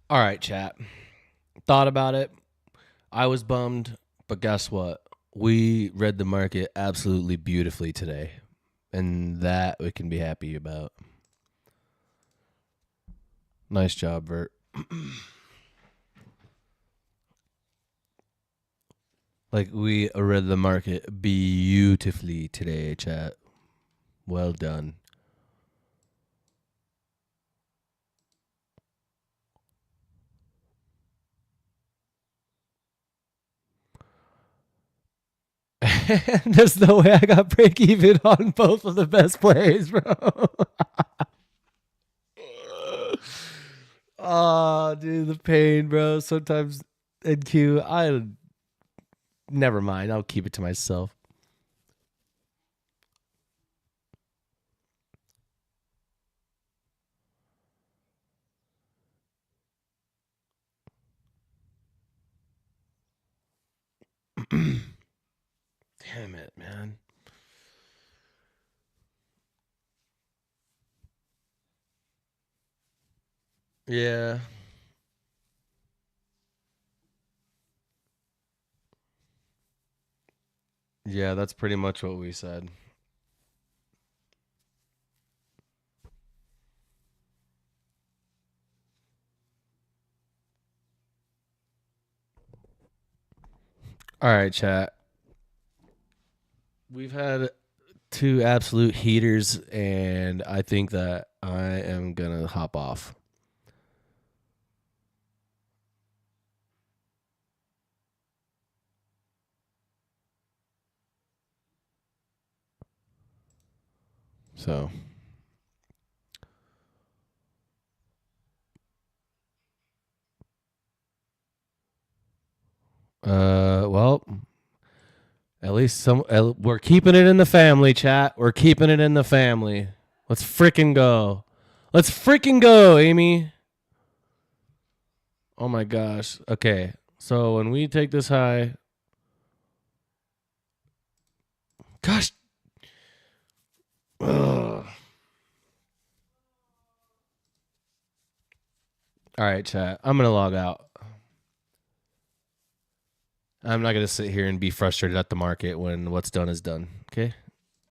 All right, chat. Thought about it. I was bummed, but guess what? We read the market absolutely beautifully today. And that we can be happy about. Nice job, Vert. Like, we read the market beautifully today, chat. Well done. There's no way I got break even on both of the best plays, bro. Oh, dude, the pain, bro. Sometimes NQ, never mind. I'll keep it to myself. Damn it, man. Yeah. Yeah, that's pretty much what we said. All right, chat. We've had two absolute heaters, and I think that I am gonna hop off. So, well, at least we're keeping it in the family, chat. We're keeping it in the family. Let's freaking go. Let's freaking go, Amy. Oh my gosh. Okay. So when we take this high, gosh. Ugh. All right, chat. I'm going to log out. I'm not going to sit here and be frustrated at the market when what's done is done. Okay.